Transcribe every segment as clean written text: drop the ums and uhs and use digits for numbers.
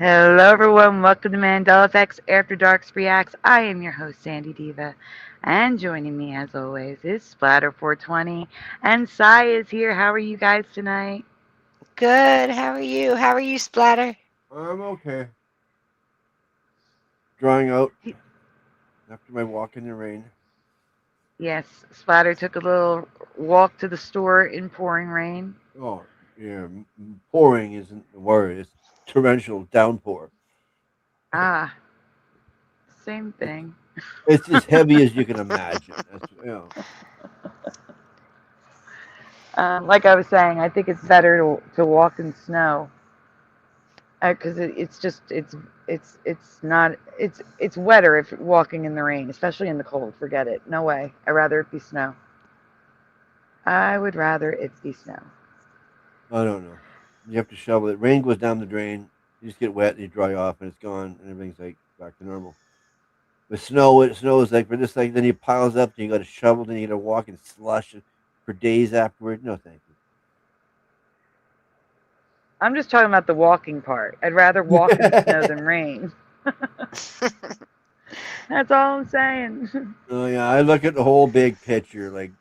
Hello, everyone. Welcome to Mandela Effects After Darks Reacts. I am your host, Sandy Diva, and joining me, as always, is Splatter420, and Sai is here. How are you guys tonight? Good. How are you? How are you, Splatter? I'm okay. Drying out after my walk in the rain. Yes, Splatter took a little walk to the store in pouring rain. Oh, yeah. Pouring isn't the word. It's torrential downpour. Ah, same It's thing. it's as heavy as you can imagine. That's. Like I was saying, I think it's better to walk in snow because it's just it's not it's wetter if you're walking in the rain, especially in the cold. Forget it. No way. I'd rather it be snow. I would rather it be snow. I don't know. You have to shovel it. Rain goes down the drain. You just get wet and you dry off and it's gone and everything's like back to normal. With snow, it snows like for just like then it piles up. Then you got to shovel. Then you got to walk in slush for days afterward. No, thank I'm just talking about the walking part. I'd rather you. walk in snow than rain. That's all I'm saying. Oh yeah, I look at the whole big picture. Like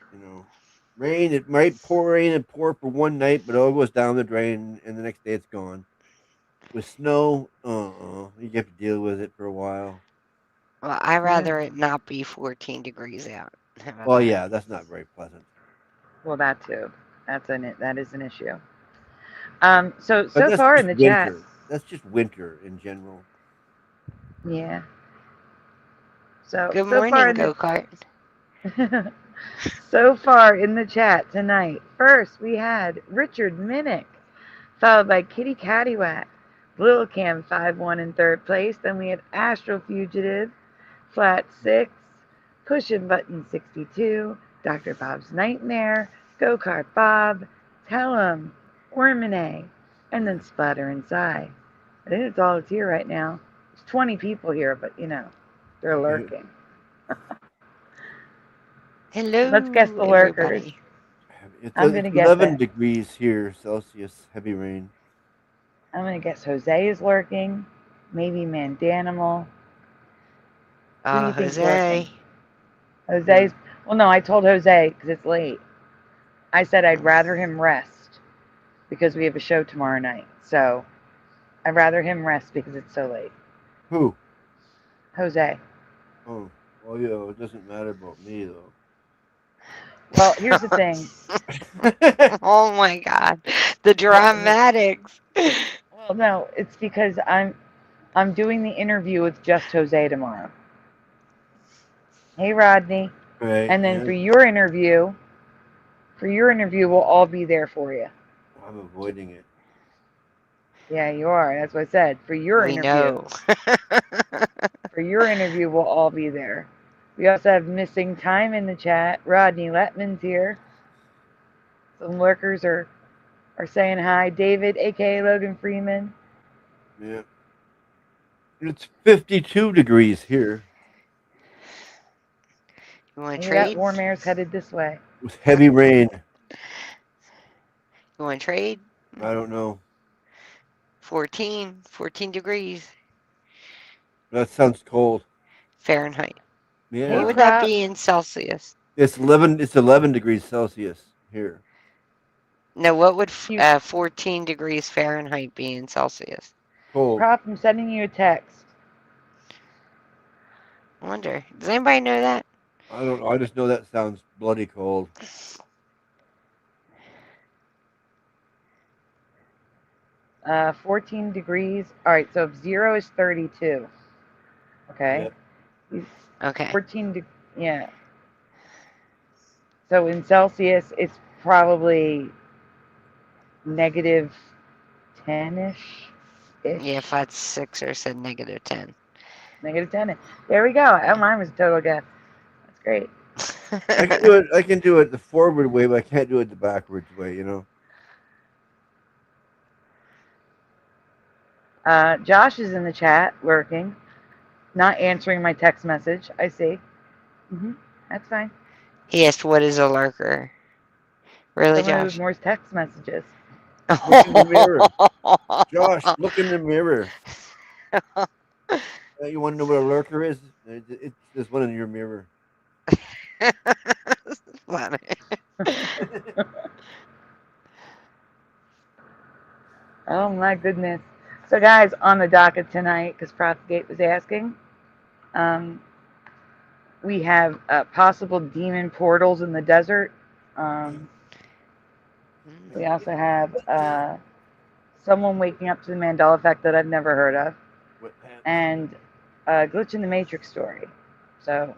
rain. It might pour rain and pour for one night, but it all goes down the drain, and the next day it's gone. With snow, you have to deal with it for a while. Well, I'd Yeah. rather it not be 14 degrees out. How about Well, that? yeah, that's not very pleasant. Well, that too. That is an issue. But So that's far in just the chat, winter. That's just winter in general. yeah. Good So far morning, in go kart. the so far in the chat tonight. First, we had Richard Minnick, followed by Kitty Caddywhack, Lil Cam 5-1 in third place. Then we had Astro Fugitive, Flat 6, Pushing Button 62, Dr. Bob's Nightmare, Go Kart Bob, Tell 'em, Ormine, and then Splatter and Sigh. I think that's all that's here right now. There's 20 people here, but they're lurking. Let's guess Hello, the lurkers. everybody. I'm It's gonna guess 11 that. degrees here Celsius, heavy rain. I'm gonna guess Jose is lurking. Maybe Mandanimal. Who do you think's lurking? Jose. Jose's. Well, no, I told Jose because it's late. I said I'd rather him rest because we have a show tomorrow night. So I'd rather him rest because it's so late. Who? Jose. Oh, well, yeah, it doesn't matter about me though. Well, here's the thing. Oh my God. The dramatics. Well, no, it's because I'm doing the interview with just Jose tomorrow. Hey, Rodney. Right? And then Yeah, for your interview, we'll all be there for you. I'm avoiding it. Yeah, you are. That's what I said. We know. For your interview, we'll all be there. We also have missing time in the chat. Rodney Letman's here. Some lurkers are saying hi. David, aka Logan Freeman. Yeah, it's 52 degrees here You want to We got trade? warm airs headed this way. with heavy rain. You want to trade? I don't know. 14 degrees That sounds cold. Fahrenheit. Hey, What Yeah, would that Prop. be in Celsius? it's 11. It's 11 degrees Celsius here. No, what would You 14 degrees Fahrenheit be in Celsius? Cold. Prop, I'm sending you a text. I wonder. Does anybody know that? I don't know. I just know that sounds bloody cold. 14 degrees. All right, so if 0 is 32. Okay. Yep. Okay. 14 yeah. So in Celsius, it's probably negative 10-ish. Yeah, if that's 6 or said negative 10. Negative 10. There we go. Oh, mine was a total guess. That's great. I can do it. I can do it the forward way, but I can't do it the backwards way. Josh is in the chat lurking, not answering my text message. I see. That's fine. He asked, what is a lurker? Really, Someone who Josh? ignores text messages. Look in the mirror, Josh. Look in the mirror. You want to know what a lurker is? It's there's one in your mirror. Funny. Oh my goodness. So guys, on the docket tonight, because Propagate was asking, um, we have possible demon portals in the desert. We also have someone waking up to the Mandela effect that I've never heard of, Wet pants. and a glitch in the Matrix story. So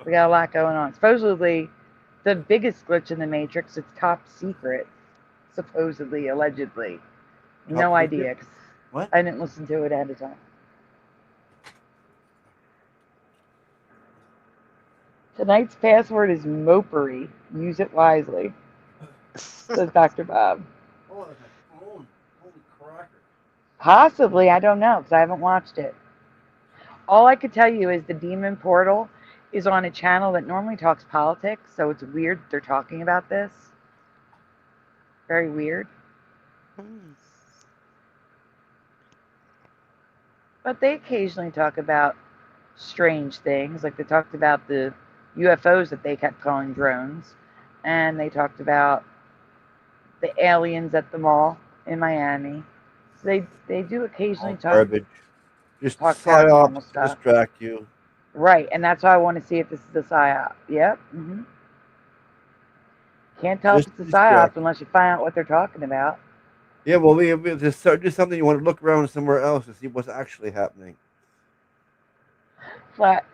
we got a lot going on. Supposedly, the biggest glitch in the Matrix, it's top secret. Supposedly, allegedly. Top No secret? idea, 'cause What? I didn't listen to it ahead of time. Tonight's password is mopery. Use it wisely, says Dr. Bob. Oh, that's a phone. Holy cracker. Possibly, I don't know, because I haven't watched it. All I could tell you is the Demon Portal is on a channel that normally talks politics, so it's weird they're talking about this. Very weird. But they occasionally talk about strange things, like they talked about the UFOs that they kept calling drones, and they talked about the aliens at the mall in Miami. So they do occasionally talk Garbage. Just paranormal psyops to stuff. distract you. Right, and that's why I want to see if this is a psyop. Yep. Can't tell Just if it's a distract. psyop unless you find out what they're talking about. Yeah, well, if there's just something you want to look around somewhere else to see what's actually happening. Flat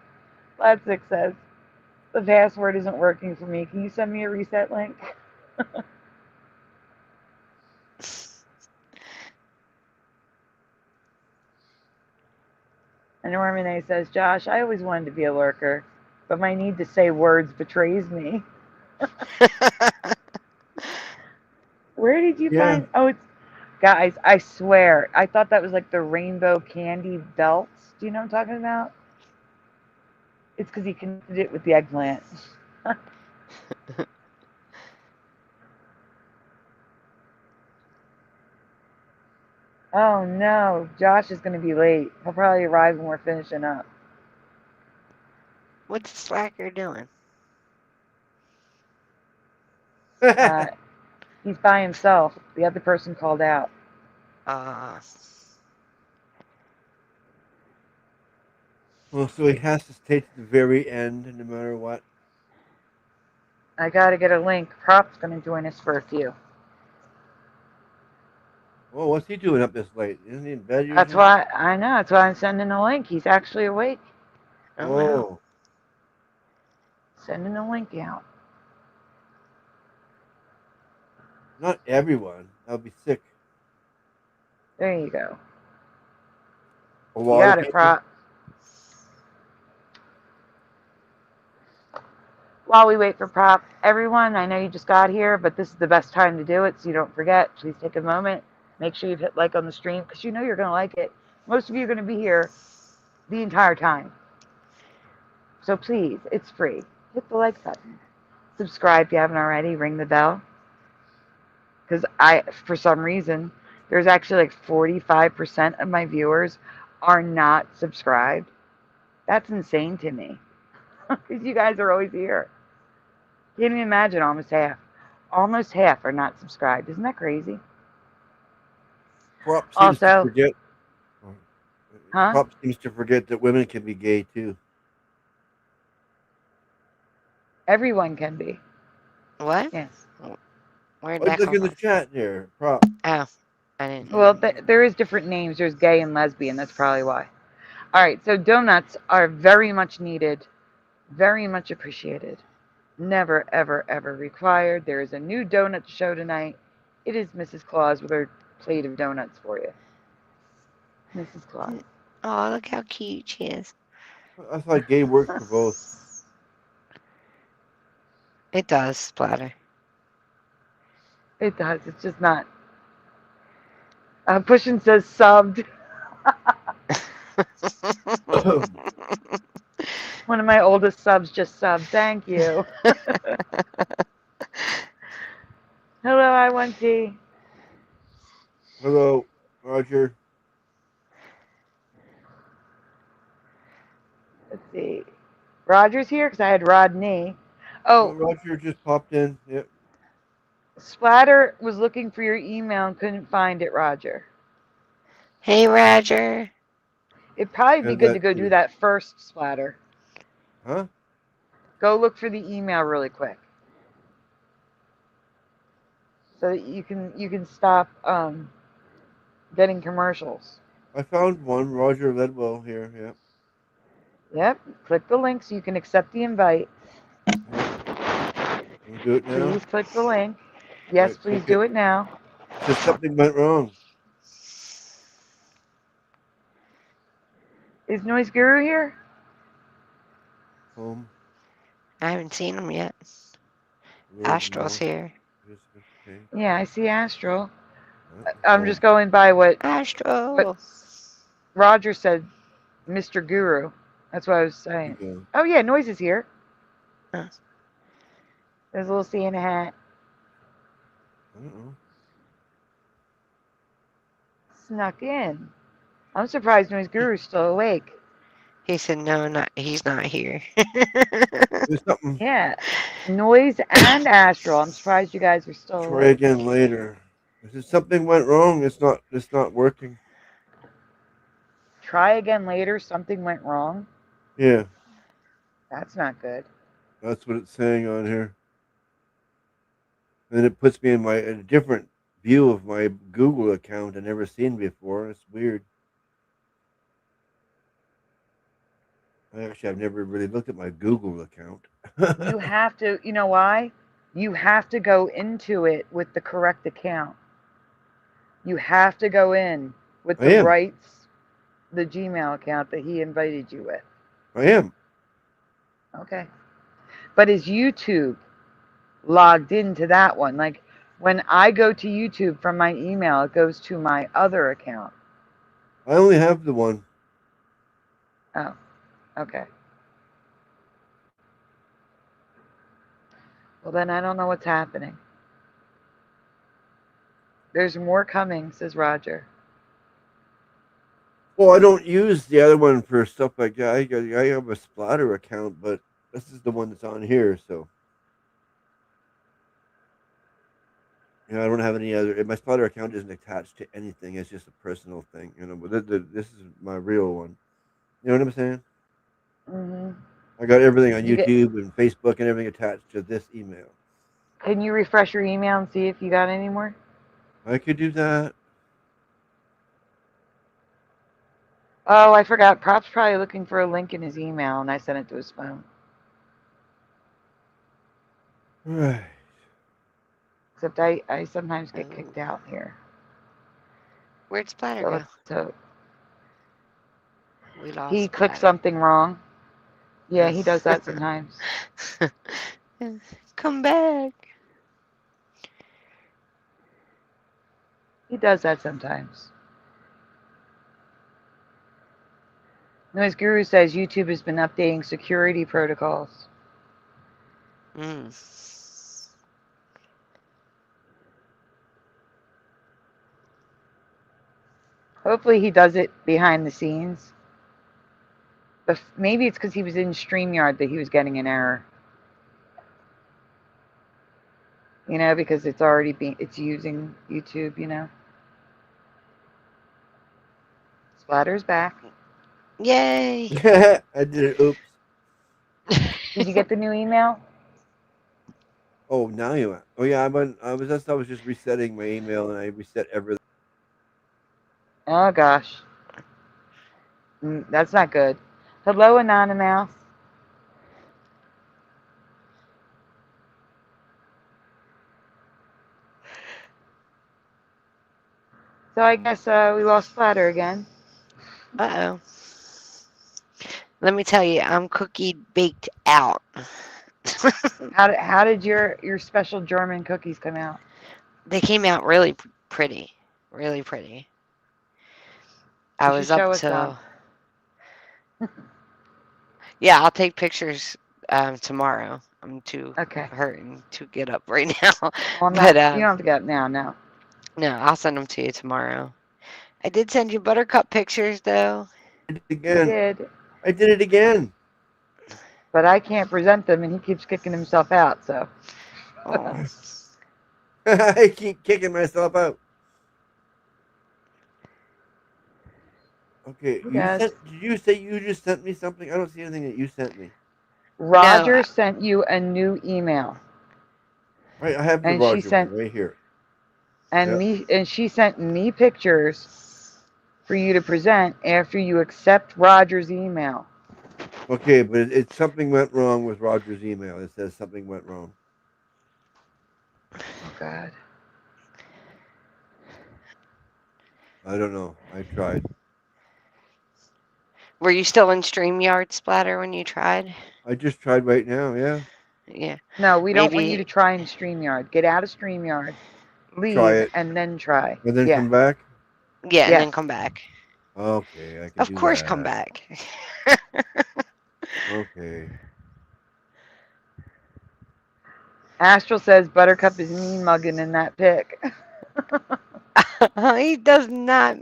6 says the password isn't working for me. Can you send me a reset link? And Renee says, Josh, I always wanted to be a lurker, but my need to say words betrays me. Where did you find? Oh, it's guys. I swear, I thought that was like the rainbow candy belts. Do you know what I'm talking about? It's because he connected it with the eggplant. Oh no, Josh is going to be late. He'll probably arrive when we're finishing up. What's Slacker doing? He's by himself. The other person called out. Well, so he has to stay to the very end, no matter what. I got to get a link. Prop's going to join us for a few. Well, what's he doing up this late? Isn't he in bed usually? That's why I know. That's why I'm sending a link. He's actually awake. Oh. Sending a link out. Not everyone. That would be sick. There you go. You got it, Prop. While we wait for Prop, everyone, I know you just got here, but this is the best time to do it, so you don't forget. Please take a moment. Make sure you've hit like on the stream, because you know you're going to like it. Most of you are going to be here the entire time. So please, it's free. Hit the like button. Subscribe if you haven't already. Ring the bell. Because for some reason, there's actually like 45% of my viewers are not subscribed. That's insane to me. Because you guys are always here. Can't even imagine almost half. Almost half are not subscribed. Isn't that crazy? Prop seems to forget. Prop seems to forget that women can be gay too. Everyone can be. What? Yes. Where'd that look come in the from? chat there, Prop. Oh, I didn't. Well, there is different names. There's gay and lesbian. That's probably why. All right. So donuts are very much needed. Very much appreciated. Never, ever, ever required. There is a new donut show tonight. It is Mrs. Claus with her plate of donuts for you. Mrs. Claus. Oh, look how cute she is. I thought gay worked for both. It does, Splatter. It does. It's just not. Pushin says subbed. One of my oldest subs just subbed. Thank you. Hello, I1T. Hello, Roger. Roger's here because I had Rodney. Oh, Oh, Roger just popped in. Yep. Splatter was looking for your email and couldn't find it, Roger. Hey, Roger. It'd probably be And good to that go do too. that first, Splatter. Huh? Go look for the email really quick, so that you can stop getting commercials. I found one. Roger Ledwell here. Yep. Yep. Click the link so you can accept the invite. Yep. Can we do it now? Please click the link. All Yes, right, please click do it. it now. It says something went wrong. Is Noise Guru here? Home. I haven't seen him yet. Where's Astral's more? here. Okay. Yeah, I see Astral. I'm Home. just going by what Astral. Roger said, Mr. Guru. That's what I was saying. Go. Oh yeah, Noise is here. Huh. There's a little Santa hat. I don't know. Snuck in. I'm surprised Noise Guru's still awake. He said no, he's not here. There's something. Yeah. Noise and Astral. I'm surprised you guys are still Try awake. again later. It says something went wrong. It's not working. Try again later. Something went wrong. Yeah, That's not good. that's what it's saying on here. And it puts me in a different view of my Google account I've never seen before. It's weird. I've never really looked at my Google account. You have to, you know why? You have to go into it with the correct account. You have to go in with I the am. the Gmail account that he invited you with. I am. Okay. But is YouTube logged into that one? Like when I go to YouTube from my email, it goes to my other account. I only have the one. Oh, okay. Well, then I don't know what's happening. There's more coming, says Roger. Well, I don't use the other one for stuff like that. I have a Splatter account, but this is the one that's on here. So, I don't have any other. My Splatter account isn't attached to anything. It's just a personal thing. But this is my real one. You know what I'm saying? Mm-hmm. I got everything on You get, YouTube and Facebook and everything attached to this email. can you refresh your email and see if you got any more? I could do that. Oh, I forgot. Prop's probably looking for a link in his email, and I sent it to his phone. Right. Except I sometimes get kicked out here. Where'd Splatter go? So We lost he Splatter. clicked something wrong. Yeah, he does that sometimes. Come back. He does that sometimes. Noise Guru says YouTube has been updating security protocols. Hopefully he does it behind the scenes. But maybe it's because he was in StreamYard that he was getting an error. Because it's already it's using YouTube, Splatter's back. Yay. I did it. Oops. Did you get the new email? Oh, now you are. Oh, yeah. I was just resetting my email and I reset everything. Oh, gosh. That's not good. Hello, Anonymous. So I guess we lost Splatter again. Uh-oh. Let me tell you, I'm cookie baked out. How did your special German cookies come out? They came out really pretty. Really pretty. I was up till... Yeah, I'll take pictures tomorrow. I'm too hurting to get up right now. Well, but you don't have to get up now, no. No, I'll send them to you tomorrow. I did send you Buttercup pictures, though. I did it again. You did. I did it again. but I can't present them, and he keeps kicking himself out. So. Oh. I keep kicking myself out. Okay, did you say you just sent me something? I don't see anything that you sent me. Roger sent you a new email. Right, I have the Roger one right here. And she sent me pictures for you to present after you accept Roger's email. Okay, but it's something went wrong with Roger's email. It says something went wrong. Oh God. I don't know. I tried. Were you still in StreamYard, Splatter, when you tried? I just tried right now, yeah. Yeah. No, we don't want you to try in StreamYard. Get out of StreamYard, leave, and then try. And then come back? Yeah, and then come back. Okay, I can do that. Of course, come back. Okay. Astral says Buttercup is mean mugging in that pic. He does not.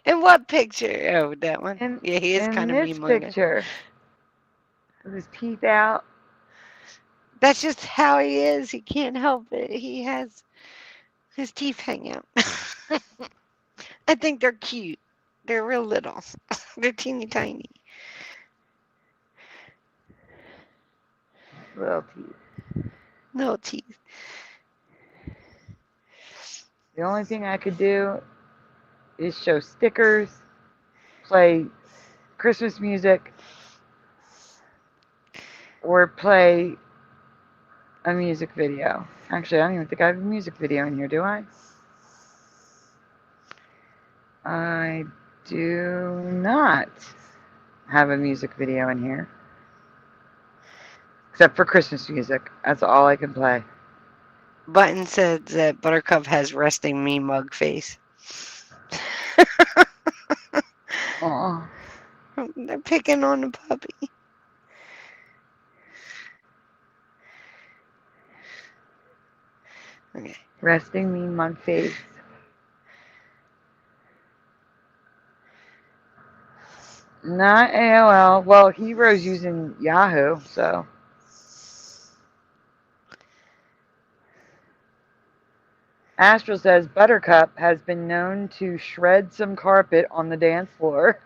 In what picture? Oh, that one. Yeah, he is kind of mean mugging. In this picture, with his teeth out. That's just how he is. He can't help it. He has his teeth hang out. I think they're cute. They're real little. They're teeny tiny. Little teeth. Little teeth. The only thing I could do is show stickers, play Christmas music, or play a music video. Actually, I don't even think I have a music video in here, do I? I do not have a music video in here. Except for Christmas music. That's all I can play. Button said that Buttercup has resting me mug face. Oh. They're picking on the puppy. Okay. Resting me mug face. Not AOL. Well, Hero's using Yahoo, so. Astral says Buttercup has been known to shred some carpet on the dance floor.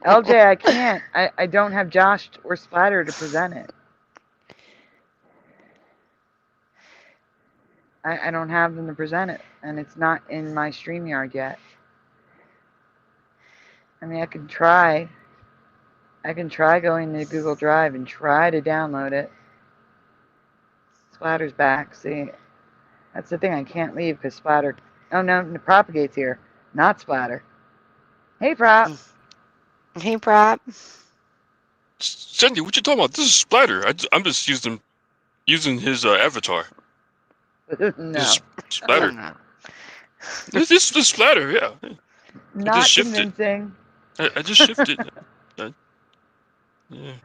LJ, I can't. I don't have Josh or Splatter to present it. I don't have them to present it, and it's not in my StreamYard yet. I mean, I can try. I can try going to Google Drive and try to download it. Splatter's back. See, that's the thing. I can't leave because Splatter. Oh no, Propagate's here. Not Splatter. Hey, Prop. Hey, Prop. Sandy, what you talking about? This is Splatter. I'm just using his avatar. No. This Splatter. No. This is Splatter, yeah. Not convincing. I just shifted. Yeah.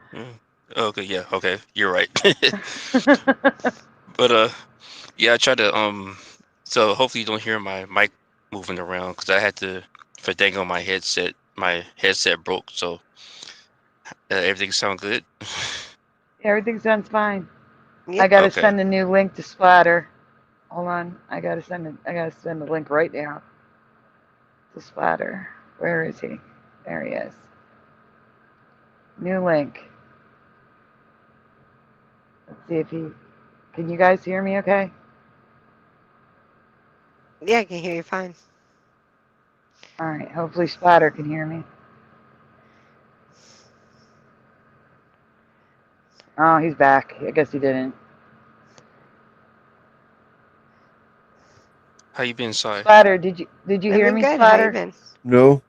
Okay, yeah, okay. You're right. But yeah, I tried to so hopefully you don't hear my mic moving around because I had to fandangle my headset. My headset broke, so everything sound good? Everything sounds fine. Yep. I gotta send a new link to Splatter. Hold on, I gotta send a link right now to Splatter. Where is he? There he is. New link. Let's see if he. Can you guys hear me? Okay. Yeah, I can hear you fine. All right. Hopefully Splatter can hear me. Oh, he's back. I guess he didn't. How you been, Si? Splatter, did you hear me, good. Splatter? How you been? No.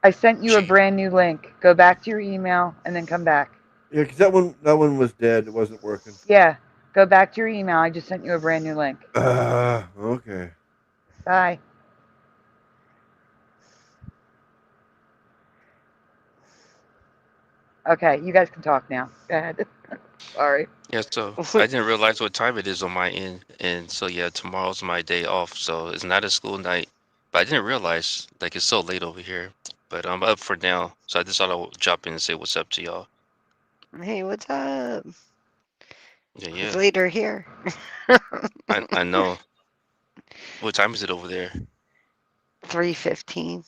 I sent you a brand new link. Go back to your email and then come back. Yeah, because that one was dead. It wasn't working. Yeah. Go back to your email. I just sent you a brand new link. Okay. Bye. Okay, you guys can talk now. Go ahead. Sorry. Yeah, so I didn't realize what time it is on my end, and so yeah, tomorrow's my day off, so it's not a school night. But I didn't realize like it's so late over here. But I'm up for now, so I just thought I would drop in and say what's up to y'all. Hey, what's up? Yeah, It's yeah. later here. I know. What time is it over there? 3:15.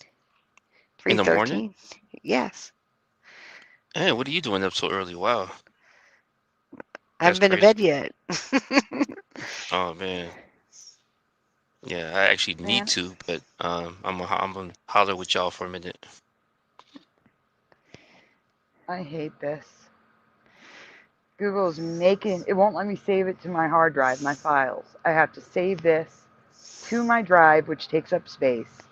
In the morning? 3:13. Yes. Hey, what are you doing up so early? Wow, I that's haven't been to crazy. bed yet. Oh man. Yeah, I actually need Man, to, but I'm gonna holler with y'all for a minute. I hate this. Google's making it won't let me save it to my hard drive, my files. I have to save this to my drive, which takes up space.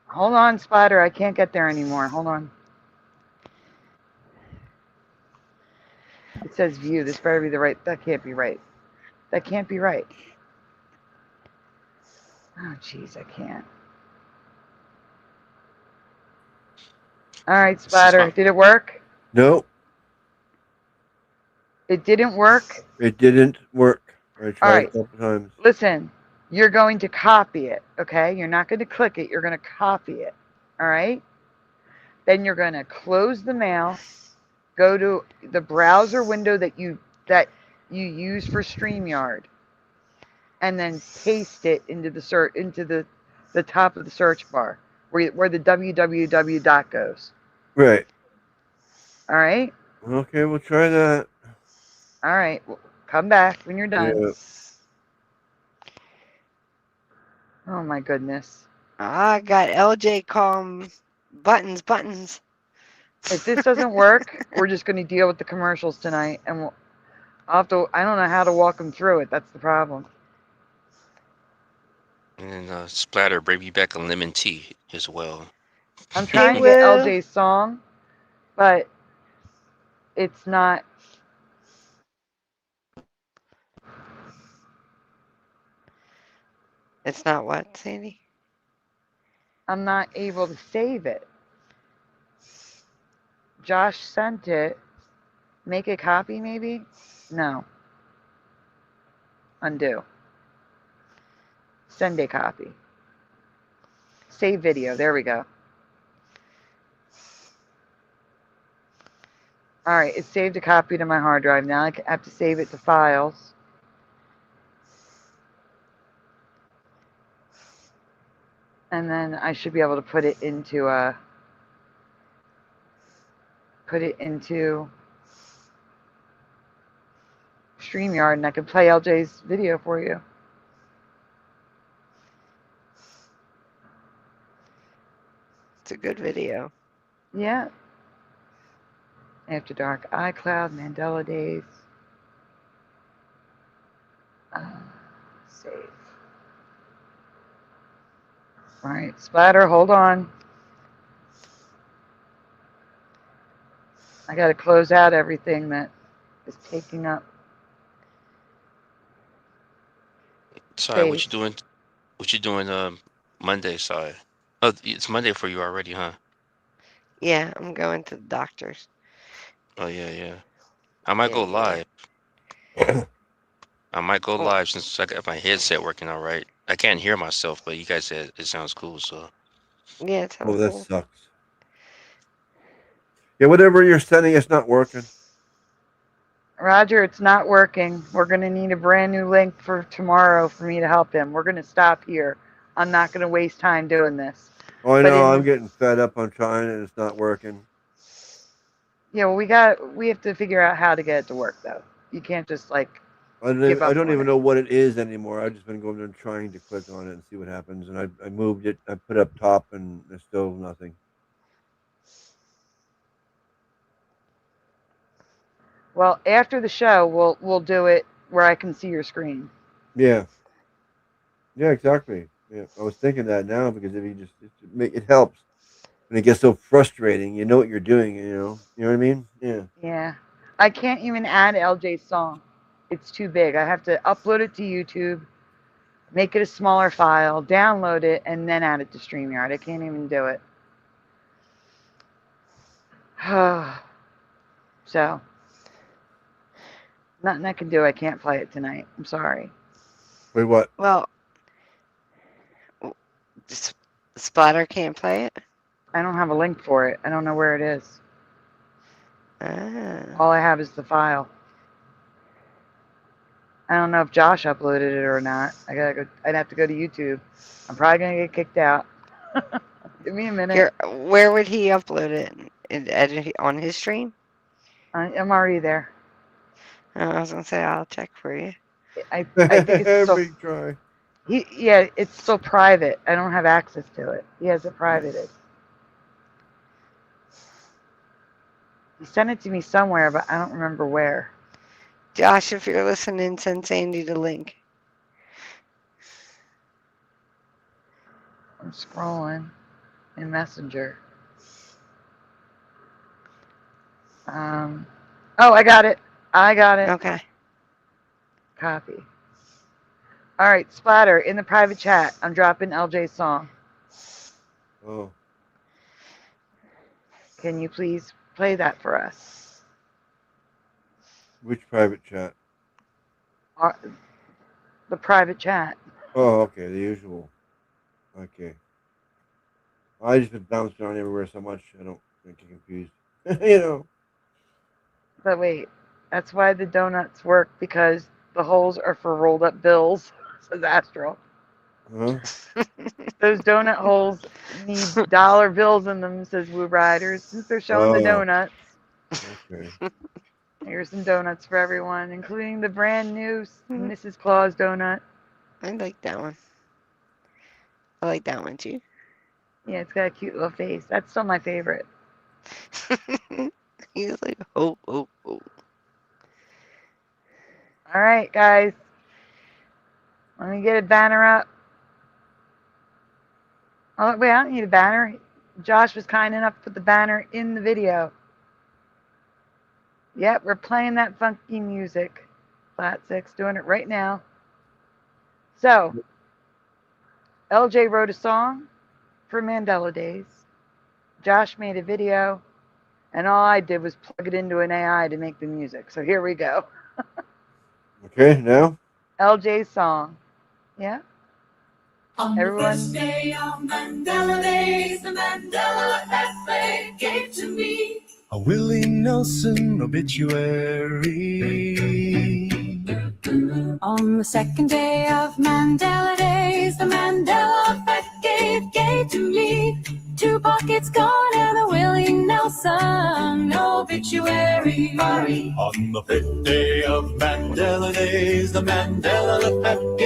Hold on, Spider. I can't get there anymore. Hold on. It says view. This better be the right. That can't be right. That can't be right. Oh, jeez, I can't. All right, This is Spider. my Did it work? No, It didn't work. it didn't work. I All tried a right. couple times. Listen, you're going to copy it, okay? You're not going to click it. You're going to copy it. All right? Then you're going to close the mail, go to the browser window that you use for StreamYard, and then paste it into the top of the search bar where the www dot goes. Right. All right? Okay, we'll try that. All right. Well, come back when you're done. Yeah. Oh my goodness. I got LJ calling buttons. If this doesn't work, we're just going to deal with the commercials tonight, and I'll have to. I don't know how to walk them through it. That's the problem. and Splatter, bring me back a lemon tea as well. I'm Hey, trying to get Will. LJ's song, but it's not. It's not what, Sandy? I'm not able to save it. Josh sent it. Make a copy, maybe? No. Undo. Send a copy. Save video. There we go. All right, it saved a copy to my hard drive. Now I have to save it to files. And then I should be able to put it into StreamYard, and I can play LJ's video for you. It's a good video. Yeah. After Dark, iCloud, Mandela Days. Save. All right, Splatter, hold on. I got to close out everything that is taking up Sorry, what you space. doing? What you doing? Monday. Sorry. Oh, it's Monday for you already, huh? Yeah, I'm going to the doctor's. Oh yeah, yeah. I might go Yeah. live. I might go Oh, live since I got my headset working all right. I can't hear myself, but you guys said it sounds cool, so yeah, it Oh, sounds that cool. sucks. Yeah, whatever you're sending, it's not working. Roger, it's not working. We're going to need a brand new link for tomorrow for me to help him. We're going to stop here. I'm not going to waste time doing this. Oh, I But know. I'm in getting fed up on trying and it's not working. yeah, well, we have to figure out how to get it to work though. You can't just like I give don't, I up don't on even it. know what it is anymore. I've just been going and trying to click on it and see what happens. And I moved it. I put it up top and there's still nothing. Well, after the show, we'll do it where I can see your screen. Yeah. Yeah, exactly. Yeah, I was thinking that now because if you just it helps when it gets so frustrating. You know what you're doing. You know what I mean? Yeah. Yeah. I can't even add LJ's song. It's too big. I have to upload it to YouTube, make it a smaller file, download it, and then add it to StreamYard. I can't even do it. So, nothing I can do. I can't play it tonight. I'm sorry. Wait, what? Well, Splatter can't play it. I don't have a link for it. I don't know where it is. Ah. All I have is the file. I don't know if Josh uploaded it or not. I'd have to go to YouTube. I'm probably gonna get kicked out. Give me a minute. Here, where would he upload it? On his stream? I'm already there. I was gonna say I'll check for you. I think it's still. Big try. Yeah, it's still private. I don't have access to it. He has it privated. He sent it to me somewhere, but I don't remember where. Josh, if you're listening, send Sandy the link. I'm scrolling in Messenger. Oh, I got it. Okay. Copy. All right, Splatter, in the private chat, I'm dropping LJ's song. Oh. Can you please play that for us? Which private chat? The private chat. Oh, okay, the usual. Okay. I just been bouncing around everywhere so much I don't get confused. You know. But wait, that's why the donuts work, because the holes are for rolled up bills, says Astral. Huh? Those donut holes need dollar bills in them, says Woo Riders, since they're showing the donuts. Okay. Here's some donuts for everyone, including the brand new Mrs. Claus donut. I like that one. I like that one too. Yeah, it's got a cute little face. That's still my favorite. He's like, oh. All right, guys. Let me get a banner up. Oh, wait, I don't need a banner. Josh was kind enough to put the banner in the video. Yep, we're playing that funky music. Flat 6, doing it right now. So, LJ wrote a song for Mandela Days. Josh made a video. And all I did was plug it into an AI to make the music. So here we go. Okay, now? LJ's song. Yeah? On Everyone. the first day of Mandela Days, the Mandela effect gave to me a Willie Nelson obituary. On the second day of Mandela Days, the Mandela effect gave to me 2 pockets gone and a Willie Nelson obituary. On the fifth day of Mandela Days, the Mandela effect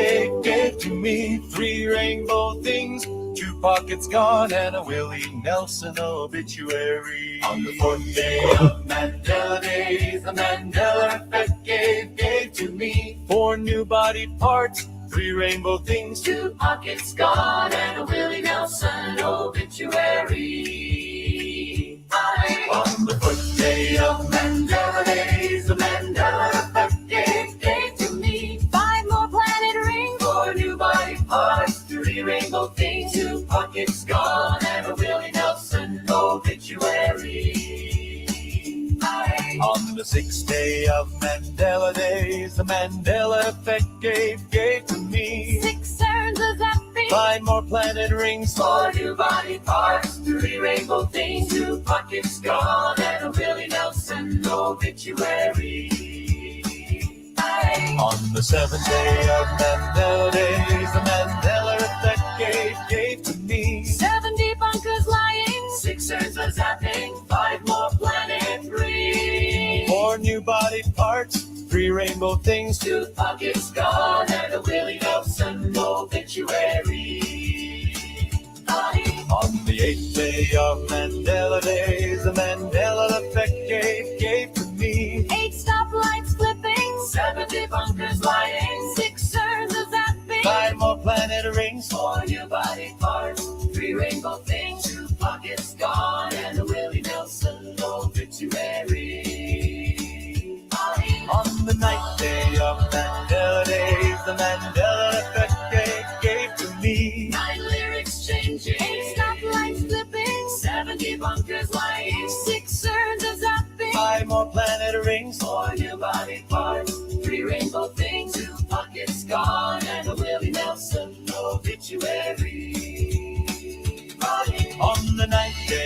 gave to me 3 rainbow things, 2 pockets gone, and a Willie Nelson obituary. On the 4th day of Mandela Days, the Mandela effect gave to me 4 new body parts, 3 rainbow things, 2 pockets gone, and a Willie Nelson obituary. On the 1st day of Mandela Days, the Mandela effect gave to me 5 more planet rings, 4 new body parts, 3 rainbow things, 2 pockets gone, and a Willie Nelson obituary. On the 6th day of Mandela Days, the Mandela effect gave to me 6 errands of zapping, 5 more planet rings, 4 new body parts, 3 rainbow things, 2 pockets gone, and a Willie Nelson obituary. On the 7th day of Mandela Days, the Mandela effect gave to me 7 debunkers lying, 6 errands of zapping, 5 more planet rings, 4 new body parts, 3 rainbow things, 2 pockets gone, and a Willie Nelson obituary. On the 8th day of Mandela Days, the Mandela effect gave to me 8 stoplights flipping, 7 debunkers lying, 6 errands of zapping, 5 more planet rings, 4 new body parts, 3 rainbow things, 2 pockets gone, and a Willie Nelson obituary. On the 9th day of Mandela Days, the Mandela effect gave to me 9 lyrics changing, 8 stoplights flipping, 7 debunkers lying, 6 errands of zapping, 5 more planet rings, 4 new body parts, 3 rainbow things, 2 pockets gone, and a Willie Nelson obituary. On the 9th day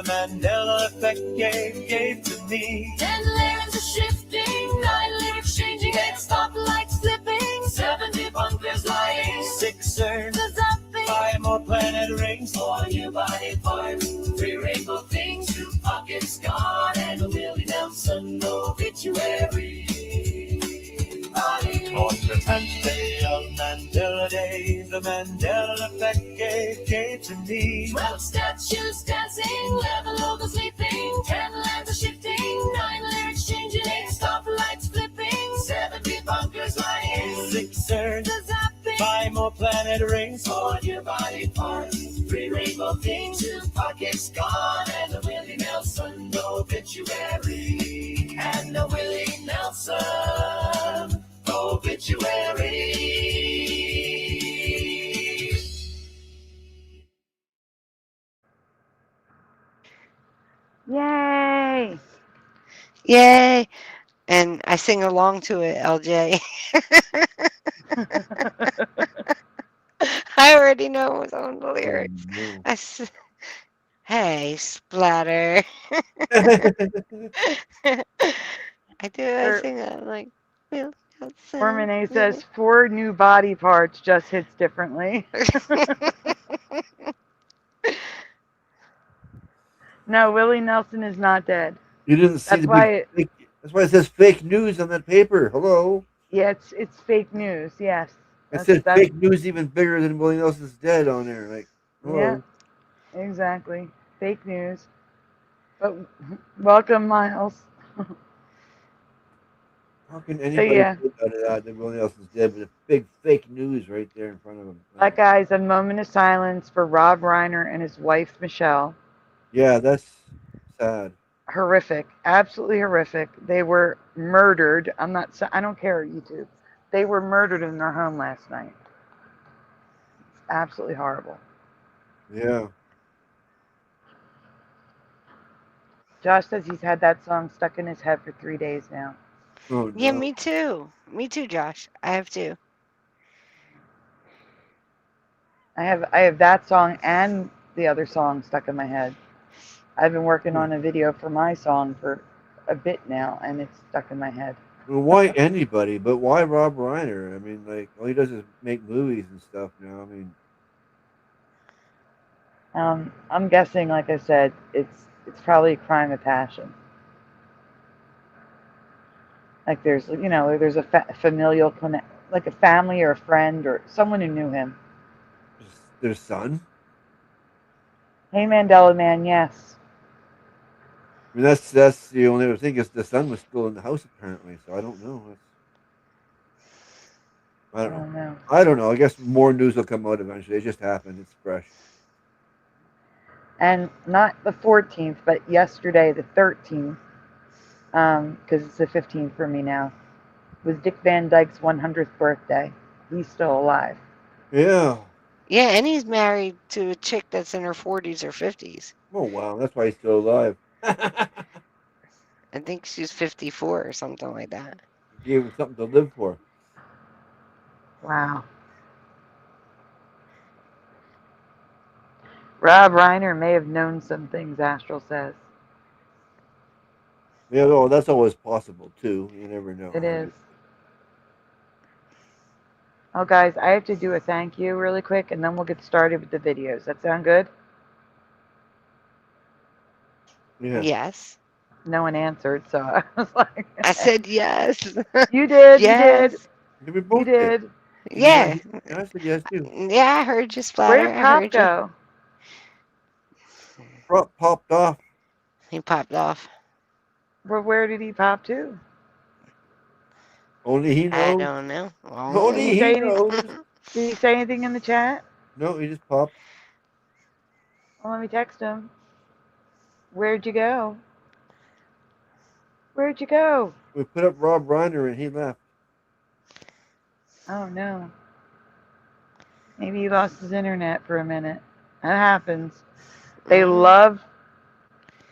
the Mandela effect gave to me. 10 layers are shifting, 9 lyrics changing, 8 stoplights flipping, 7 debunkers lying, 6 earned, the zapping, 5 more planet rings, 4 new body parts, 3 rainbow things, 2 pockets gone, and a Willie Nelson obituary. On the 10th day of Mandela Day, the Mandela effect gave to me. 12 statues dancing, 11 logos leaping, 10 lands are shifting, 9 lyrics changing, 8 stoplights flipping, 7 debunkers lying, 6 earned, the zapping, 5 more planet rings, 4 new body parts, 3 rainbow things, 2 pockets gone, and a Willie Nelson obituary. And a Willie Nelson obituary. Yay! Yay! And I sing along to it, LJ. I already know some of the lyrics. No. Hey, splatter. I do. I Or- sing it like. Renee says 4 new body parts, just hits differently. No, Willie Nelson is not dead. You didn't see That's the why big. That's why it says fake news on that paper. Hello. Yeah, it's fake news. Yes. It said fake news even bigger than Willie Nelson's dead on there. Like, hello. Yeah, exactly. Fake news. But welcome, Miles. How can anybody yeah. think that Willie Nelson's dead with a big fake news right there in front of him? That guy's a moment of silence for Rob Reiner and his wife Michelle. Yeah, that's sad. Horrific, absolutely horrific. They were murdered. I don't care, YouTube. They were murdered in their home last night. Absolutely horrible. Yeah. Josh says he's had that song stuck in his head for 3 days now. Oh, no. Yeah, me too. Me too, Josh. I have too. I have that song and the other song stuck in my head. I've been working on a video for my song for a bit now, and it's stuck in my head. Well, why anybody? But why Rob Reiner? I mean, like, all he does is make movies and stuff now. I mean, I'm guessing, like I said, it's probably a crime of passion. Like there's a familial connect, like a family or a friend or someone who knew him. their son. Hey, Mandela man, yes. I mean, that's the only other thing is the son was still in the house apparently. So I don't know. I don't know. I don't know. I guess more news will come out eventually. It just happened. It's fresh. And not the 14th, but yesterday, the 13th, because it's the 15th for me now, was Dick Van Dyke's 100th birthday. He's still alive. Yeah. Yeah, and he's married to a chick that's in her 40s or 50s. Oh, wow. That's why he's still alive. I think she's 54 or something like that. Gave him something to live for. Wow. Rob Reiner may have known some things, Astral says. Yeah, well, that's always possible, too. You never know. It is. Oh, guys, I have to do a thank you really quick, and then we'll get started with the videos. That sound good? Yeah. Yes. No one answered, so I was like... I said yes. You did. Yes. You did. You did. Yeah. I said yes, too. Yeah, I heard you splatter. Where'd Pop go? Popped off. He popped off. Well, where did he pop to? Only he knows. I don't know. Only he knows. Did he say anything in the chat? No, he just popped. Well, let me text him. Where'd you go? Where'd you go? We put up Rob Reiner and he left. Oh, no. Maybe he lost his internet for a minute. That happens. They love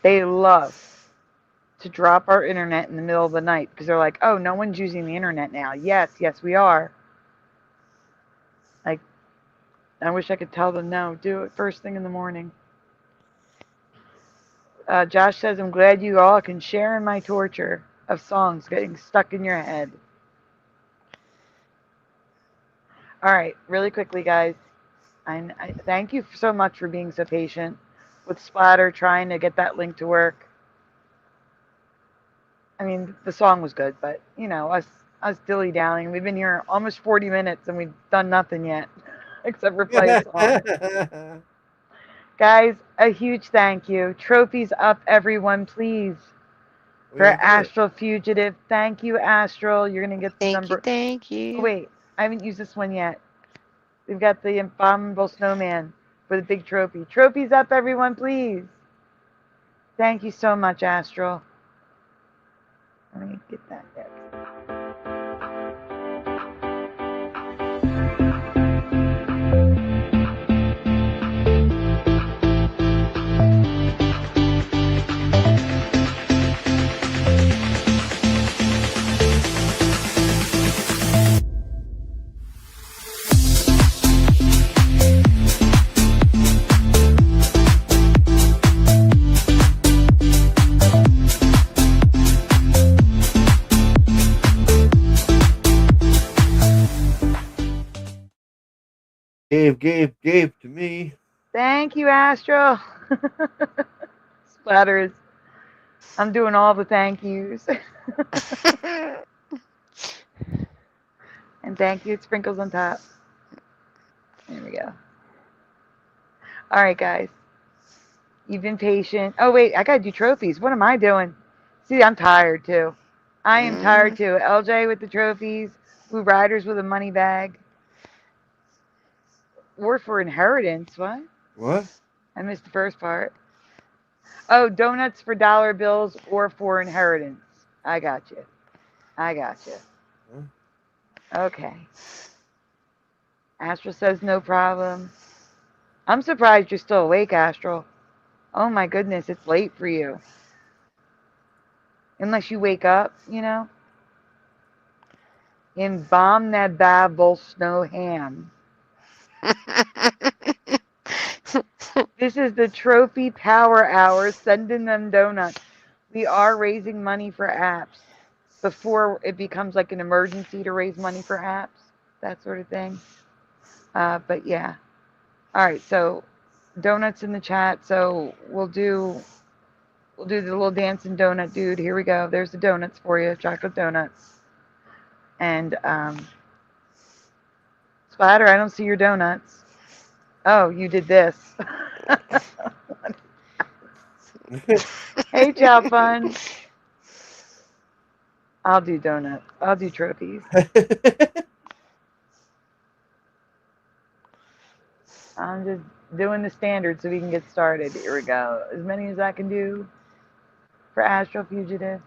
to drop our internet in the middle of the night because they're like, oh, no one's using the internet now. Yes, we are. Like, I wish I could tell them, no, do it first thing in the morning. Josh says, I'm glad you all can share in my torture of songs getting stuck in your head. All right, really quickly, guys. I thank you so much for being so patient with Splatter trying to get that link to work. I mean, the song was good, but you know, us dilly-dallying. We've been here almost 40 minutes and we've done nothing yet except for play a song. Guys, a huge thank you. Trophies up, everyone, please. For Astral Fugitive. Thank you, Astral. You're going to get the number. Thank you. Oh, wait, I haven't used this one yet. We've got the Abominable Snowman for the big trophy. Trophies up, everyone, please. Thank you so much, Astral. Let me get that there. Gave to me. Thank you, Astral. Splatters. I'm doing all the thank yous. And thank you, it sprinkles on top. There we go. All right, guys. You've been patient. Oh, wait, I got to do trophies. What am I doing? See, I'm tired, too. I am tired, too. LJ with the trophies. Blue Riders with a money bag. Or for inheritance. What? What? I missed the first part. Oh, donuts for dollar bills or for inheritance. I got you. I got you. Okay. Astral says no problem. I'm surprised you're still awake, Astral. Oh my goodness, it's late for you. Unless you wake up, you know. In Abominable Snow Ham. This is the Trophy Power Hour, sending them donuts. We are raising money for apps before it becomes like an emergency to raise money for apps, that sort of thing. But yeah. All right, so donuts in the chat. So we'll do the little dancing donut dude. Here we go. There's the donuts for you, chocolate donuts. And Splatter, I don't see your donuts. Oh, you did this. Hey, Chow Fun. I'll do donuts. I'll do trophies. I'm just doing the standard so we can get started. Here we go. As many as I can do for Astral Fugitive.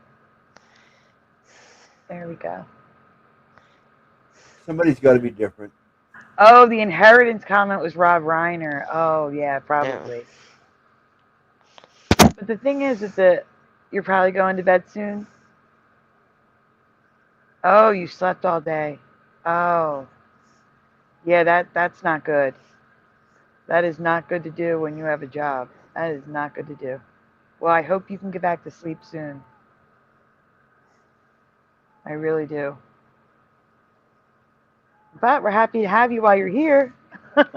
There we go. Somebody's got to be different. Oh, the inheritance comment was Rob Reiner. Oh, yeah, probably. Yeah. But the thing is that you're probably going to bed soon. Oh, you slept all day. Oh. Yeah, that's not good. That is not good to do when you have a job. That is not good to do. Well, I hope you can get back to sleep soon. I really do. But we're happy to have you while you're here.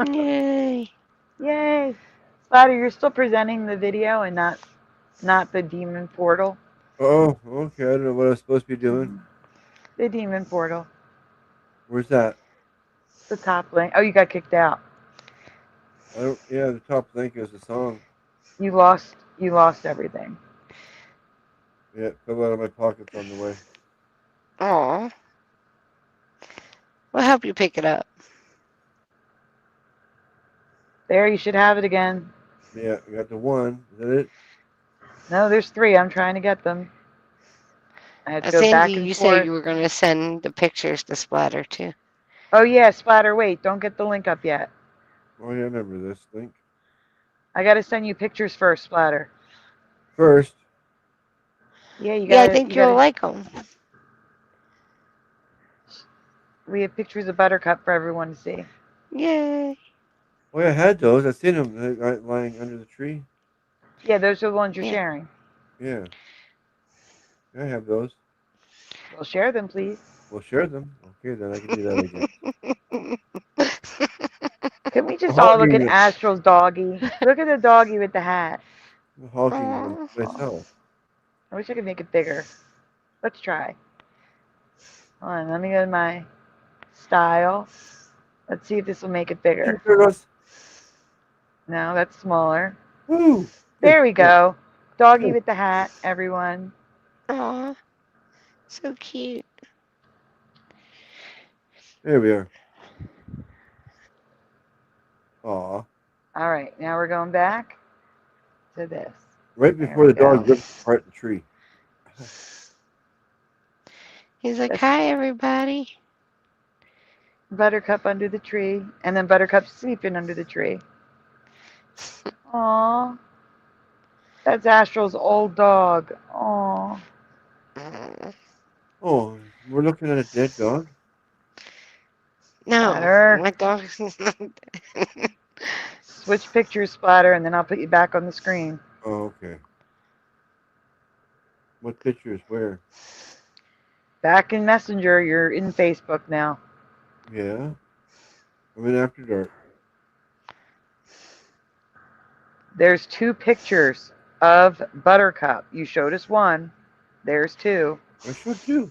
Yay. Yay. Splatter, you're still presenting the video and not the demon portal. Oh, okay. I don't know what I was supposed to be doing. The demon portal. Where's that? The top link. Oh, you got kicked out. Yeah, the top link is the song. You lost everything. Yeah, it fell out of my pockets on the way. Aw. We'll help you pick it up. There, you should have it again. Yeah, we got the one. Is that it? No, there's 3. I'm trying to get them. I had to go Sandy, back and you forth. said you were going to send the pictures to Splatter, too. Oh, yeah, Splatter, wait. Don't get the link up yet. Oh, yeah, I remember this link. I got to send you pictures first, Splatter. First? Yeah, you got. Yeah, I think you'll like them. We have pictures of Buttercup for everyone to see. Yay. Oh, yeah, I had those. I seen them lying under the tree. Yeah, those are the ones you're Yeah. sharing. Yeah. I have those. Well, share them, please. We'll share them. Okay, then I can do that again. Can we just I'm all look at hogging it. Astral's doggy? Look at the doggy with the hat. I'm hogging myself. I wish I could make it bigger. Let's try. Hold on, let me go to my style. Let's see if this will make it bigger. There it goes. No, that's smaller. Woo! There we go. Doggy with the hat, everyone. Aw, so cute. There we are. Aw. All right, now we're going back to this. Right There before we the dog go. rips apart the tree. He's like, That's- hi, everybody. Buttercup under the tree, and then Buttercup sleeping under the tree. Aw. That's Astral's old dog. Aw. Oh, we're looking at a dead dog? No, Splatter. my dog's not dead. Switch pictures, Splatter, and then I'll put you back on the screen. Oh, okay. What pictures? Where? Back in Messenger, you're in Facebook now. Yeah. I'm in After Dark. There's 2 pictures of Buttercup. You showed us one. There's 2. I showed you.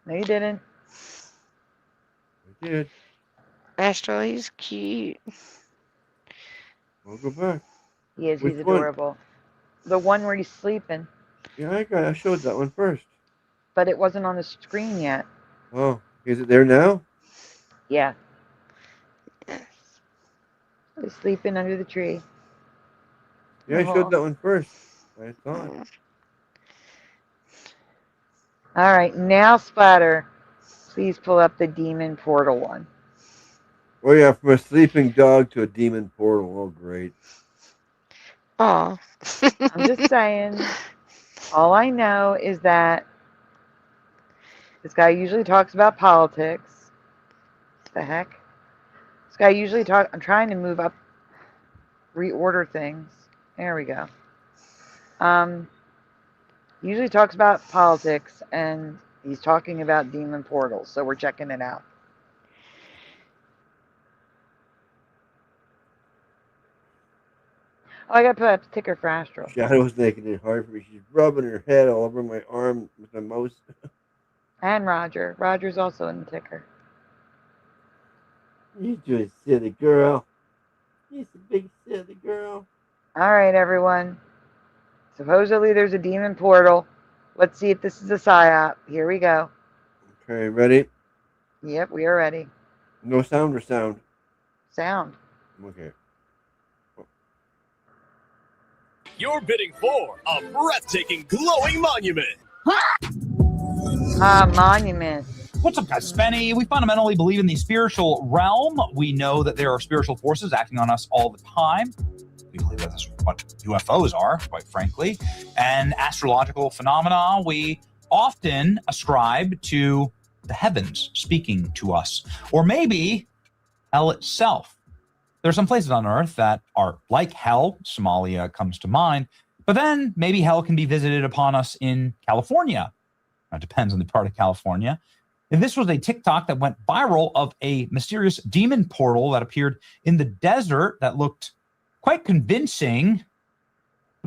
No, you didn't. I did. Astral, he's cute. I'll go back. He is. Which He's one? adorable. The one where he's sleeping, Yeah, I showed that one first. but it wasn't on the screen yet. Oh, is it there now? Yeah, Yes. he's sleeping under the tree. Yeah, I Aw. showed that one first. I thought. All right, now Splatter, please pull up the demon portal one. Oh yeah, from a sleeping dog to a demon portal. Oh great. Aw. I'm just saying. All I know is that this guy usually talks about politics. What the heck? This guy usually talk. I'm trying to move up, reorder things. There we go. Usually talks about politics, and he's talking about demon portals. So we're checking it out. Oh, I gotta put up a ticker for Astral. Shadow's making it hard for me. She's rubbing her head all over my arm with my mouse. And Roger. Roger's also in the ticker. You just silly girl. You're a big silly girl. All right, everyone. Supposedly there's a demon portal. Let's see if this is a psyop. Here we go. Okay, ready? Yep, we are ready. No sound or sound? Sound. Okay. You're bidding for a breathtaking, glowing monument. Monument. What's up, guys? Spenny. We fundamentally believe in the spiritual realm. We know that there are spiritual forces acting on us all the time. We believe that's what UFOs are, quite frankly. And astrological phenomena, we often ascribe to the heavens speaking to us, or maybe hell itself. There are some places on Earth that are like hell. Somalia comes to mind. But then maybe hell can be visited upon us in California. It depends on the part of California. And this was a TikTok that went viral of a mysterious demon portal that appeared in the desert that looked quite convincing.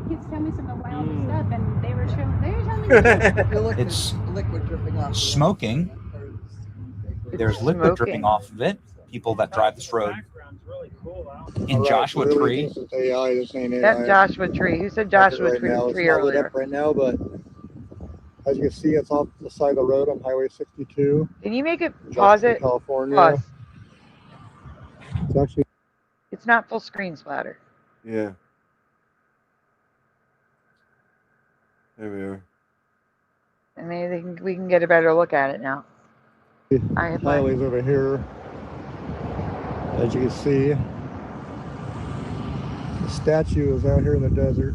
Kids tell me some of the wildest stuff, and they were telling me It's liquid dripping off. smoking. There's liquid dripping Smoking. off of it. People that drive this road in All right, Joshua really Tree. think it's AI, this ain't Yep, AI. Joshua Tree. Who said Check it Joshua right Tree, now. It's tree not lit earlier? up right now, but as you can see, it's off the side of the road on Highway 62, Can you make it pause Joshua, it? California. Pause. It's actually It's not full screen, Splatter. Yeah. There we are. And maybe we can get a better look at it now. I have my, highways over here. As you can see, the statue is out here in the desert.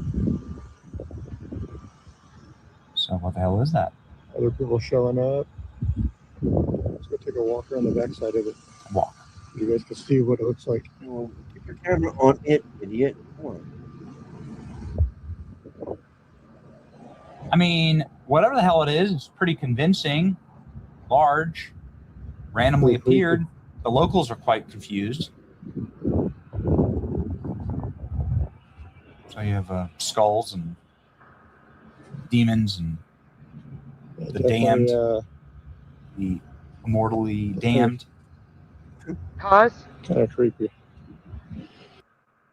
So what the hell is that? Other people showing up. Let's go take a walk around the backside of it. Walk. You guys can see what it looks like. Well, keep your camera on it, idiot. Come on. I mean, whatever the hell it is, it's pretty convincing. Large, randomly appeared. The locals are quite confused. So you have skulls and demons and the damned, the immortally damned. Pause. Kind of creepy.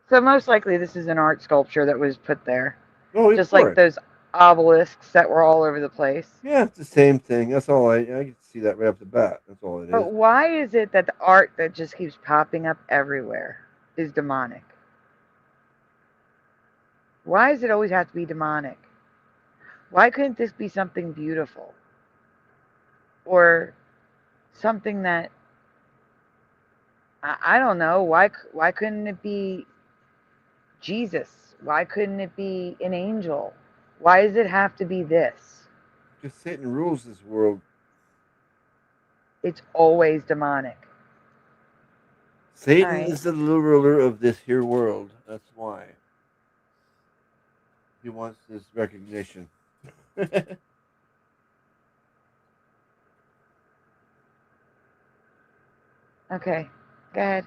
So most likely this is an art sculpture that was put there. Oh, just like those obelisks that were all over the place. Yeah, it's the same thing. That's all I can see that right off the bat. That's all it is. But why is it that the art that just keeps popping up everywhere is demonic? Why does it always have to be demonic? Why couldn't this be something beautiful? Or something that, I don't know, why couldn't it be Jesus? Why couldn't it be an angel? Why does it have to be this? Because Satan rules this world. It's always demonic. Satan is the ruler of this here world. That's why. He wants this recognition. Okay, go ahead.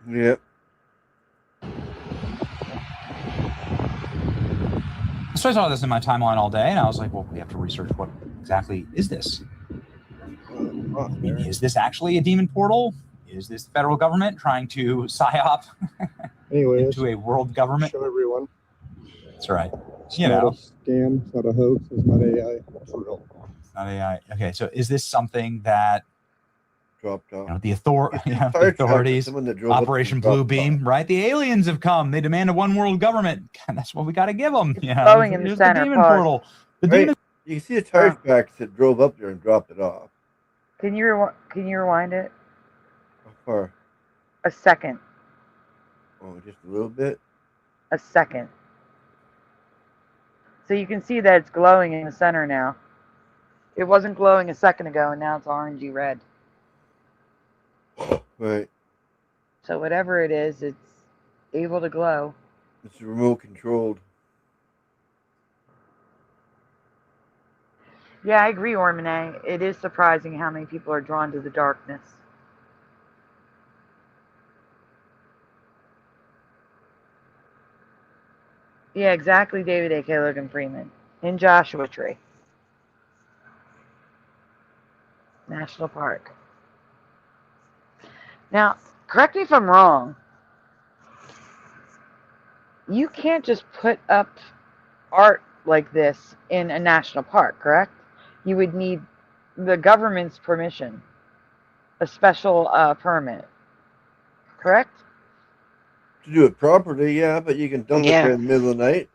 Yep. So I saw this in my timeline all day, and I was like, well, we have to research what exactly is this? I mean, is this actually a demon portal? Is this the federal government trying to psyop into a world government? Show everyone. That's right. It's You not know. a scam. It's not a hoax. It's not AI. It's real. It's not AI. Okay, so is this something that dropped off? The authorities, Operation Blue Beam, right? The aliens have come. They demand a one world government. And that's what we got to give them. It's flowing in the center. The demon portal. The demon. You can see the tire tracks that drove up there and dropped it off. Can you rewind it? How far? A second. Oh, just a little bit? A second. So you can see that it's glowing in the center now. It wasn't glowing a second ago, and now it's orangey red. Right. So whatever it is, it's able to glow. It's remote controlled. Yeah, I agree, Ormane. It is surprising how many people are drawn to the darkness. Yeah, exactly, David A.K. Logan Freeman. In Joshua Tree National Park. Now, correct me if I'm wrong. You can't just put up art like this in a national park, correct? You would need the government's permission, a special permit, correct? To do it properly, yeah, but you can dump it there in the middle of the night.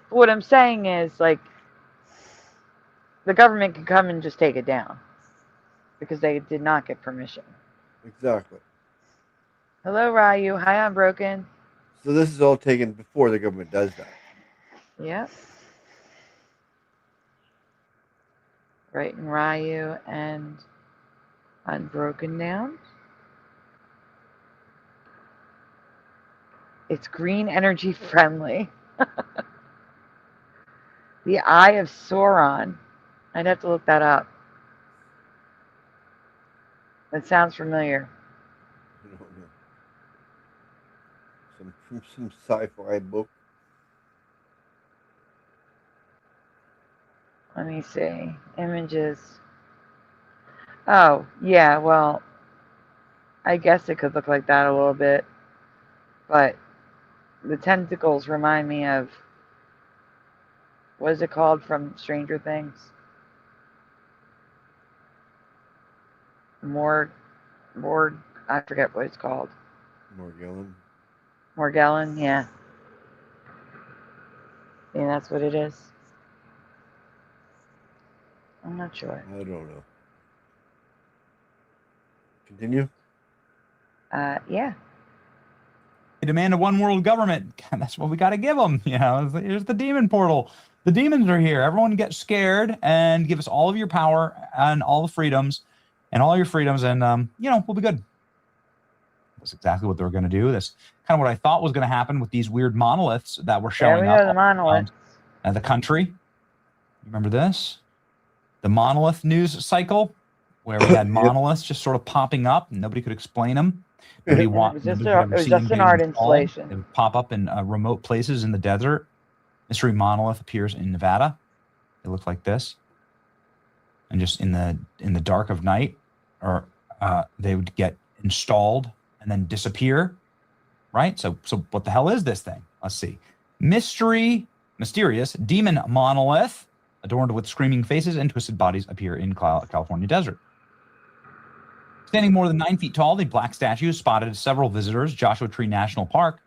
What I'm saying is, like, the government can come and just take it down because they did not get permission. Exactly. Hello, Ryu. Hi, I'm Broken. So this is all taken before the government does that. Yep. Writing Ryu and Unbroken down. It's green energy friendly. The Eye of Sauron. I'd have to look that up. That sounds familiar. I don't know. Some sci-fi book. Let me see. Images. Oh, yeah, well, I guess it could look like that a little bit. But the tentacles remind me of, what is it called from Stranger Things? I forget what it's called. Morgellon, yeah. Yeah, that's what it is. I'm not sure. I don't know. Continue? Yeah. They demand a one world government. And that's what we got to give them. You know, here's the demon portal. The demons are here. Everyone get scared and give us all of your power and all the freedoms and all your freedoms. And, you know, we'll be good. That's exactly what they were going to do. That's kind of what I thought was going to happen with these weird monoliths that were There showing we up go, the monolith. around the country. Remember this? The monolith news cycle, where we had monoliths just sort of popping up and nobody could explain them. Nobody And it was just, nobody could ever see them an getting art installed. installation. They would pop up in remote places in the desert. Mystery monolith appears in Nevada. They look like this, and just in the dark of night, or they would get installed and then disappear. Right. So what the hell is this thing? Let's see. Mysterious demon monolith adorned with screaming faces and twisted bodies appear in California desert. Standing more than 9 feet tall, the black statue spotted several visitors. Joshua Tree National Park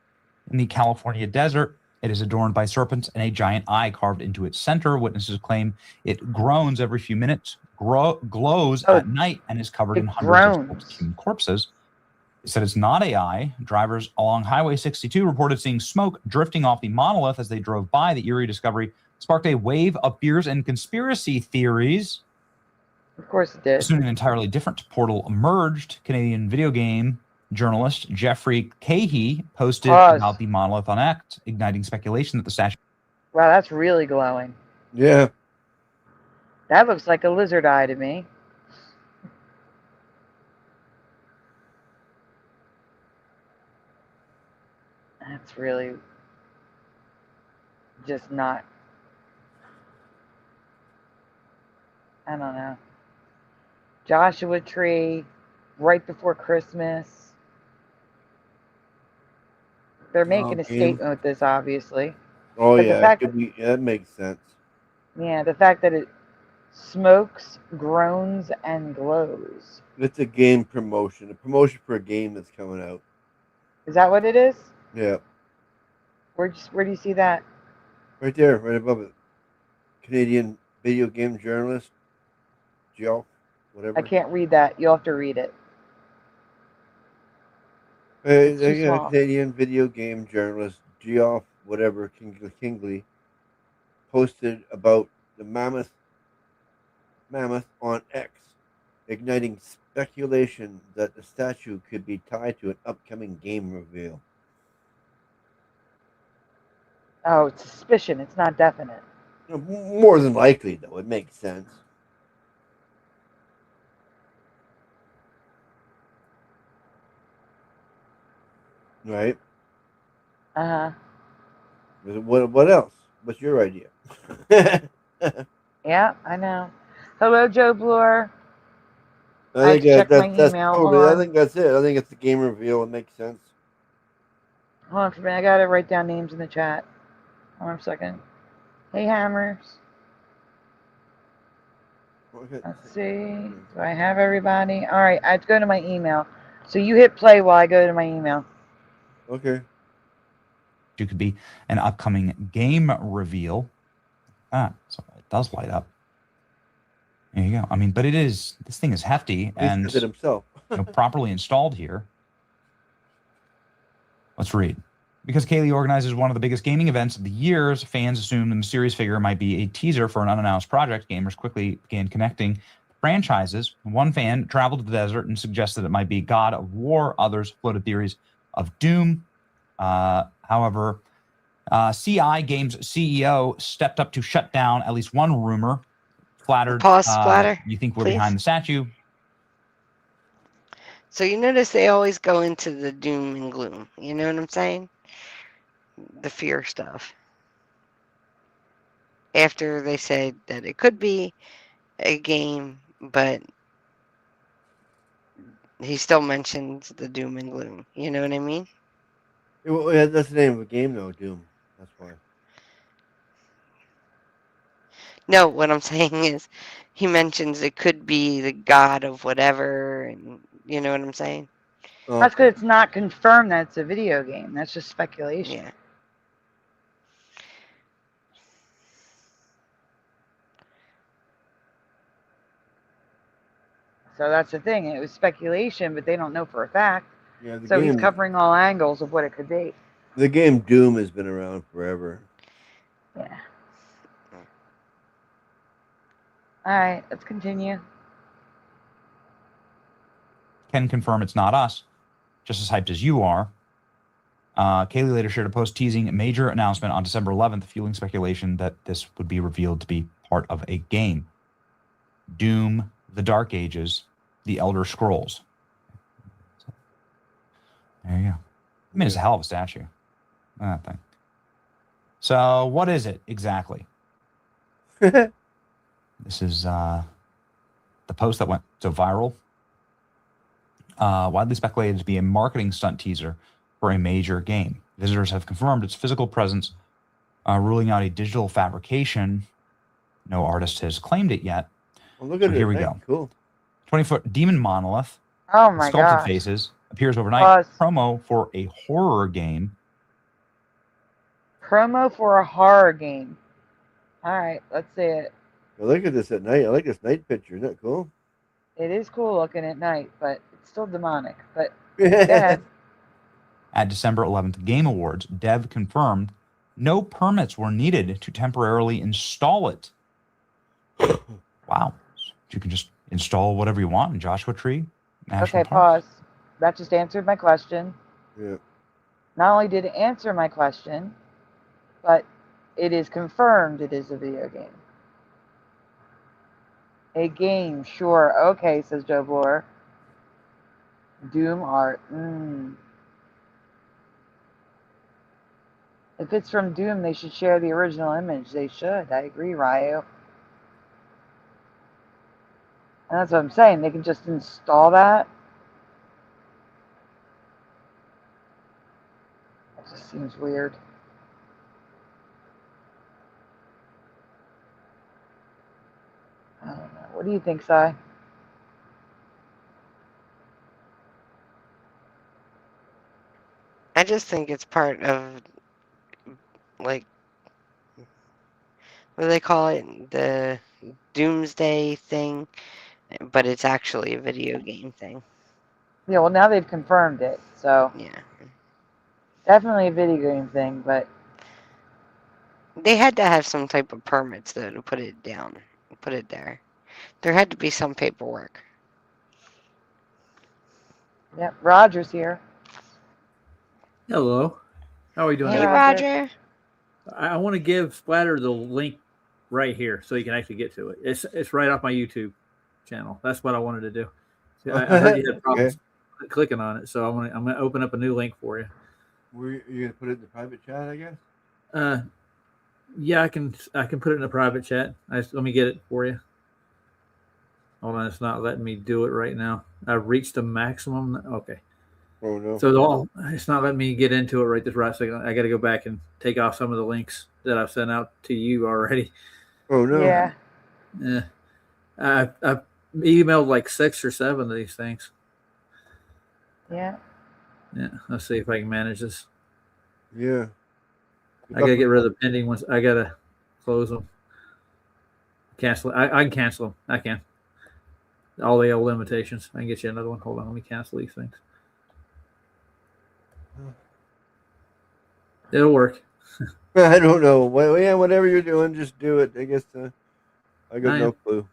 in the California desert. It is adorned by serpents and a giant eye carved into its center. Witnesses claim it groans every few minutes, glows at night, and is covered in hundreds of human corpses. They said it's not AI. Drivers along Highway 62 reported seeing smoke drifting off the monolith as they drove by. The eerie discovery sparked a wave of fears and conspiracy theories. Of course it did. Soon an entirely different portal emerged. Canadian video game journalist Jeffrey Cahey posted about the monolith on X, igniting speculation that the statue... Wow, that's really glowing. Yeah. That looks like a lizard eye to me. That's really just not... I don't know. Joshua Tree, right before Christmas. They're making a statement with this, obviously. Oh, but yeah, that makes sense. Yeah, the fact that it smokes, groans, and glows. It's a game promotion. A promotion for a game that's coming out. Is that what it is? Yeah. Where do you see that? Right there, right above it. Canadian video game journalist, Geoff, whatever. I can't read that. You'll have to read it. Canadian video game journalist Geoff, whatever, Kingley, posted about the mammoth on X, igniting speculation that the statue could be tied to an upcoming game reveal. Oh, it's suspicion. It's not definite. More than likely, though. It makes sense. Right? Uh-huh. What else? What's your idea? Yeah, I know. Hello, Joe Bloor. I think that's email. Totally, I think that's it. I think it's the game reveal. It makes sense. Hold on for a minute. I gotta write down names in the chat. Hold on a second. Hey, Hammers. Okay. Let's see. Do I have everybody? All right, I have to go to my email. So you hit play while I go to my email. Okay. It could be an upcoming game reveal. So it does light up. There you go. I mean, but this thing is hefty and it himself. Properly installed here. Let's read. Because Kaylee organizes one of the biggest gaming events of the years, fans assumed the mysterious figure might be a teaser for an unannounced project. Gamers quickly began connecting franchises. One fan traveled to the desert and suggested it might be God of War. Others floated theories of Doom. However, CI Games CEO stepped up to shut down at least one rumor. Flattered. Pause, Splatter. You think we're please? behind the statue? So you notice they always go into the doom and gloom. You know what I'm saying? The fear stuff. After they said that it could be a game, but he still mentions the doom and gloom. You know what I mean? Yeah, that's the name of a game, though, Doom. That's why. No, what I'm saying is he mentions it could be the god of whatever, and you know what I'm saying? Oh, That's because it's not confirmed that it's a video game. That's just speculation. Yeah. So that's the thing. It was speculation, but they don't know for a fact. Yeah, So he's covering all angles of what it could be. The game Doom has been around forever. Yeah. All right, let's continue. Can confirm it's not us. just as hyped as you are. Kaylee later shared a post teasing a major announcement on December 11th, fueling speculation that this would be revealed to be part of a game. Doom, The Dark Ages, The Elder Scrolls. There you go. I mean, it's a hell of a statue. That thing. So, what is it exactly? This is the post that went so viral. Widely speculated to be a marketing stunt teaser for a major game. Visitors have confirmed its physical presence, ruling out a digital fabrication. No artist has claimed it yet. Well, look at so here we go. Cool. 20-foot demon monolith. Oh my sculpted gosh. faces. Appears overnight. Pause. Promo for a horror game. Promo for a horror game. All right, let's see it. Well, look at this at night. I like this night picture. Isn't that cool? It is cool looking at night, but it's still demonic. But go ahead. At December 11th Game Awards, Dev confirmed no permits were needed to temporarily install it. Wow. You can just install whatever you want in Joshua Tree National Okay, Park. pause. That just answered my question. Yeah. Not only did it answer my question, but it is confirmed it is a video game. A game, sure. Okay, says Joe Bloor. Doom art. If it's from Doom, they should share the original image. They should. I agree, Ryu. And that's what I'm saying. They can just install that. That just seems weird. I don't know. What do you think, Sai? I just think it's part of, like, what do they call it? The Doomsday thing, but it's actually a video game thing. Yeah, well, now they've confirmed it, so Yeah. definitely a video game thing, but They had to have some type of permits, though, to put it down, put it there. There had to be some paperwork. yep, Roger's here. Hello. How are we doing? Hey, Hey, Roger. I want to give Splatter the link right here so you can actually get to it. It's right off my YouTube channel. That's what I wanted to do. See, I heard you had problems clicking on it, so I'm gonna open up a new link for you. Were you gonna put it in the private chat, I guess? Yeah, I can put it in a private chat. Let me get it for you. Hold on, it's not letting me do it right now. I've reached the maximum. Okay. Oh no. So it's not letting me get into it right this right second. I got to go back and take off some of the links that I've sent out to you already. Oh no. Yeah. Yeah. I've emailed like 6 or 7 of these things. Yeah. Yeah. Let's see if I can manage this. Yeah. I got to get rid of the pending ones. I got to close them. Cancel. I can cancel them. I can. All the old limitations. I can get you another one. Hold on. Let me cancel these things. It'll work. I don't know. Well, yeah, whatever you're doing, just do it. I guess I got no clue.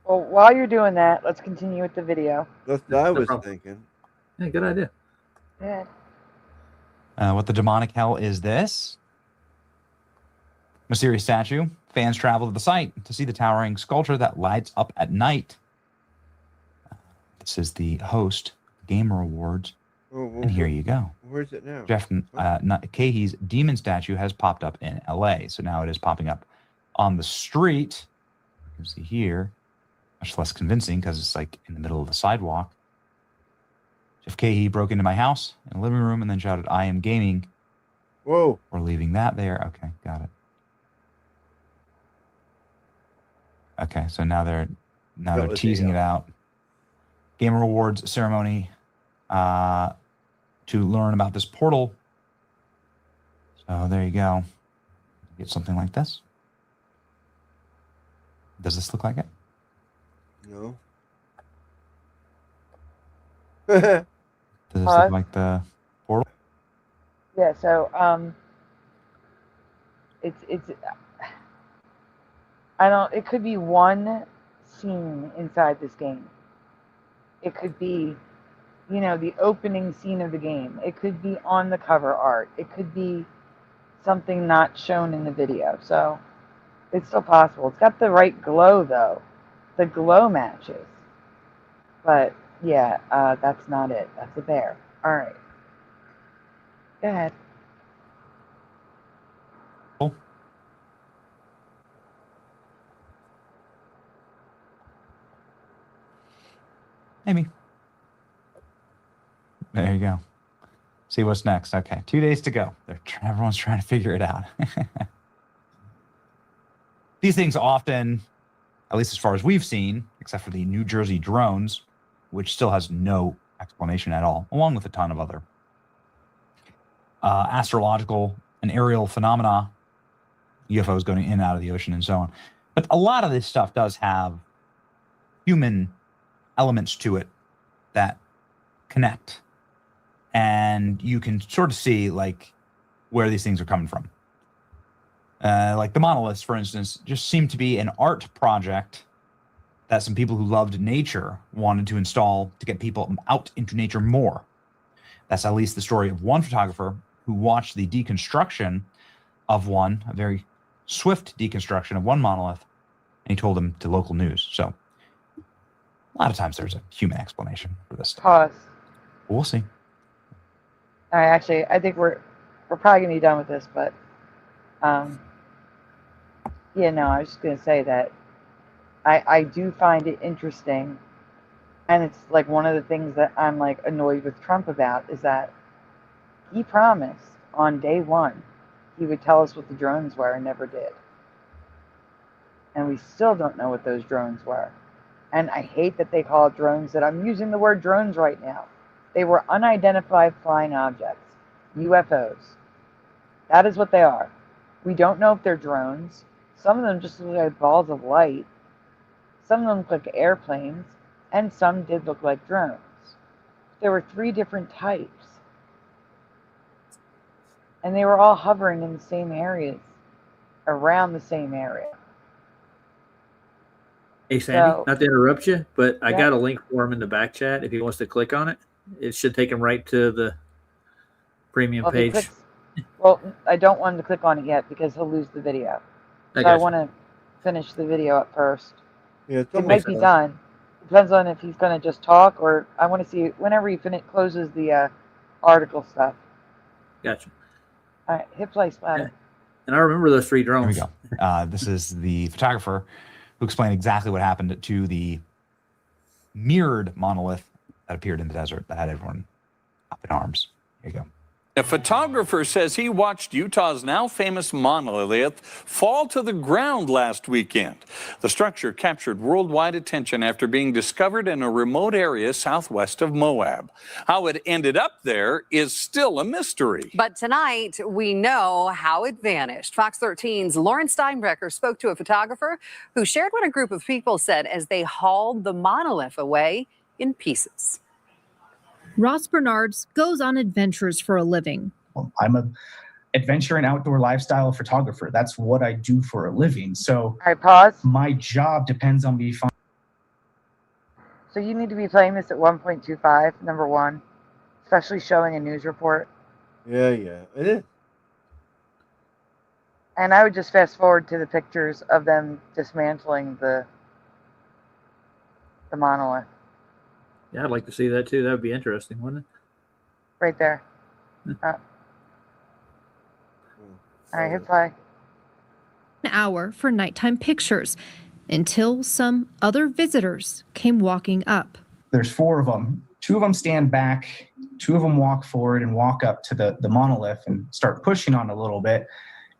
Well, while you're doing that, let's continue with the video. That's what I No was problem. thinking. Yeah, good idea. Yeah. What the demonic hell is this? Mysterious statue. Fans travel to the site to see the towering sculpture that lights up at night. This is the host, Gamer Awards. Oh, And here you go. Where's it now? Jeff Cahey's demon statue has popped up in LA. So now it is popping up on the street. You can see here. Much less convincing because it's like in the middle of the sidewalk. Jeff Cahey broke into my house in the living room and then shouted, "I am gaming." Whoa. We're leaving that there. Okay, got it. Okay, so now they're teasing it out. Gamer Awards ceremony to learn about this portal. So there you go. Get something like this. Does this look like it? No. Does this look like the portal? Yeah, so it's I don't, it could be one scene inside this game. It could be you know, the opening scene of the game. It could be on the cover art. It could be something not shown in the video. So it's still possible. It's got the right glow, though. The glow matches. But, yeah, that's not it. That's a bear. All right. Go ahead. Cool. Maybe. There you go. See what's next. Okay, 2 days to go. Everyone's trying to figure it out. These things often, at least as far as we've seen, except for the New Jersey drones, which still has no explanation at all, along with a ton of other astrological and aerial phenomena, UFOs going in and out of the ocean and so on. But a lot of this stuff does have human elements to it that connect. And you can sort of see like where these things are coming from. Like the monoliths, for instance, just seemed to be an art project that some people who loved nature wanted to install to get people out into nature more. That's at least the story of one photographer who watched the deconstruction of one, a very swift deconstruction of one monolith, and he told them to local news. So a lot of times there's a human explanation for this stuff. Pause. We'll see. All right, actually, I think we're probably going to be done with this, but, yeah, no, I was just going to say that I do find it interesting, and it's like one of the things that I'm like annoyed with Trump about is that he promised on day one he would tell us what the drones were and never did. And we still don't know what those drones were. And I hate that they call it drones, that I'm using the word drones right now. They were unidentified flying objects, UFOs. That is what they are. We don't know if they're drones. Some of them just look like balls of light. Some of them look like airplanes. And some did look like drones. There were 3 different types. And they were all hovering in the same areas, around the same area. Hey, Sandy, So, not to interrupt you, but I yeah. got a link for him in the back chat. If he wants to click on it, it should take him right to the premium Well, if he page. clicks, well, I don't want him to click on it yet because he'll lose the video. I So got I you. want to finish the video up first. Yeah, it's It might almost be done. done. Depends on if he's going to just talk, or I want to see whenever he closes the article stuff. Gotcha. All right, hit play, Splatter. And I remember those 3 Here we drones. go. This is the photographer who explained exactly what happened to the mirrored monolith that appeared in the desert that had everyone up in arms. Here you go. A photographer says he watched Utah's now famous monolith fall to the ground last weekend. The structure captured worldwide attention after being discovered in a remote area southwest of Moab. How it ended up there is still a mystery. But tonight, we know how it vanished. Fox 13's Lauren Steinbrecher spoke to a photographer who shared what a group of people said as they hauled the monolith away in pieces. Ross Bernards goes on adventures for a living. I'm an adventure and outdoor lifestyle photographer. That's what I do for a living. So, all right, pause. My job depends on me finding. So you need to be playing this at 1.25, number 1, especially showing a news report. Yeah, it is. And I would just fast forward to the pictures of them dismantling the monolith. Yeah, I'd like to see that too. That would be interesting, wouldn't it? Right there. All right, hit play. An hour for nighttime pictures until some other visitors came walking up. There's 4 of them. 2 of them stand back. 2 of them walk forward and walk up to the monolith and start pushing on it a little bit.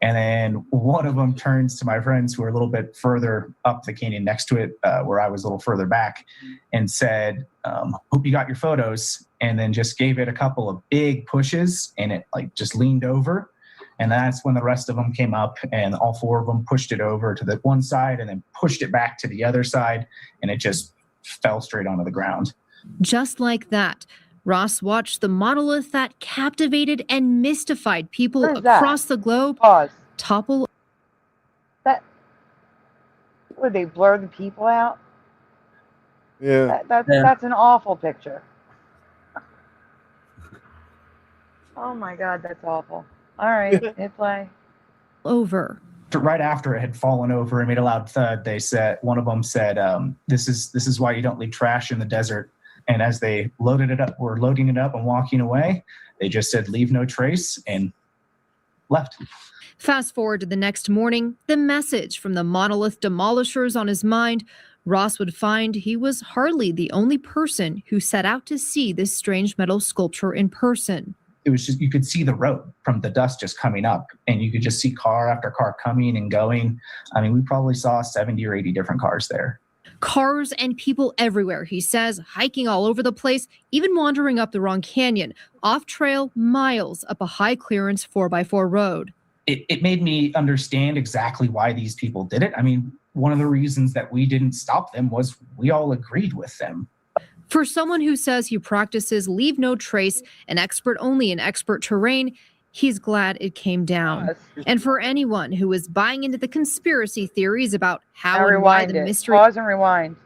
And then one of them turns to my friends who are a little bit further up the canyon next to it, where I was a little further back, and said, hope you got your photos. And then just gave it a couple of big pushes, and it like just leaned over. And that's when the rest of them came up, and all 4 of them pushed it over to the one side and then pushed it back to the other side. And it just fell straight onto the ground. Just like that, Ross watched the monolith that captivated and mystified people across the globe topple. Would they blur the people out? Yeah. That's an awful picture. Oh my God, that's awful. All right, hit play. Over. Right after it had fallen over and made a loud thud, they said, one of them said, this is why you don't leave trash in the desert. And as they were loading it up and walking away, they just said, leave no trace, and left. Fast forward to the next morning, the message from the monolith demolishers on his mind. Ross would find he was hardly the only person who set out to see this strange metal sculpture in person. It was just, you could see the road from the dust just coming up, and you could just see car after car coming and going. I mean, we probably saw 70 or 80 different cars there. Cars and people everywhere, he says, hiking all over the place, even wandering up the wrong canyon, off trail miles up a high clearance 4x4 road. It made me understand exactly why these people did it. I mean, one of the reasons that we didn't stop them was we all agreed with them. For someone who says he practices leave no trace, an expert only in expert terrain, he's glad it came down. And for anyone who is buying into the conspiracy theories about how and why the mystery... Pause and rewind.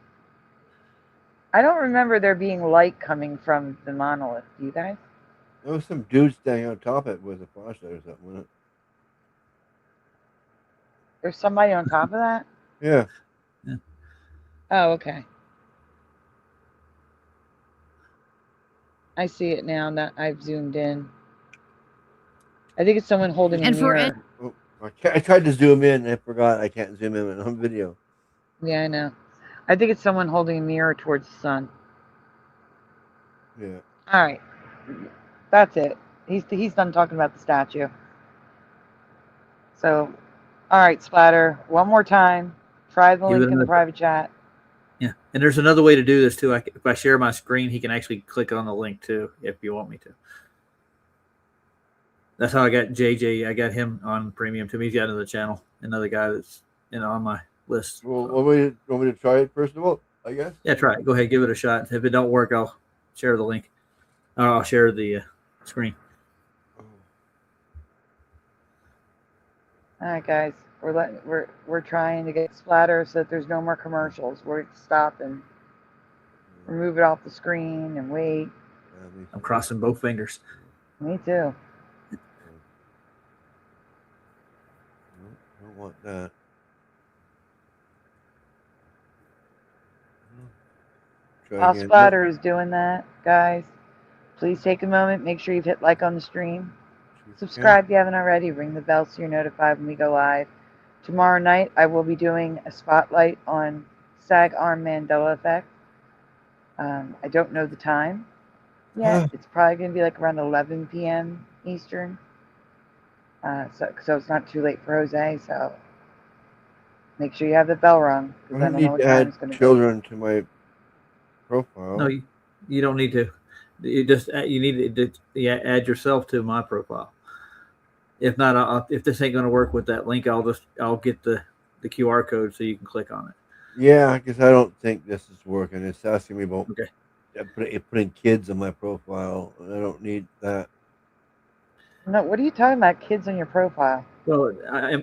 I don't remember there being light coming from the monolith. Do you guys? There was some dude standing on top of it with a flashlight or something, wasn't it? There's somebody on top of that? Yeah. Oh, okay. I see it now that I've zoomed in. I think it's someone holding a mirror. I tried to zoom in and I forgot I can't zoom in on video. Yeah, I know. I think it's someone holding a mirror towards the sun. Yeah. All right. That's it. He's done talking about the statue. So, all right, Splatter. One more time. Try the link in the private chat. Yeah, and there's another way to do this too. If I share my screen, he can actually click on the link too, if you want me to. That's how I got JJ. I got him on premium too. He's got another channel, another guy that's on my list. Well, want me to try it first of all, I guess? Yeah, try it. Go ahead, give it a shot. If it don't work, I'll share the link. Or I'll share the screen. All right, guys. We're trying to get Splatter so that there's no more commercials. We're going to stop and remove it off the screen and wait. I'm crossing both fingers. Me too. I don't want that. While Splatter is doing that, guys, please take a moment. Make sure you've hit like on the stream. Subscribe if you haven't already. Ring the bell so you're notified when we go live. Tomorrow night, I will be doing a spotlight on SAG arm Mandela effect. I don't know the time yet. It's probably going to be like around 11 p.m. Eastern. So it's not too late for Jose. So make sure you have the bell rung. I don't need to add children to my profile. No, you don't need to. You need to add yourself to my profile. If not, if this ain't going to work with that link, I'll get the QR code so you can click on it. Yeah, because I don't think this is working. It's asking me about putting kids on my profile, and I don't need that. No, what are you talking about? Kids on your profile? Well,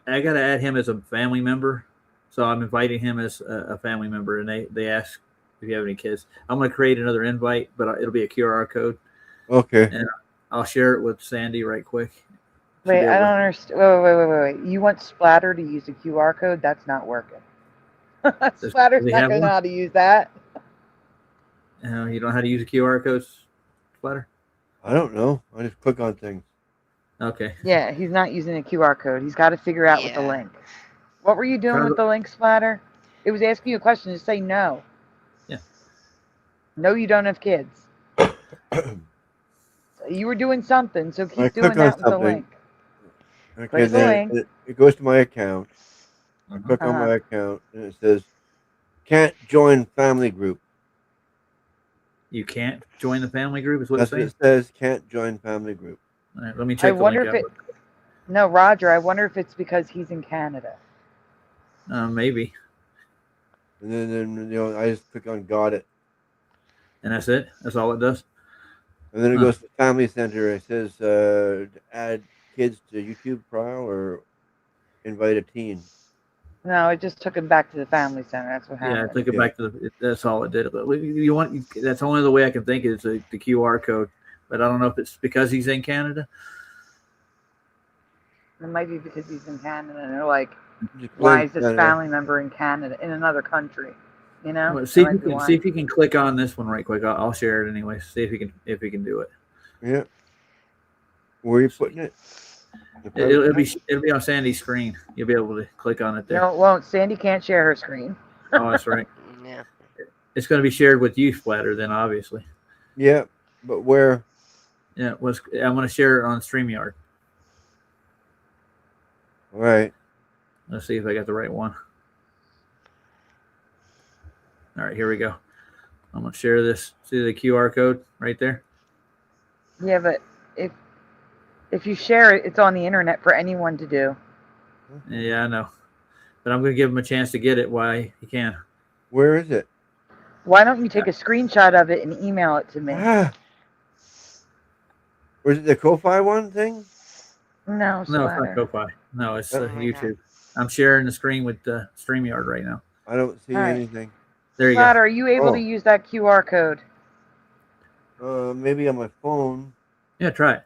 I got to add him as a family member, so I'm inviting him as a family member, and they ask if you have any kids. I'm going to create another invite, but it'll be a QR code. Okay. And I'll share it with Sandy right quick. Wait, I don't understand. Wait. You want Splatter to use a QR code? That's not working. Splatter's not going to know how to use that. You don't know how to use a QR code, Splatter? I don't know. I just click on things. Okay. Yeah, he's not using a QR code. He's got to figure out with the link. What were you doing with the link, Splatter? It was asking you a question. Just say no. Yeah. No, you don't have kids. You were doing something, so keep doing that with the link. Okay, then it goes to my account. I click on my account, and it says, can't join family group. You can't join the family group is what That's it's saying? what it says, can't join family group. All right, let me check the link out. No, Roger, I wonder if it's because he's in Canada. Maybe. And then I just click on got it. And that's it? That's all it does? And then it goes to Family Center. It says to add kids to YouTube trial or invite a teen. No, it just took him back to the Family Center. That's what happened. Yeah, I took it back to that's all it did. But that's the only other way I can think is the QR code. but I don't know if it's because he's in Canada. It might be because he's in Canada, and they're like, why is this family member in Canada, in another country? You know? Well, see if you can click on this one right quick. I'll share it anyway. See if he can do it. Yeah. Where are you putting it? It'll be on Sandy's screen. You'll be able to click on it there. No, it won't. Sandy can't share her screen. Oh, that's right. Yeah. It's going to be shared with you, Splatter, then obviously. Yeah, but where? Yeah, I'm going to share it on StreamYard. All right. Let's see if I got the right one. All right, here we go. I'm going to share this. See the QR code right there? Yeah, but if you share it, it's on the internet for anyone to do. Yeah, I know. But I'm going to give him a chance to get it while he can. Where is it? Why don't you take a screenshot of it and email it to me? Was it the Ko-Fi one thing? No, it's not Ko-Fi. No, it's YouTube. I'm sharing the screen with StreamYard right now. I don't see anything. There you Splatter, go. Are you able to use that QR code? Maybe on my phone. Yeah, try it.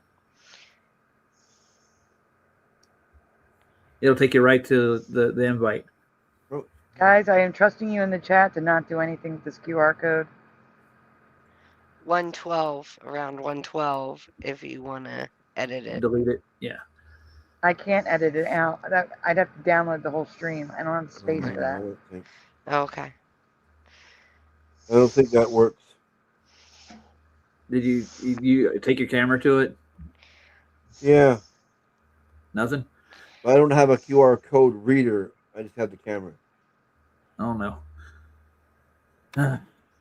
It'll take you right to the invite. Guys, I am trusting you in the chat to not do anything with this QR code. 112, around 112, if you want to edit it. Delete it, yeah. I can't edit it out. I'd have to download the whole stream. I don't have the space for that. Okay. I don't think that works. Did you take your camera to it? Yeah. Nothing? I don't have a QR code reader. I just have the camera. Oh, no.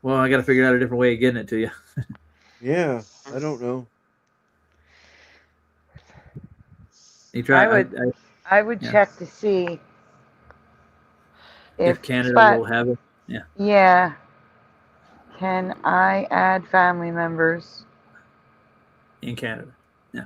Well, I got to figure out a different way of getting it to you. Yeah, I don't know. You try. I would check to see if Canada will have it. Yeah. Yeah. Can I add family members in Canada? Yeah.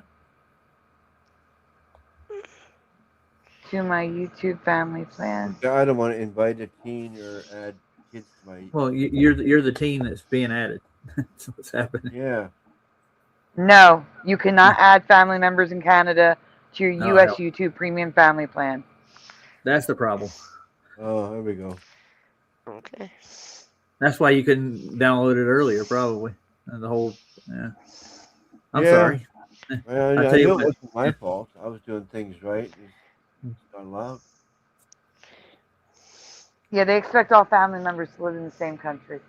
To my YouTube family plan. I don't want to invite a teen or add kids to my. Well, you're the teen that's being added. That's what's happening. Yeah. No, you cannot add family members in Canada to your US YouTube Premium Family Plan. That's the problem. Oh, there we go. Okay. That's why you couldn't download it earlier, probably. And the whole, yeah. I'm sorry. I knew it wasn't my fault. I was doing things right. It's not allowed. Yeah, they expect all family members to live in the same country.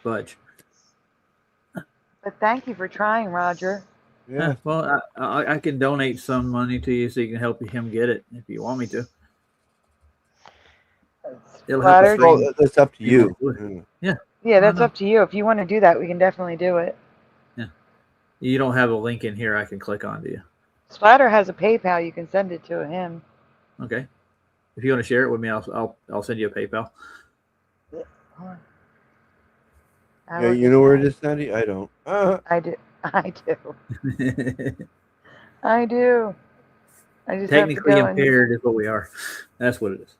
Fudge. But thank you for trying, Roger. Yeah. Well, I can donate some money to you so you can help him get it if you want me to. That's up to you. Yeah. Yeah, that's up to you. If you want to do that, we can definitely do it. Yeah. You don't have a link in here I can click on, do you? Splatter has a PayPal. You can send it to him. Okay. If you want to share it with me, I'll send you a PayPal. Yeah, you know where it is, Sandy? I don't. I do. I do. I do. I just technically have to impaired is what we are. That's what it is.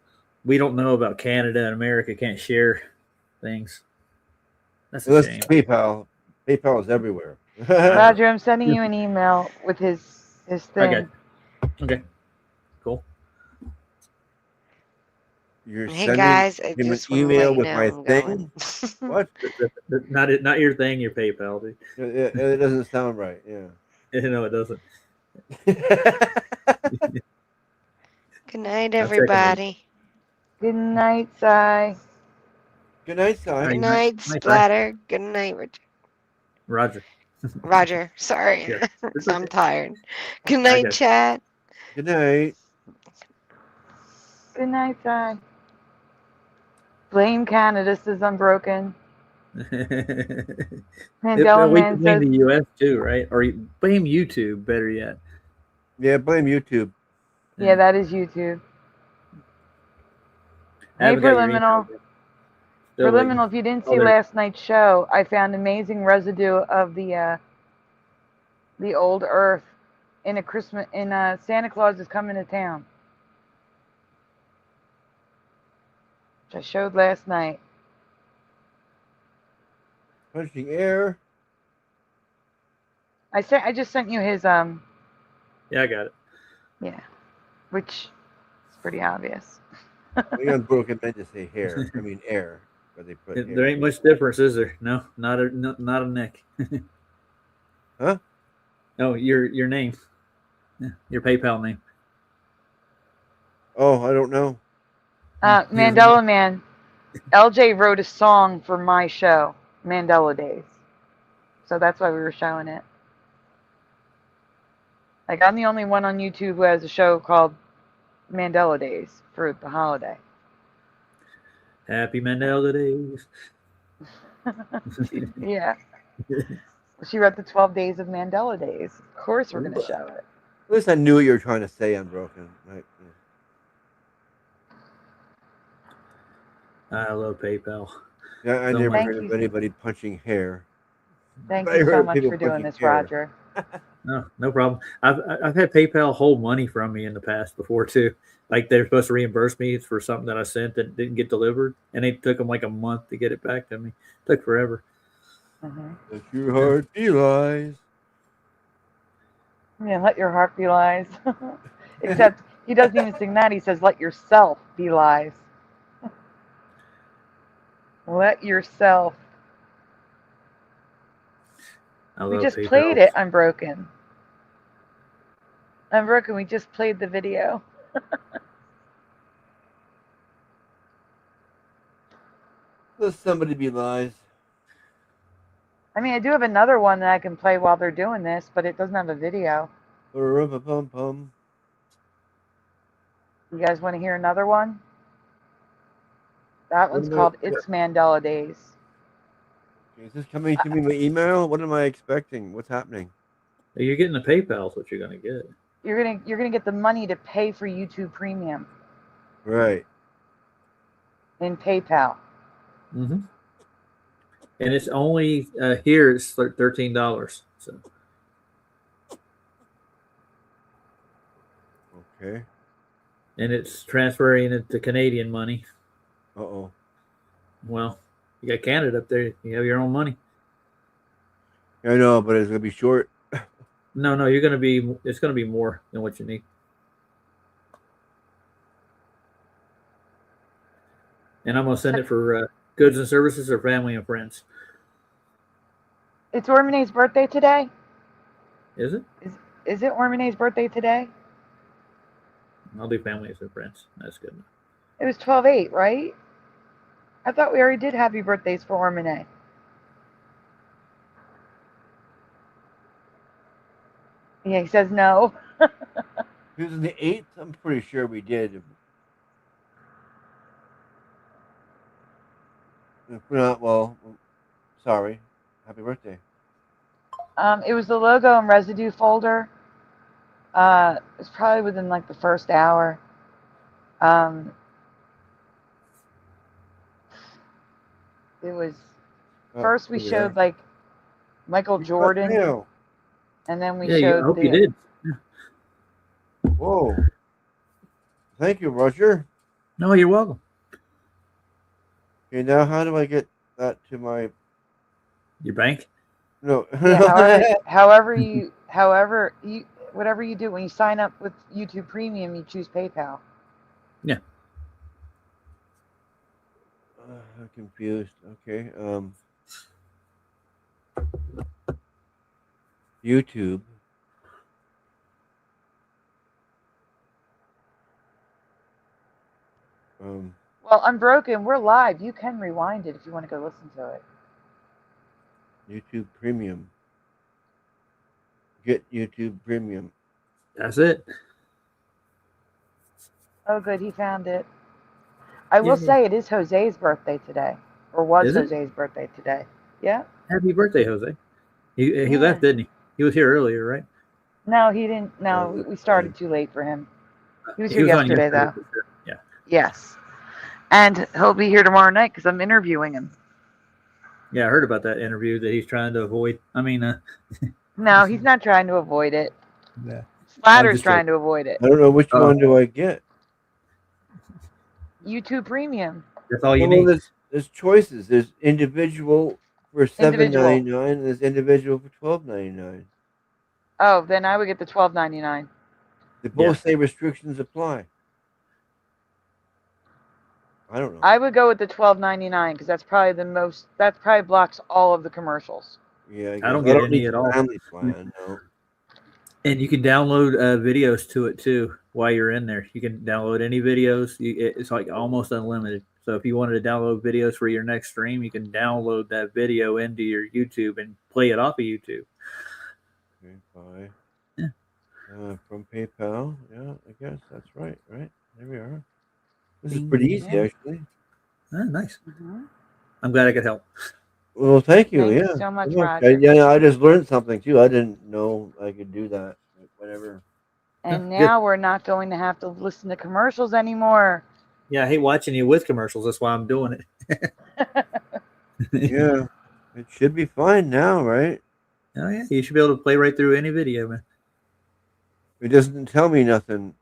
We don't know about Canada and America can't share things. That's a shame. PayPal. PayPal is everywhere. Roger, I'm sending you an email with his thing. Okay. Cool. You're Hey sending guys, I him an just wanna email let with you know my I'm thing? What? Not your thing, your PayPal, dude. It doesn't sound right. Yeah. No, it doesn't. Good night, everybody. Good night, Cy. Good night, Cy. Good night, Splatter. Good night, Richard. Roger. Sorry. Yeah. I'm tired. Good night, chat. Good night. Good night, Cy. Blame Canada, says Unbroken. Mandela we Man can blame says, the U.S. too, right? Or blame YouTube, better yet. Yeah, blame YouTube. yeah, that is YouTube. Hey, Preliminal. Preliminal, if you didn't see last night's show, I found amazing residue of the old Earth in Santa Claus is Coming to Town. Which I showed last night. Punching air. I just sent you his Yeah, I got it. Yeah, which is pretty obvious. We unbroken meant to say hair. I mean air, but they put hair. There ain't much difference, is there? No, not a neck. Huh? No, your name, your PayPal name. Oh, I don't know. Mandela Man, LJ wrote a song for my show, Mandela Days. So that's why we were showing it. Like, I'm the only one on YouTube who has a show called Mandela Days for the holiday. Happy Mandela Days. Yeah. She wrote the 12 Days of Mandela Days. Of course we're going to show it. At least I knew what you were trying to say, Unbroken. Right? I love PayPal. Yeah, I So never much. heard of anybody punching hair. Thank I you so heard much people for doing punching this, hair. Roger. No problem. I've had PayPal hold money from me in the past before too. Like they're supposed to reimburse me for something that I sent that didn't get delivered, and it took them like a month to get it back to me. It took forever. Let your heart be lies. Yeah, let your heart be lies. Except he doesn't even sing that. He says, let yourself be lies. Let yourself. I We love just PayPal. played it, Unbroken. Unbroken, we just played the video. Let somebody be lies. I mean, I do have another one that I can play while they're doing this, but it doesn't have a video. Pum. You guys want to hear another one? That one's called It's Mandela Days. Is this coming to me by email? What am I expecting? What's happening? You're getting the PayPal is what you're gonna get. You're gonna get the money to pay for YouTube Premium Right. in PayPal. Mm-hmm. And it's only here. It's like $13. So. Okay. And it's transferring it to Canadian money. Uh-oh. Well, you got Canada up there. You have your own money. I know, but it's gonna be short. No, it's gonna be more than what you need. And I'm gonna send it for goods and services or family and friends. It's Ormane's birthday today? Is it? Is it Ormane's birthday today? I'll do families and friends. That's good enough. It was 12/8, right? I thought we already did happy birthdays for Ormane. Yeah, he says no. It was in the 8th? I'm pretty sure we did. If not, well, sorry. Happy birthday. It was the logo and residue folder. It's probably within like the first hour. It was first we showed like Michael Jordan, and then we showed. I hope you did. Whoa! Thank you, Roger. No, you're welcome. Okay, now how do I get that to my your bank? No. Yeah, however you whatever you do when you sign up with YouTube Premium, you choose PayPal. Yeah. I'm confused. Okay. YouTube. Well, Unbroken, we're live. You can rewind it if you want to go listen to it. YouTube Premium. Get YouTube Premium. That's it. Oh, good. He found it. I will say it is Jose's birthday today. Or was Jose's birthday today. Yeah. Happy birthday, Jose. He left, didn't he? He was here earlier, right? No, he didn't. No, we started too late for him. He was here yesterday, though. Yeah. Yes. And he'll be here tomorrow night because I'm interviewing him. Yeah, I heard about that interview that he's trying to avoid. I mean, no, he's not trying to avoid it. Yeah. Splatter's trying to avoid it. I don't know which one do I get. YouTube Premium. That's all you need. There's choices. There's individual for $7.99 and there's individual for $12.99. Oh, then I would get the $12.99. They both say restrictions apply. I don't know. I would go with the $12.99 because that's probably the most. That probably blocks all of the commercials. Yeah, I don't get any at all. Family plan, no. And you can download videos to it too while you're in there. You can download any videos. It's like almost unlimited. So if you wanted to download videos for your next stream, you can download that video into your YouTube and play it off of YouTube. Okay, bye. Yeah. From PayPal. Yeah, I guess that's right. Right. There we are. This is pretty easy, actually. Ah, nice. I'm glad I could help. Well, thank you. Thank yeah. you so much, Yeah, Roger. I just learned something too. I didn't know I could do that. Whatever. And now we're not going to have to listen to commercials anymore. Yeah, I hate watching you with commercials. That's why I'm doing it. Yeah, it should be fine now, right? Oh yeah, you should be able to play right through any video, man. It doesn't tell me nothing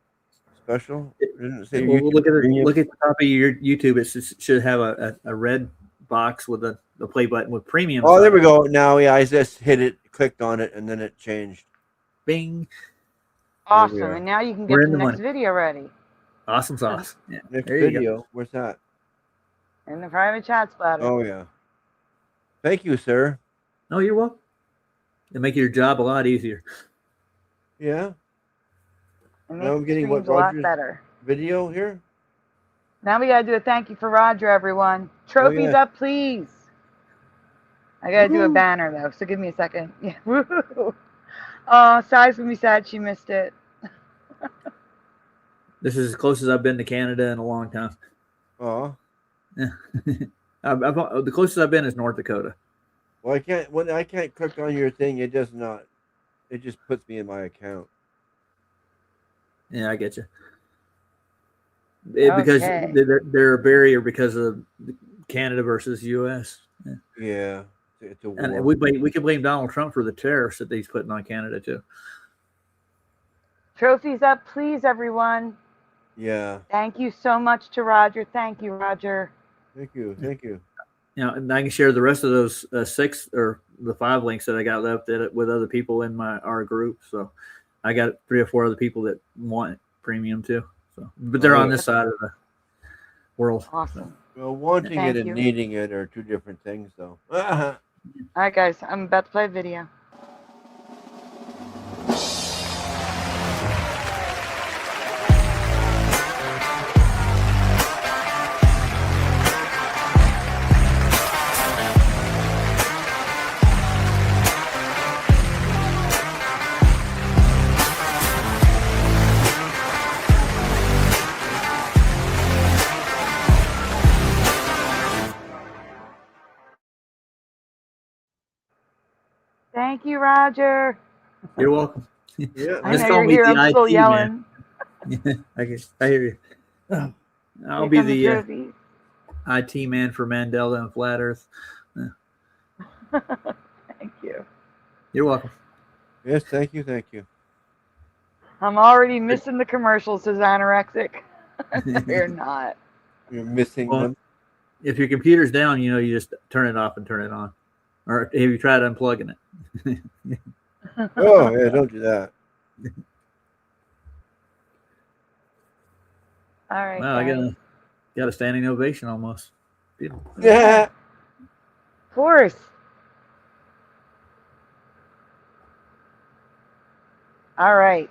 special. It doesn't say Well, YouTube look at Premium. look at the top of your YouTube. It should have a red box with the play button with premium. Oh, there we go. Now, yeah, I just hit it, clicked on it, and then it changed. Bing. Awesome. And now you can get the next video ready. Awesome sauce. Yeah. Next There you video. go. Where's that? In the private chat splatter. Oh, yeah. Thank you, sir. Oh, you're welcome. It'll make your job a lot easier. Yeah. And Now I'm getting what, streams a lot Roger's better. video here? Now we gotta do a thank you for Roger, everyone. Trophies yeah. up, please. I gotta do a banner though, so give me a second. Yeah. Woo-hoo. Oh, Sai's gonna be sad she missed it. This is as close as I've been to Canada in a long time. Oh. Yeah. The closest I've been is North Dakota. Well, when I can't click on your thing, it does not. It just puts me in my account. Yeah, I get you. Because they're a barrier because of Canada versus U.S. Yeah, it's a war. And we can blame Donald Trump for the tariffs that he's putting on Canada too. Trophies up, please, everyone. Yeah. Thank you so much to Roger. Thank you, Roger. Thank you. Thank you. You know, and I can share the rest of those 6 or the 5 links that I got left with other people in our group. So I got 3 or 4 other people that want premium too. So, but they're on this side of the world. Awesome. Well, wanting Thank it and you. needing it are 2 different things, though. All right, guys, I'm about to play a video. Thank you, Roger. You're welcome. Yeah. I Just know call you're me here. the I'm still IT yelling. man. I hear you. I'll Here be come the trophies. IT man for Mandela and Flat Earth. Thank you. You're welcome. Yes, thank you. Thank you. I'm already missing the commercials, says Anorexic. You're not. You're missing Well, one. if your computer's down, you just turn it off and turn it on. Or have you tried unplugging it? Oh, yeah, don't do that. All right. Wow, I guys. got a standing ovation almost. Beautiful. Yeah. Of course. All right.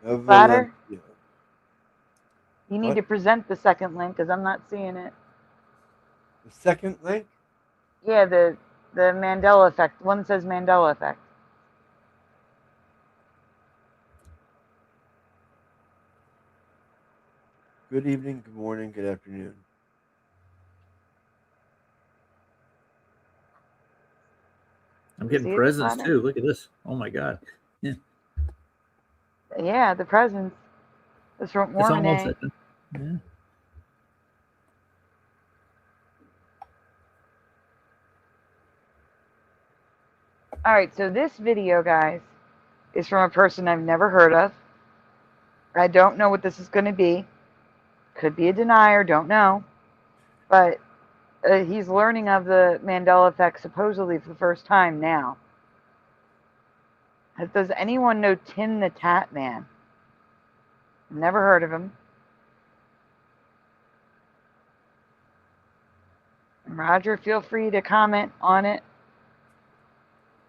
Platter, Yeah. you need What? to present the second link because I'm not seeing it. The second link? Yeah, the Mandela effect. One that says Mandela effect. Good evening, good morning, good afternoon. I'm See getting it, presents Platter? too. Look at this. Oh my God. Yeah. Yeah, the presents. It's from It's almost Mormon. yeah. All right, so this video, guys, is from a person I've never heard of. I don't know what this is going to be. Could be a denier, don't know. But he's learning of the Mandela effect supposedly for the first time now. Does anyone know Tim the Tatman? Never heard of him. Roger, feel free to comment on it.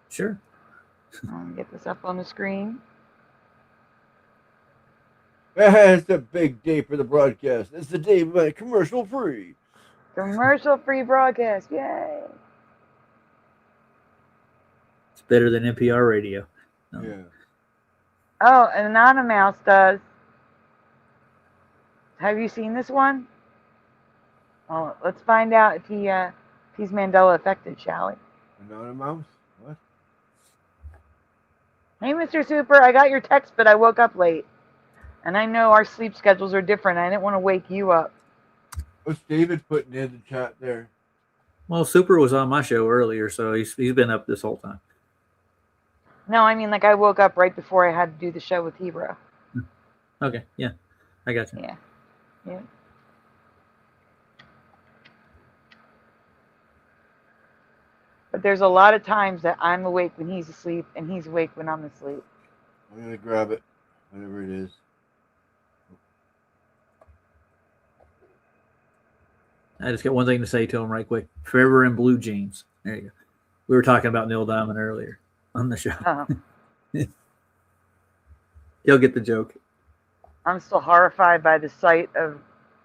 Sure. I'll get this up on the screen. It's a big day for the broadcast. It's the day of commercial free. Commercial free broadcast. Yay. It's better than NPR radio. No. Yeah. Oh, and Anonymous does. Have you seen this one? Well, let's find out if he's Mandela affected, shall we? Anonymous? What? Hey, Mr. Super, I got your text, but I woke up late. And I know our sleep schedules are different. I didn't want to wake you up. What's David putting in the chat there? Well, Super was on my show earlier, so he's been up this whole time. No, I mean, like, I woke up right before I had to do the show with Hebrew. Okay, yeah. I got you. Yeah. Yeah. But there's a lot of times that I'm awake when he's asleep, and he's awake when I'm asleep. I'm going to grab it, whatever it is. I just got one thing to say to him right quick. Forever in blue jeans. There you go. We were talking about Neil Diamond earlier on the show. He'll get the joke. I'm still horrified by the sight of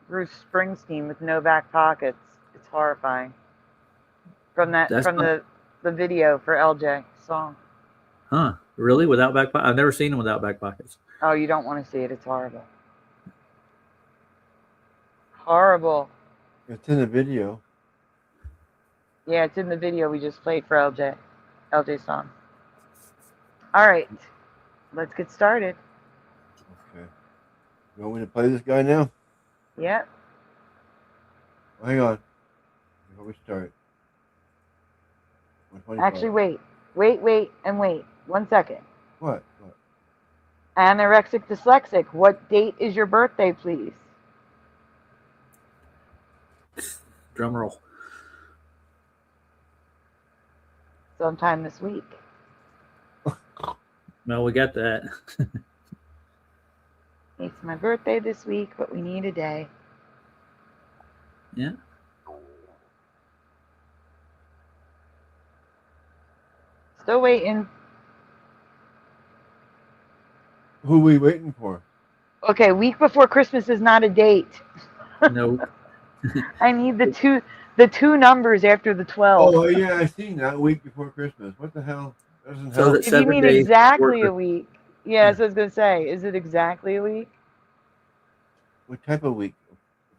Bruce Springsteen with no back pockets. It's horrifying. From the video for LJ song. Huh? Really? Without back pockets? I've never seen him without back pockets. Oh, you don't want to see it. It's horrible. Horrible. It's in the video. Yeah, it's in the video we just played for LJ. LJ song. All right. Let's get started. Okay. You want me to play this guy now? Yep. Hang on. Before we start. Actually, wait. Wait. 1 second. What? Anorexic dyslexic. What date is your birthday, please? Drum roll. Sometime this week. No, we got that. It's my birthday this week, but we need a day. Yeah. Still waiting. Who are we waiting for? Okay, week before Christmas is not a date. No. I need the two numbers after the 12. Oh, yeah, I seen that week before Christmas. What the hell? Doesn't So help. that If you mean 7 days exactly before a week. Yeah, that's what I was going to say. Is it exactly a week? What type of week?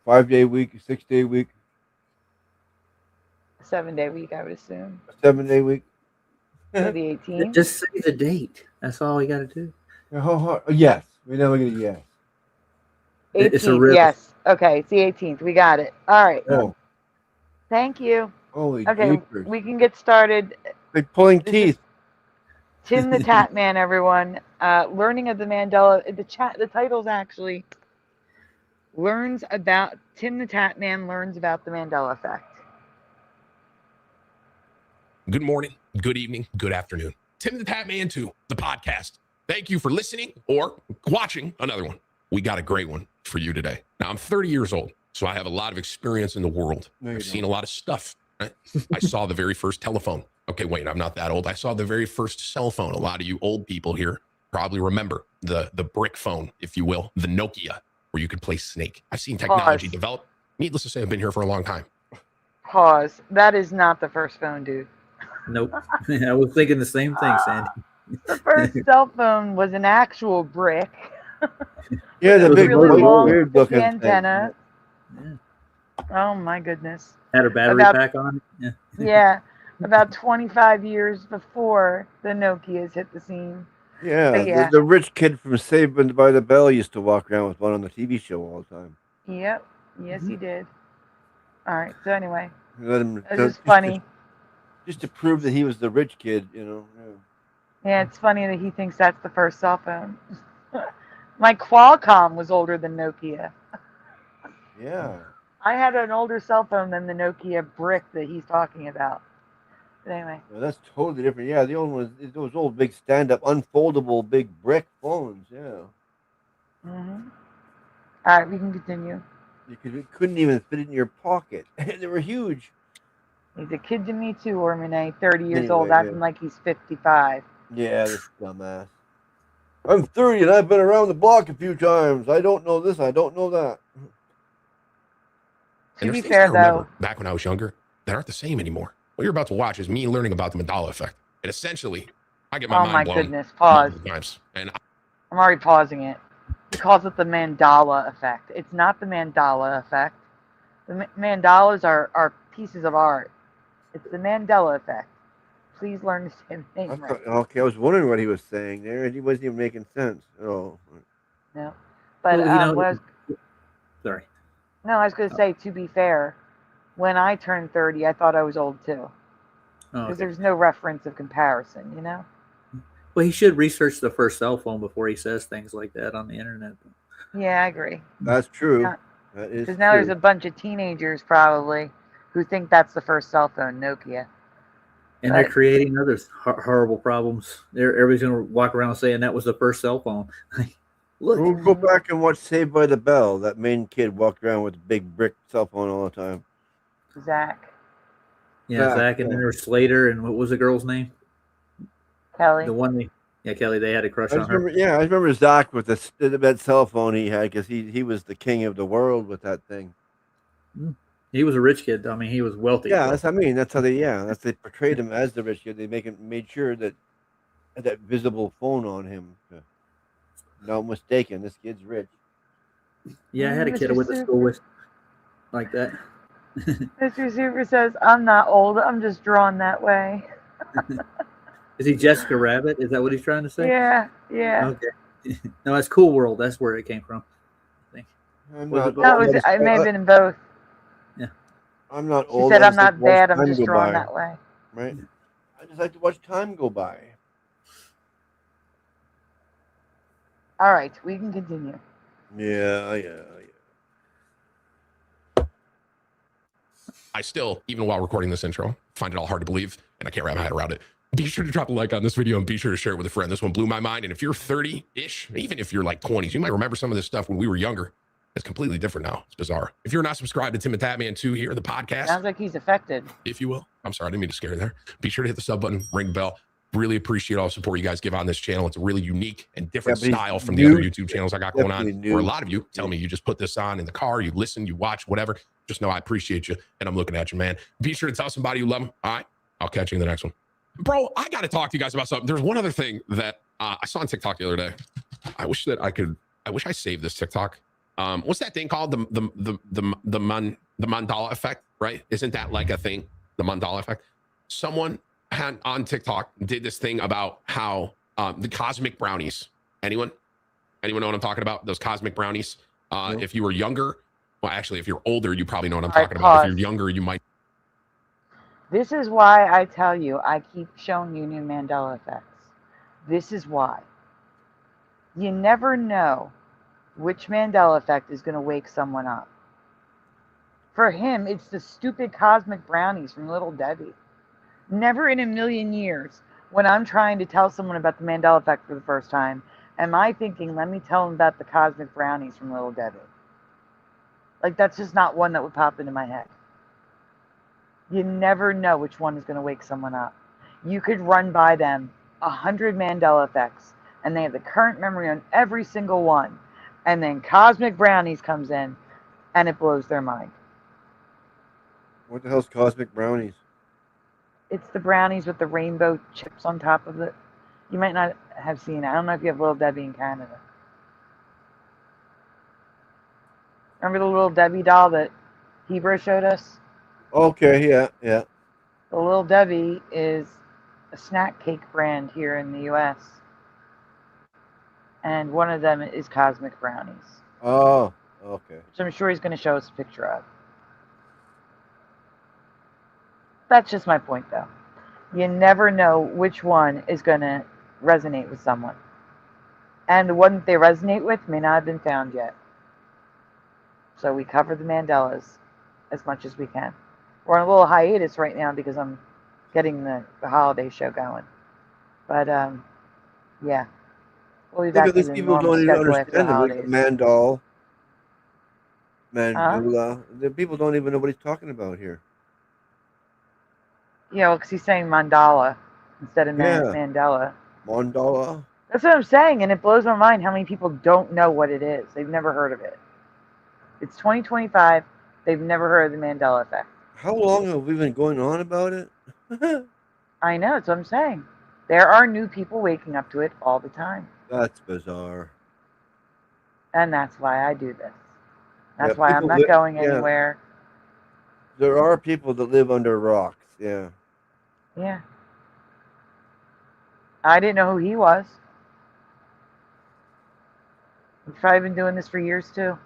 5-day week? 6-day week? 7-day week, I would assume. 7-day week? So the 18th. Just say the date. That's all we got to do. Yes. We never get a yes. 18th, It's a risk. yes. Okay, it's the 18th. We got it. All right. Oh, Thank you. holy Okay, jeepers. we can get started. Like pulling This is teeth. Tim the Tatman, everyone. Learning of the Mandela. The title's actually Tim the Tatman learns about the Mandela effect. Good morning, good evening, good afternoon. Tim the Tatman 2, the podcast. Thank you for listening or watching another one. We got a great one for you today. Now, I'm 30 years old, so I have a lot of experience in the world. I've seen a lot of stuff. Right? I saw the very first telephone. Okay, wait, I'm not that old. I saw the very first cell phone. A lot of you old people here probably remember the brick phone, if you will, the Nokia, where you could play Snake. I've seen technology develop. Needless to say, I've been here for a long time. Pause. That is not the first phone, dude. Nope. I was thinking the same thing, Sandy. The first cell phone was an actual brick. Yeah, the big really long, weird thick looking antenna. Yeah. Oh my goodness. Had a battery pack on it. Yeah. Yeah, about 25 years before the Nokias hit the scene. Yeah, But yeah. The rich kid from Saved by the Bell used to walk around with one on the TV show all the time. Yep. Yes, he did. All right. So anyway, Let him, it's just funny. Just to prove that he was the rich kid, you know. Yeah. Yeah, it's funny that he thinks that's the first cell phone. My Qualcomm was older than Nokia. Yeah. I had an older cell phone than the Nokia brick that he's talking about. But anyway. Well, that's totally different. Yeah, the old ones, those old big stand-up, unfoldable, big brick phones. Yeah. Mm-hmm. All right, we can continue. You couldn't even fit it in your pocket. They were huge. He's a kid to me too, Ormine. 30 years old, Anyway, acting like he's 55. Yeah, this dumbass. I'm 30 and I've been around the block a few times. I don't know this. I don't know that. And To be there's things I fair, remember though, back when I was younger that aren't the same anymore. What you're about to watch is me learning about the Mandela effect. And essentially, I get my oh mind my blown goodness, pause. multiple times. And I'm already pausing it. He calls it the Mandela effect. It's not the Mandela effect. The mandalas are pieces of art. It's the Mandela effect. Please learn to say the name right. Okay, I was wondering what he was saying there. He wasn't even making sense. Oh. No. But Well, sorry. No, I was going to say, to be fair, when I turned 30, I thought I was old too. Because there's no reference of comparison, you know? Well, he should research the first cell phone before he says things like that on the internet. Yeah, I agree. That's true. Yeah. That is Because now there's a bunch of teenagers probably who think that's the first cell phone, Nokia. And they're creating other horrible problems. Everybody's going to walk around saying that was the first cell phone. Look, we'll go back and watch Saved by the Bell. That main kid walked around with a big brick cell phone all the time. Zach. Yeah, Zach, and then there was Slater, and what was the girl's name? Kelly. The one, Kelly. They had a crush I on her. remember, I remember Zach with that cell phone he had because he was the king of the world with that thing. He was a rich kid. I mean, he was wealthy. Yeah, that's how they portrayed him as the rich kid. They made sure that had that visible phone on him. No mistaken, this kid's rich. Yeah, I had a kid I went to school with like that. Mr. Super says, I'm not old. I'm just drawn that way. Is he Jessica Rabbit? Is that what he's trying to say? Yeah, yeah. Okay. No, that's Cool World. That's where it came from, I think. It may have been in both. Yeah. I'm not She old. said, I I'm just like not to watch bad. I'm time just go drawn by. that way. Right? I just like to watch time go by. All right, we can continue. Yeah. I still, even while recording this intro, find it all hard to believe, and I can't wrap my head around it. Be sure to drop a like on this video and be sure to share it with a friend. This one blew my mind. And if you're 30-ish, even if you're like 20s, you might remember some of this stuff when we were younger. It's completely different now. It's bizarre. If you're not subscribed to Tim and Tatman 2 here, the podcast. Sounds like he's affected. If you will. I'm sorry, I didn't mean to scare you there. Be sure to hit the sub button, ring the bell. Really appreciate all the support you guys give on this channel. It's a really unique and different style from the other YouTube channels I got going on. Where a lot of you tell me you just put this on in the car, you listen, you watch, whatever. Just know I appreciate you, and I'm looking at you, man. Be sure to tell somebody you love them. All right, I'll catch you in the next one. Bro, I got to talk to you guys about something. There's one other thing that I saw on TikTok the other day. I wish I saved this TikTok. What's that thing called? The Mandela effect, right? Isn't that like a thing? The Mandela effect. Someone had on TikTok did this thing about how the cosmic brownies. Anyone know what I'm talking about? Those cosmic brownies. If you were younger, well, actually, if you're older, you probably know what I'm talking about. If you're younger, you might. This is why I tell you, I keep showing you new Mandela effects. This is why. You never know which Mandela effect is going to wake someone up. For him, it's the stupid cosmic brownies from Little Debbie. Never in a million years, when I'm trying to tell someone about the Mandela effect for the first time, am I thinking, let me tell them about the cosmic brownies from Little Debbie. Like, that's just not one that would pop into my head. You never know which one is going to wake someone up. You could run by them 100 Mandela effects, and they have the current memory on every single one. And then Cosmic Brownies comes in, and it blows their mind. What the hell's Cosmic Brownies? It's the brownies with the rainbow chips on top of it. You might not have seen it. I don't know if you have Little Debbie in Canada. Remember the Little Debbie doll that Hebrew showed us? Okay, yeah. The Little Debbie is a snack cake brand here in the U.S. And one of them is Cosmic Brownies. Oh, okay. Which I'm sure he's going to show us a picture of. That's just my point, though. You never know which one is going to resonate with someone. And the one that they resonate with may not have been found yet. So we cover the Mandelas as much as we can. We're on a little hiatus right now because I'm getting the holiday show going. But yeah, we'll be Look back at to these the people normal don't even schedule after the understand it. Like holidays. Mandela. The people don't even know what he's talking about here. Yeah, because he's saying mandala instead of Yeah. Mandela. Mandala. That's what I'm saying, and it blows my mind how many people don't know what it is. They've never heard of it. It's 2025. They've never heard of the Mandela effect. How long have we been going on about it? I know, that's what I'm saying. There are new people waking up to it all the time. That's bizarre. And that's why I do this. That's Yeah, why I'm people not li- going yeah. anywhere. There are people that live under rocks. Yeah. Yeah. I didn't know who he was. We've probably been doing this for years too.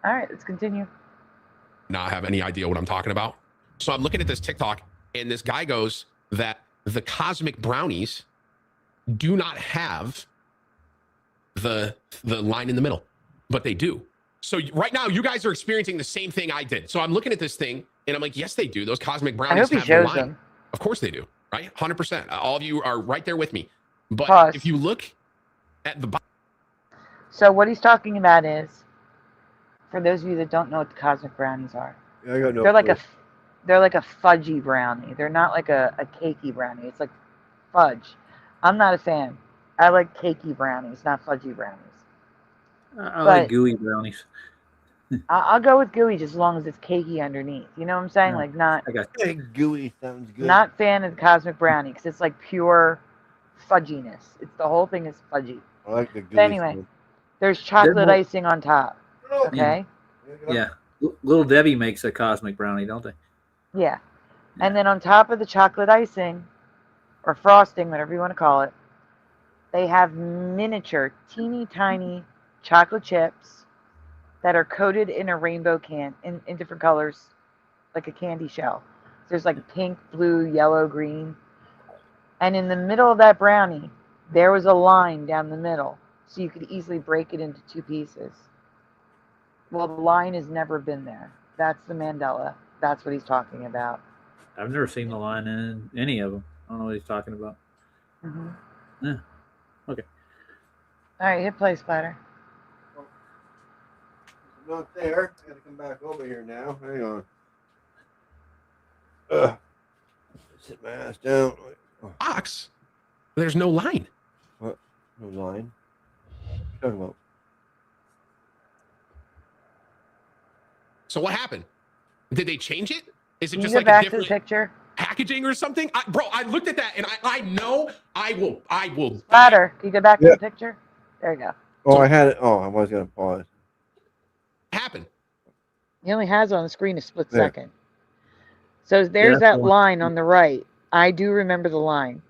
All right, let's continue. Not have any idea what I'm talking about. So I'm looking at this TikTok, and this guy goes that the cosmic brownies do not have the line in the middle, but they do. So right now, you guys are experiencing the same thing I did. So I'm looking at this thing, and I'm like, yes, they do. Those cosmic brownies hope he have the shows line. them. Of course they do, right? 100%. All of you are right there with me. But Pause. if you look at the bottom, So what he's talking about is, for those of you that don't know what the cosmic brownies are, Yeah, I got no they're like clue. they're like a fudgy brownie. They're not like a cakey brownie. It's like fudge. I'm not a fan. I like cakey brownies, not fudgy brownies. I like gooey brownies. I'll go with gooey just as long as it's cakey underneath. You know what I'm saying? Yeah, Like not I got Hey, gooey sounds good. not fan of the cosmic brownie because it's like pure fudginess. It's the whole thing is fudgy. I like the gooey. But anyway, sound. there's chocolate more- icing on top. Okay. Yeah. Little Debbie makes a cosmic brownie, don't they? Yeah. And then on top of the chocolate icing, or frosting, whatever you want to call it, they have miniature, teeny tiny chocolate chips that are coated in a rainbow can in different colors, like a candy shell. There's like pink, blue, yellow, green. And in the middle of that brownie, there was a line down the middle, so you could easily break it into two pieces. Well, the line has never been there. That's the Mandela. That's what he's talking about. I've never seen the line in any of them. I don't know what he's talking about. Mm-hmm. Yeah. Okay. All right, hit play, Splatter. I'm not there. I gotta come back over here now. Hang on. Ugh. Sit my ass down. Oh, box, there's no line. what? No line. What are you talking about? So what happened? Did they change it? Is it Can you just go like a back to the different picture? packaging or something? Bro, I looked at that and I know I will. Splatter, can you go back to Yeah. the picture? There you go. Oh, I had it. Oh, I was gonna pause. Happen. He only has it on the screen a split There. second. So there's that's that the one. line on the right. I do remember the line.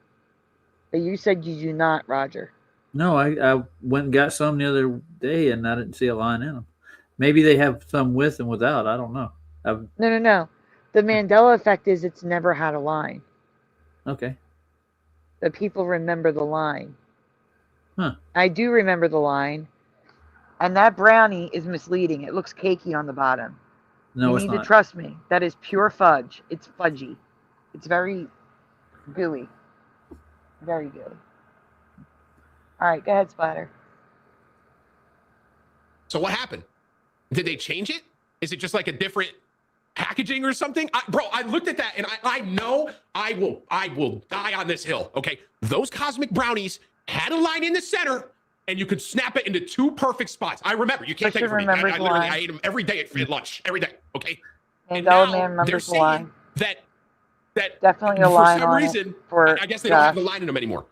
But you said you do not, Roger. No, I went and got some the other day and I didn't see a line in them. Maybe they have some with and without. I don't know. No. The Mandela effect is it's never had a line. Okay. The people remember the line. Huh. I do remember the line. And that brownie is misleading. It looks cakey on the bottom. No, you it's need not. to trust me. That is pure fudge. It's fudgy. It's very gooey. Very gooey. All right, go ahead, Splatter. So what happened? Did they change it? Is it just like a different packaging or something? Bro, I looked at that and I know I will die on this hill. Okay, those cosmic brownies had a line in the center, and you could snap it into two perfect spots. I remember. You can't take it from me. I literally I ate them every day at lunch, every day. Okay. And Mandela now Man they're remembers the saying line. that Definitely a for line some on reason, it for I guess they don't have the Josh. line in them anymore.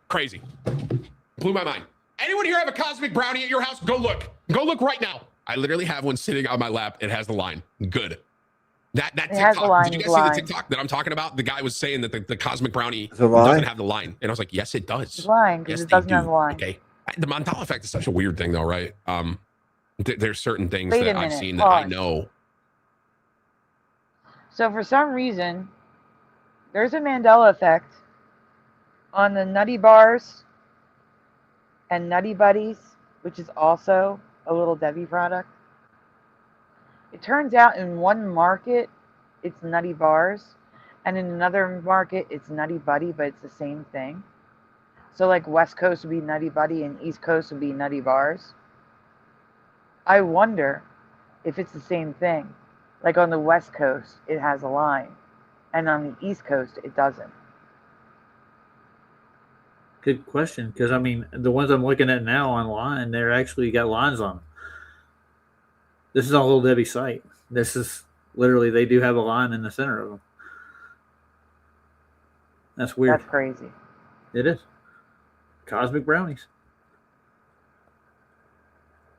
Crazy. Blew my mind. Anyone here have a cosmic brownie at your house? Go look. Go look right now. I literally have one sitting on my lap. It has the line. Good. That It has the TikTok. line, Did you it's guys see line. the TikTok that I'm talking about? The guy was saying that the cosmic brownie Is it a line? doesn't have the line. And I was like, yes, it does. It's lying because Yes, it they doesn't do. have a line. Okay. The Mandela effect is such a weird thing though, right? There's certain things Wait a that I've minute, seen that I pause. know. So for some reason, there's a Mandela effect on the Nutty Bars and Nutty Buddies, which is also a Little Debbie product. It turns out in one market, it's Nutty Bars, and in another market it's Nutty Buddy, but it's the same thing. So like West Coast would be Nutty Buddy and East Coast would be Nutty Bars. I wonder if it's the same thing. Like on the West Coast it has a line, and on the East Coast it doesn't. Good question, because I mean, the ones I'm looking at now online, they're actually got lines on them. This is on Little Debbie's site. This is literally, they do have a line in the center of them. That's weird. That's crazy. It is. Cosmic brownies.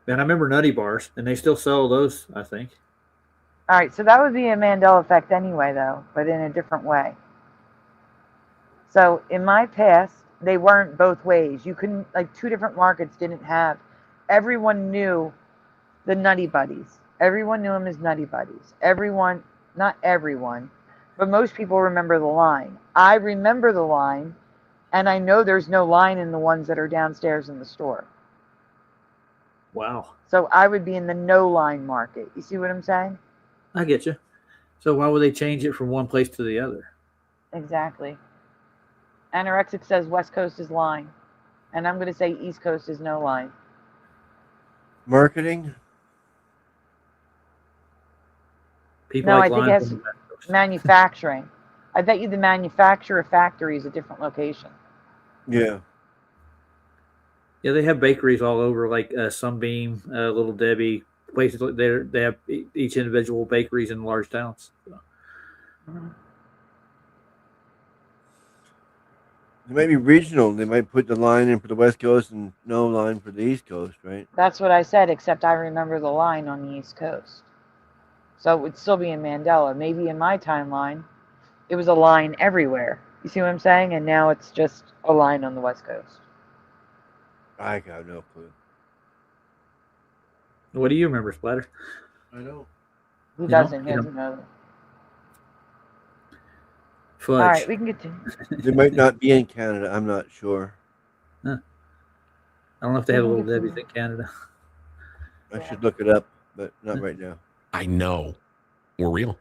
And I remember Nutty Bars, and they still sell those, I think. All right, so that would be a Mandela effect anyway, though, but in a different way. So in my past, they weren't both ways. You couldn't, like, two different markets didn't have. Everyone knew the Nutty Buddies. Everyone knew them as Nutty Buddies. Everyone, not everyone, but most people remember the line. I remember the line, and I know there's no line in the ones that are downstairs in the store. Wow. So I would be in the no line market. You see what I'm saying? I get you. So why would they change it from one place to the other? Exactly. Anorexic says West Coast is line, and I'm going to say East Coast is no line. Marketing? People No, like I think lines it's manufacturing. I bet you the manufacturer factory is a different location. Yeah. Yeah, they have bakeries all over, like Sunbeam, Little Debbie, places like they have each individual bakeries in large towns. So. It might be regional. They might put the line in for the West Coast and no line for the East Coast, right? That's what I said, except I remember the line on the East Coast. So it would still be in Mandela. Maybe in my timeline, it was a line everywhere. You see what I'm saying? And now it's just a line on the West Coast. I got no clue. What do you remember, Splatter? I don't. Who doesn't? He doesn't know. Fudge. All right, we can get to. They might not be in Canada. I'm not sure. Huh. I don't know if they have Little Debbie's in Canada. I should look it up, but not right now. I know were real.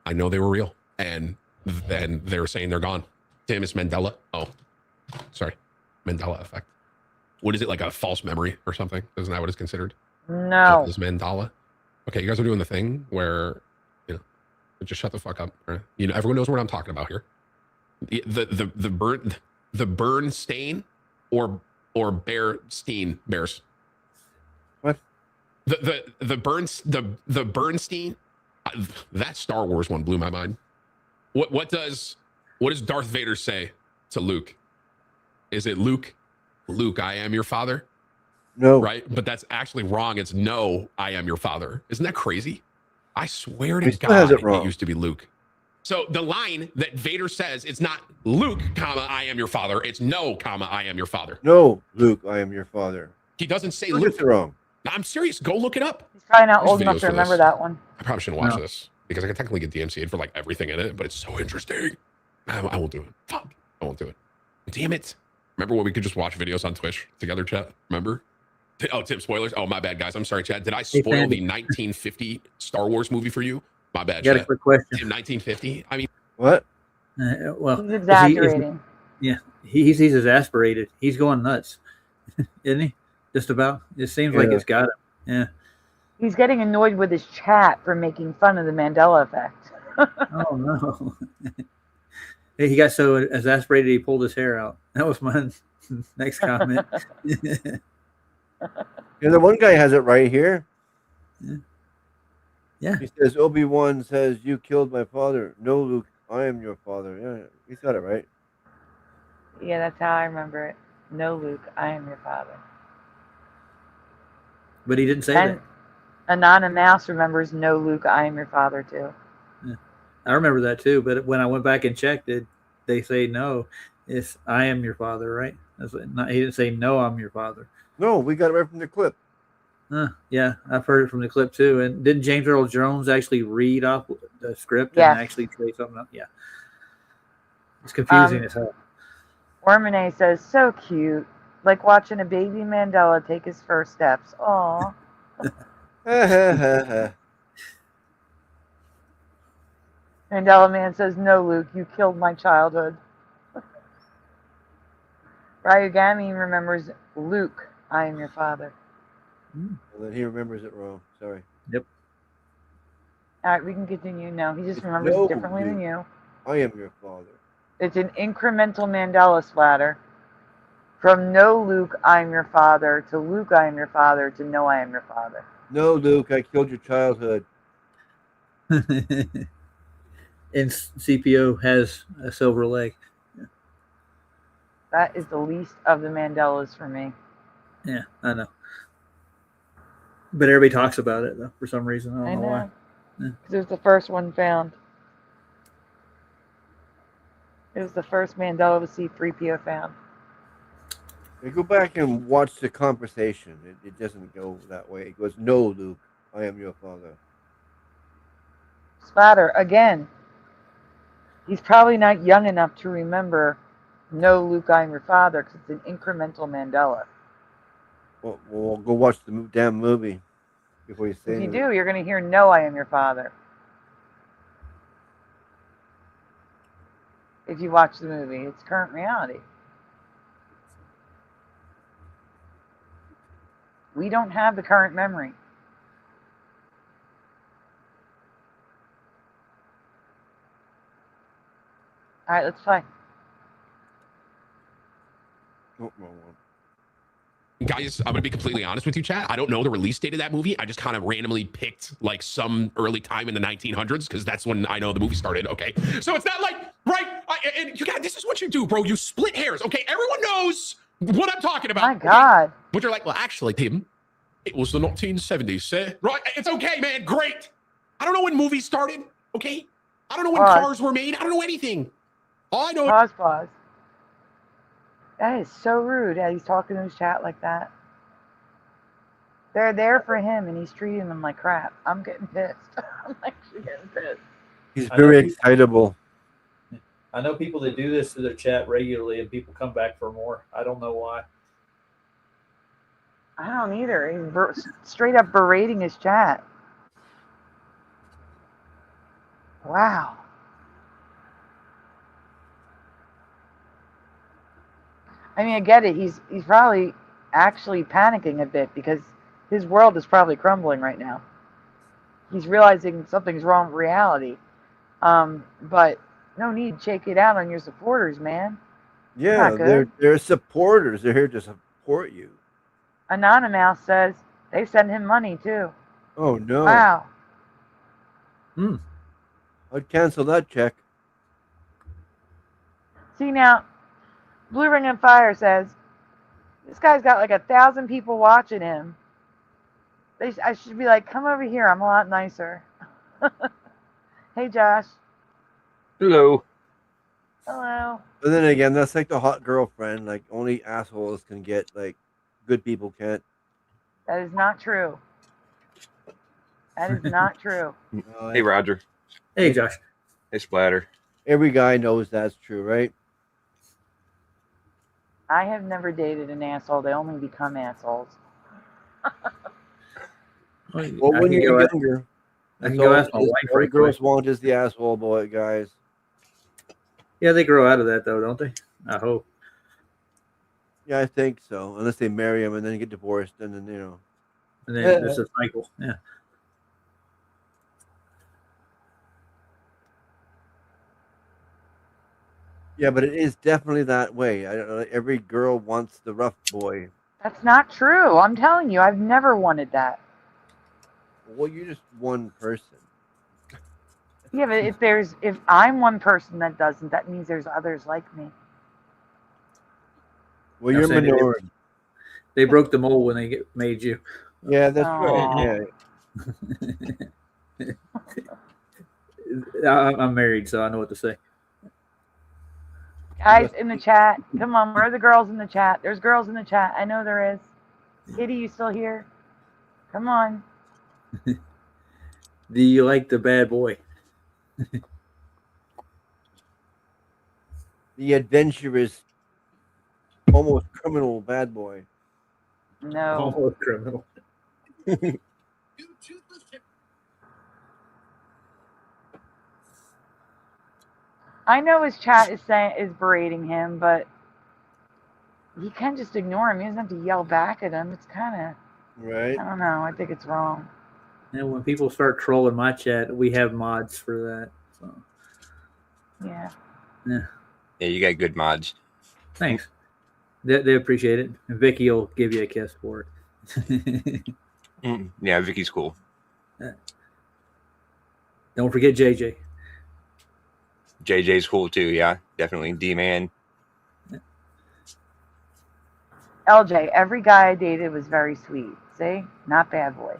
I know they were real. And then they were saying they're gone. Tim, it's Mandela. Oh, sorry. Mandela effect. What is it, like a false memory or something? Isn't that what it's considered? No. Is Mandela? Okay, you guys are doing the thing where, you know, just shut the fuck up. Right? You know, everyone knows what I'm talking about here. The burn stain or Bearstein bears. What? The Bernstein. That Star Wars one blew my mind. What does Darth Vader say to Luke? Is it Luke, I am your father? No. Right? But that's actually wrong. It's no, I am your father. Isn't that crazy? I swear to God, it used to be Luke. So the line that Vader says, it's not Luke, comma, I am your father. It's no, comma, I am your father. No, Luke, I am your father. He doesn't say Luke. Luke. It's wrong. I'm serious. Go look it up. He's probably not There's old enough videos to for remember this. that one. I probably shouldn't watch this because I can technically get DMCA'd for like everything in it, but it's so interesting. I won't do it. Fuck. I won't do it. Damn it. Remember when we could just watch videos on Twitch together, chat? Remember? Oh, Tim, spoilers. Oh, my bad, guys. I'm sorry, chat. Did I spoil the 1950 Star Wars movie for you? My bad, Got chat. a quick question. Tim, 1950? I mean, what? Well, he's exaggerating. He's exasperated. He's going nuts, isn't he? Just about. It seems like it's got him. Yeah. He's getting annoyed with his chat for making fun of the Mandela effect. Oh no. He got so exasperated he pulled his hair out. That was my next comment. Yeah, the one guy has it right here. Yeah. He says, Obi-Wan says, you killed my father. No, Luke, I am your father. Yeah, he's got it right. Yeah, that's how I remember it. No, Luke, I am your father. But he didn't say and that. Anana Mouse remembers no, Luke, I am your father, too. Yeah. I remember that, too. But when I went back and checked it, they say no. It's I am your father, right? He didn't say no, I'm your father. No, we got it right from the clip. Yeah, I've heard it from the clip too. And didn't James Earl Jones actually read off the script Yes. and actually say something else? Yeah. It's confusing as hell. Ormane says, so cute. Like watching a baby Mandela take his first steps. Aw. Mandela Man says, no, Luke, you killed my childhood. Ryugami remembers, Luke, I am your father. Well, then he remembers it wrong. Sorry. Yep. All right, we can continue. No, he just It's remembers no, it differently than Luke. you. I am your father. It's an incremental Mandela splatter. From no, Luke, I am your father, to Luke, I am your father, to no, I am your father. No, Luke, I killed your childhood. And CPO has a silver leg. That is the least of the Mandelas for me. Yeah, I know. But everybody talks about it, though, for some reason. I don't know why. Because it was the first one found. It was the first Mandela to see 3PO found. Hey, go back and watch the conversation. It doesn't go that way. It goes, no, Luke, I am your father. Splatter, again. He's probably not young enough to remember, no, Luke, I am your father, because it's an incremental Mandela. Well, go watch the damn movie before you say If you anything. do, you're going to hear, no, I am your father. If you watch the movie, it's current reality. We don't have the current memory. All right, let's play. Oh, wrong one. Guys, I'm gonna be completely honest with you, chat. I don't know the release date of that movie. I just kind of randomly picked like some early time in the 1900s because that's when I know the movie started. Okay, so it's not like right. And you got this is what you do, bro. You split hairs. Okay, everyone knows what I'm talking about. My God. Okay? But you're like, well, actually, Tim, it was the 1970s. Right? It's okay, man. Great. I don't know when movies started. Okay, I don't know when cars were made. I don't know anything. All I know. Pause. That is so rude that he's talking to his chat like that. They're there for him and he's treating them like crap. I'm getting pissed. I'm actually getting pissed. He's very excitable. I know people that do this to their chat regularly and people come back for more. I don't know why. I don't either. He's straight up berating his chat. Wow. I mean, I get it. He's probably actually panicking a bit because his world is probably crumbling right now. He's realizing something's wrong with reality. But no need to check it out on your supporters, man. Yeah, Not good. they're supporters. They're here to support you. Anonymous says they send him money too. Oh no! Wow. I'd cancel that check. See now, Blue Ring of Fire says this guy's got like 1,000 people watching him. I should be like, come over here. I'm a lot nicer. Hey, Josh. Hello. Hello. But then again, that's like the hot girlfriend. Like only assholes can get. Like good people can't. That is not true. That is not true. Hey, Roger. Hey, Josh. Hey, Splatter. Every guy knows that's true, right? I have never dated an asshole. They only become assholes. Well, when you're younger, I can go ask my wife all right girls quick. want is the asshole boy, guys. Yeah, they grow out of that, though, don't they? I hope. Yeah, I think so. Unless they marry him and then get divorced, and then you know. And then there's a cycle. Yeah. Yeah, but it is definitely that way. I don't know. Every girl wants the rough boy. That's not true. I'm telling you, I've never wanted that. Well, you're just one person. Yeah, but if I'm one person that doesn't, that means there's others like me. Well, you're minority. They broke the mold when they made you. Yeah, that's right. Yeah. I'm married, so I know what to say. Guys in the chat, come on, where are the girls in the chat? There's girls in the chat. I know there is. Kitty, you still here? Come on. Do you like the bad boy? The adventurous, almost criminal bad boy. No. Almost criminal. I know his chat is berating him, but you can just ignore him. He doesn't have to yell back at him. It's kind of right. I don't know. I think it's wrong. And when people start trolling my chat, we have mods for that. So yeah. Yeah, you got good mods. Thanks. They appreciate it. And Vicky will give you a kiss for it. Yeah, Vicky's cool. Don't forget JJ. JJ's cool too. Yeah, definitely. D-Man. LJ, every guy I dated was very sweet. See? Not bad boy.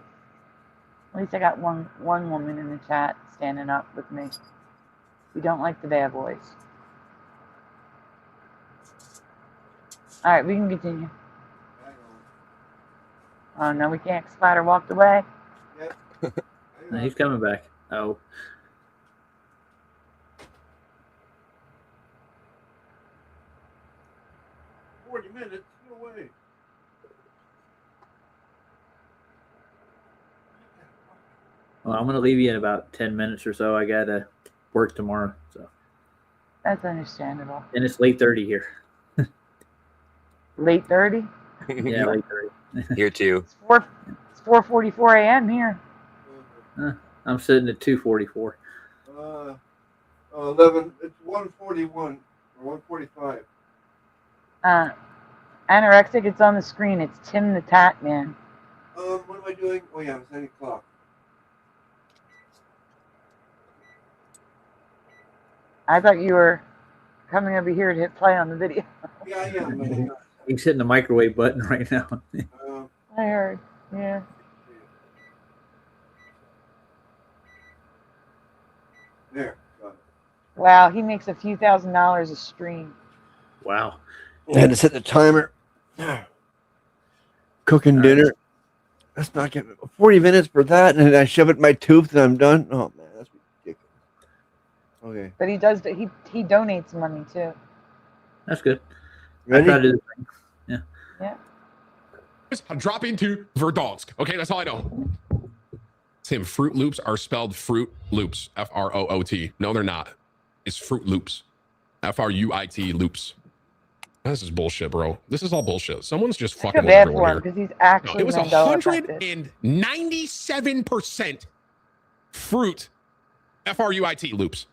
At least I got one woman in the chat standing up with me. We don't like the bad boys. All right, we can continue. Oh, no, we can't. Spider walked away. No, he's coming back. Oh. Minutes. No way. Well, I'm going to leave you in about 10 minutes or so. I got to work tomorrow. So. That's understandable. And it's late 30 here. Late 30? Yeah, late 30. Here too. It's 4:44 a.m. here. I'm sitting at 2:44. 11. It's 1:41 or 1:45. Anorexic, it's on the screen. It's TIMTHETATMAN. What am I doing? Oh yeah, it's 9 o'clock. I thought you were coming over here to hit play on the video. Yeah, I am. He's hitting the microwave button right now. I heard. Yeah. There. Wow, he makes a few $1,000s a stream. Wow. I had to set the timer. Cooking dinner. That's not getting 40 minutes for that, and then I shove it in my tooth and I'm done. Oh man, that's ridiculous. Okay. But he does. He donates money too. That's good. Ready? I try to do the thing. Yeah. Yeah. I'm dropping to Verdonsk. Okay, that's all I know. Tim, Fruit Loops are spelled Fruit Loops. F-R-O-O-T. No, they're not. It's Fruit Loops. F-R-U-I-T Loops. This is bullshit, bro. This is all bullshit. Someone's just fucking with everyone here. Because he's actually it was Mandela affected. 197% fruit. F-R-U-I-T loops.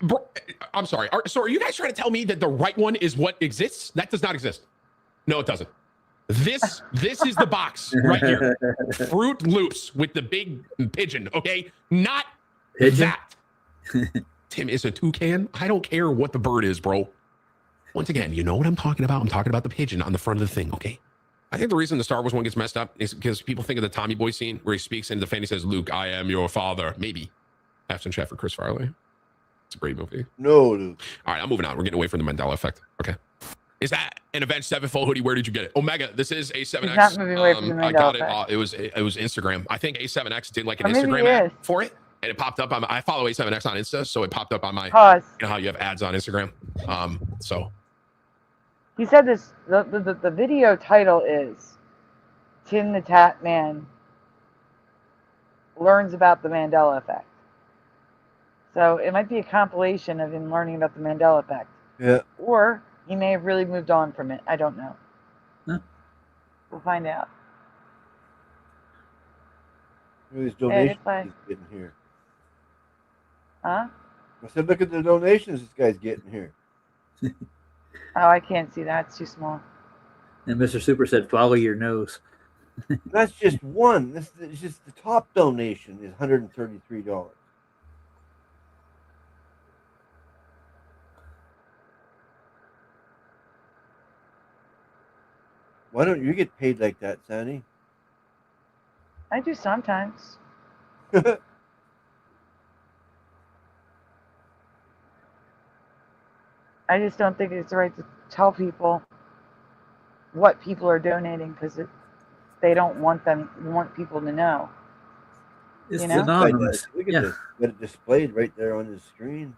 Bro, I'm sorry. So are you guys trying to tell me that the right one is what exists? That does not exist. No, it doesn't. This is the box right here. Fruit Loops with the big pigeon, okay? Not pigeon? That. Tim, is a toucan? I don't care what the bird is, bro. Once again, you know what I'm talking about? I'm talking about the pigeon on the front of the thing, okay? I think the reason the Star Wars one gets messed up is because people think of the Tommy Boy scene where he speaks into the fan, he says, Luke, I am your father. Maybe. Ashton Sheffer, Chris Farley. It's a great movie. No, Luke. All right, I'm moving on. We're getting away from the Mandela effect. Okay. Is that an Avenged Sevenfold hoodie? Where did you get it? Omega, this is A7X. He's not moving away from the Mandela I got effect. it. It was Instagram. I think A7X did like an Or maybe Instagram he ad is. for it. And it popped up on I follow A7X on Insta, so it popped up on my Pause. you know how you have ads on Instagram. So He said this. The video title is TIMTHETATMAN learns about the Mandela effect. So it might be a compilation of him learning about the Mandela effect. Yeah. Or he may have really moved on from it. I don't know. Huh? We'll find out. Look at these donations bye. he's getting here. Huh? I said, look at the donations this guy's getting here. Oh, I can't see that. It's too small. And Mr. Super said, follow your nose. That's just one. This is just the top donation is $133. Why don't you get paid like that, Sandy? I do sometimes. I just don't think it's right to tell people what people are donating because they don't want people to know. It's You know? anonymous. Look at Yeah. this. Got it displayed right there on his screen.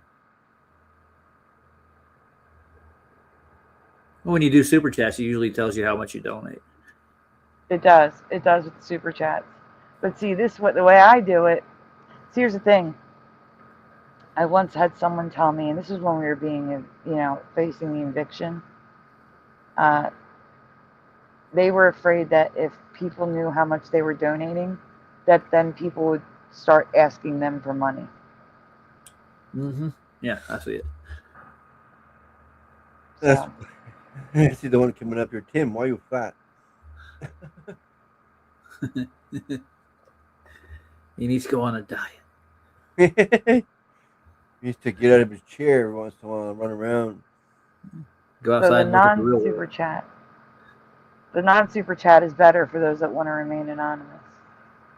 When you do super chats, it usually tells you how much you donate. It does. It does with the super chats. But see, the way I do it. See, here's the thing. I once had someone tell me, and this is when we were being, facing the eviction. They were afraid that if people knew how much they were donating, that then people would start asking them for money. Mm-hmm. Yeah, I see it. That's I see the one coming up here. Tim, why are you fat? He needs to go on a diet. He needs to get out of his chair every once in a while and run around. Go So outside the and look at the real non-super world. chat. The non-super chat is better for those that want to remain anonymous.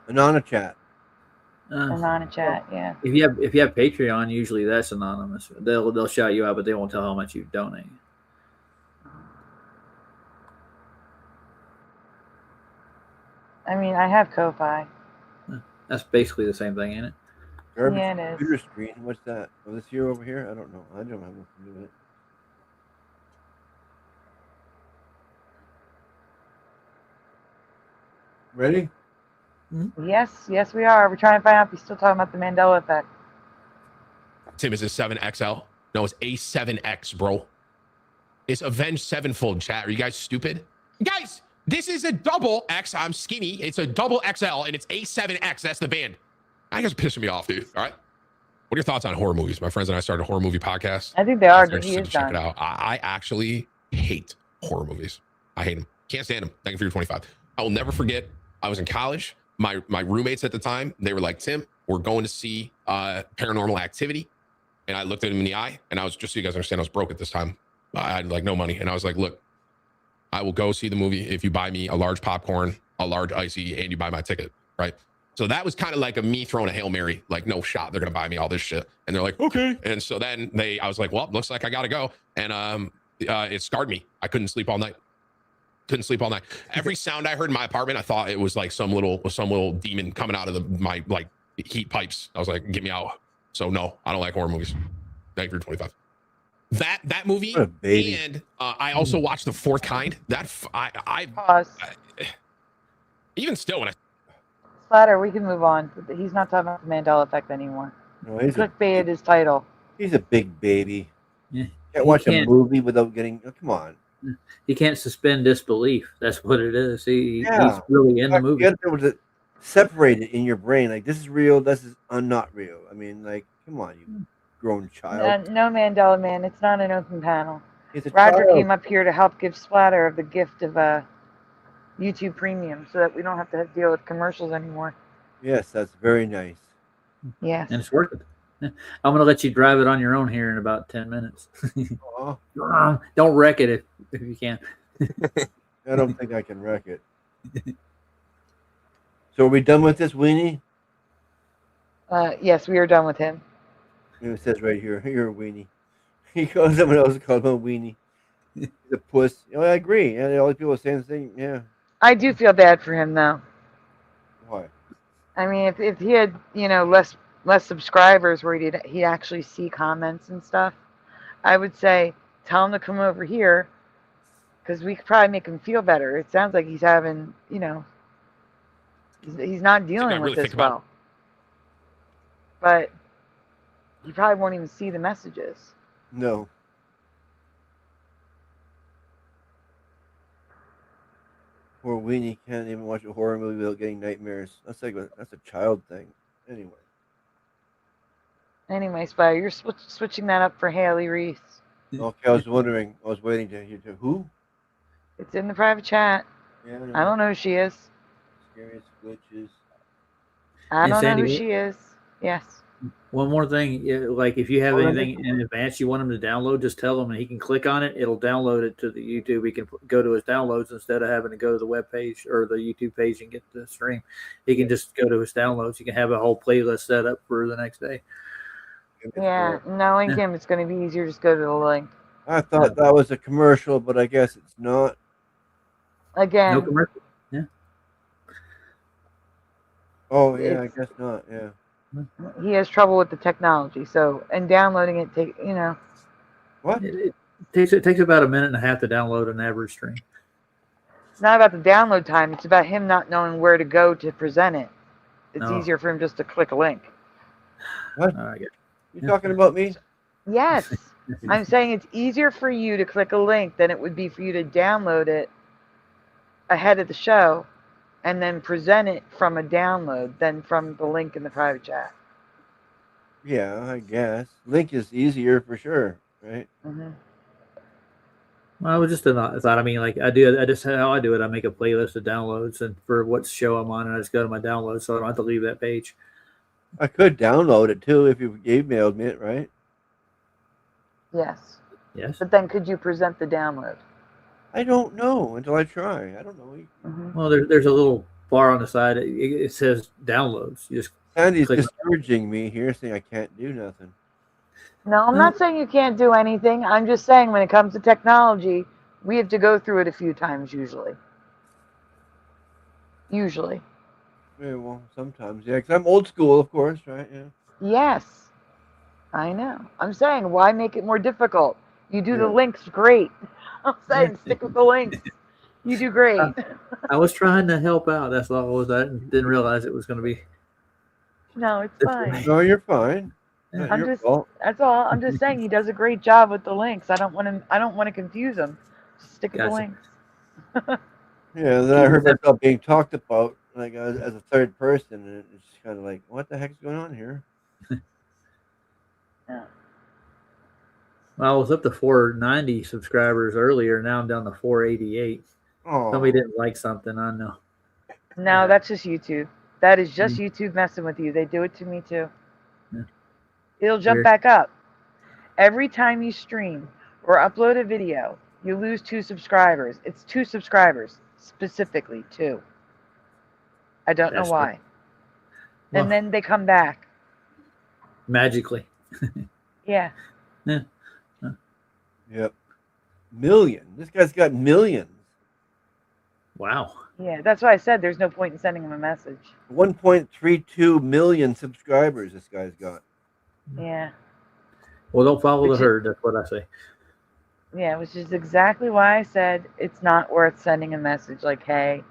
Anonymous chat. Anonymous chat, yeah. If you have Patreon, usually that's anonymous. They'll shout you out, but they won't tell how much you donate. I mean, I have Ko-Fi. That's basically the same thing, ain't it? Garbage Yeah, it is. computer screen. What's that? Oh, this here over here? I don't know. I don't have nothing to do with it. Ready? Yes, we are. We're trying to find out if he's still talking about the Mandela effect. Tim, is it 7XL? No, it's A7X, bro. It's Avenged Sevenfold, chat. Are you guys stupid? Guys, this is a double X. I'm skinny. It's a double XL, and it's A7X. That's the band. I guys are pissing me off, dude. All right. What are your thoughts on horror movies? My friends and I started a horror movie podcast. I think they are. If you're interested, check it out. I actually hate horror movies. I hate them. Can't stand them. Thank you for your 25. I will never forget. I was in college. My roommates at the time, they were like, Tim, we're going to see Paranormal Activity. And I looked at him in the eye, and I was, just so you guys understand, I was broke at this time. I had like no money. And I was like, look, I will go see the movie if you buy me a large popcorn, a large icy, and you buy my ticket, right? So that was kind of like me throwing a Hail Mary, like no shot, they're gonna buy me all this shit. And they're like, okay. And so then I was like, well, looks like I gotta go. And it scarred me. I couldn't sleep all night. Every sound I heard in my apartment, I thought it was like some little demon coming out of my like heat pipes. I was like, get me out. So no, I don't like horror movies. Thank you for 25. That movie, and I also watched The Fourth Kind. Even still, when I Splatter, we can move on. He's not talking about the Mandela effect anymore. No, he's Clickbaited his title. He's a big baby. Yeah. Can't watch a movie without getting. Oh, come on. He can't suspend disbelief. That's what it is. He's really in the movie. You got to be able to separate it in your brain. Like, this is real. This is not real. I mean, like, come on, you grown child. No, Mandela man. It's not an open panel. He's a Roger child. came up here to help give Splatter the gift of YouTube Premium so that we don't have to deal with commercials anymore. Yes, that's very nice. Yes. And it's working. I'm going to let you drive it on your own here in about 10 minutes. Don't wreck it if you can. I don't think I can wreck it. So are we done with this, Weenie? Yes, we are done with him. It says right here, you're a weenie. He calls someone else called him a weenie. He's a puss. I agree. And all the people are saying the same. Yeah. I do feel bad for him though. Why? I mean, if he had less subscribers where he'd actually see comments and stuff, I would say tell him to come over here because we could probably make him feel better. It sounds like he's having, he's not dealing with this well. But he probably won't even see the messages. No. Poor weenie can't even watch a horror movie without getting nightmares. That's a child thing. Anyway, Spider, you're switching that up for HAILEY Reese. Okay, I was wondering. I was waiting to hear who. It's in the private chat. Yeah, I don't know who she is. Scariest glitches. I don't know Sandy, who she is. Yes. One more thing, like if you have anything in advance you want him to download, just tell him and he can click on it. It'll download it to the YouTube. He can go to his downloads instead of having to go to the web page or the YouTube page and get the stream. He can just go to his downloads. You can have a whole playlist set up for the next day. Yeah, knowing him, it's going to be easier. Just go to the link. I thought that was a commercial, but I guess it's not. Again. No commercial. Yeah. Oh yeah, I guess not. Yeah. He has trouble with the technology, and downloading it What? It takes about a minute and a half to download an average stream. It's not about the download time. It's about him not knowing where to go to present it. It's No. easier for him just to click a link. What? I get it. You talking about me? Yes. I'm saying it's easier for you to click a link than it would be for you to download it ahead of the show and then present it from a download than from the link in the private chat. Yeah, I guess. Link is easier for sure, right? Mm-hmm. Well, I was just a thought. I mean, like I just how I do it. I make a playlist of downloads, and for what show I'm on, and I just go to my downloads, so I don't have to leave that page. I could download it too if you emailed me it, right? Yes. Yes. But then could you present the download? I don't know until I try. I don't know. Mm-hmm. Well, there's a little bar on the side. It says downloads. You just Sandy's click on discouraging me here, saying I can't do nothing. No, I'm not saying you can't do anything. I'm just saying when it comes to technology, we have to go through it a few times usually. Usually. Yeah, well, sometimes, yeah, because I'm old school, of course, right? Yeah. Yes. I know. I'm saying, why make it more difficult? You do the Yeah. links great. I'm saying, stick with the links. You do great. I was trying to help out. That's all. Was I didn't realize it was going to be. No, it's fine. No, you're fine. Yeah. Not your fault. That's all. I'm just saying he does a great job with the links. I don't want to confuse him. Just stick with the links. Yeah, then I heard myself being talked about like as a third person, and it's kind of like, what the heck's going on here? Yeah. Well, I was up to 490 subscribers earlier. Now I'm down to 488. Oh. Somebody didn't like something. I know. No, that's just YouTube. That is just YouTube messing with you. They do it to me too. Yeah. It'll jump Weird. back up. Every time you stream or upload a video, you lose 2 subscribers. It's 2 subscribers, specifically 2. I don't know That's why. Well, And then they come back. magically. Yeah. Yeah. Yep. Million. This guy's got millions. Wow. Yeah, that's why I said there's no point in sending him a message. 1.32 million subscribers this guy's got. Yeah. Well, don't follow the herd. That's what I say. Yeah, which is exactly why I said it's not worth sending a message like, hey,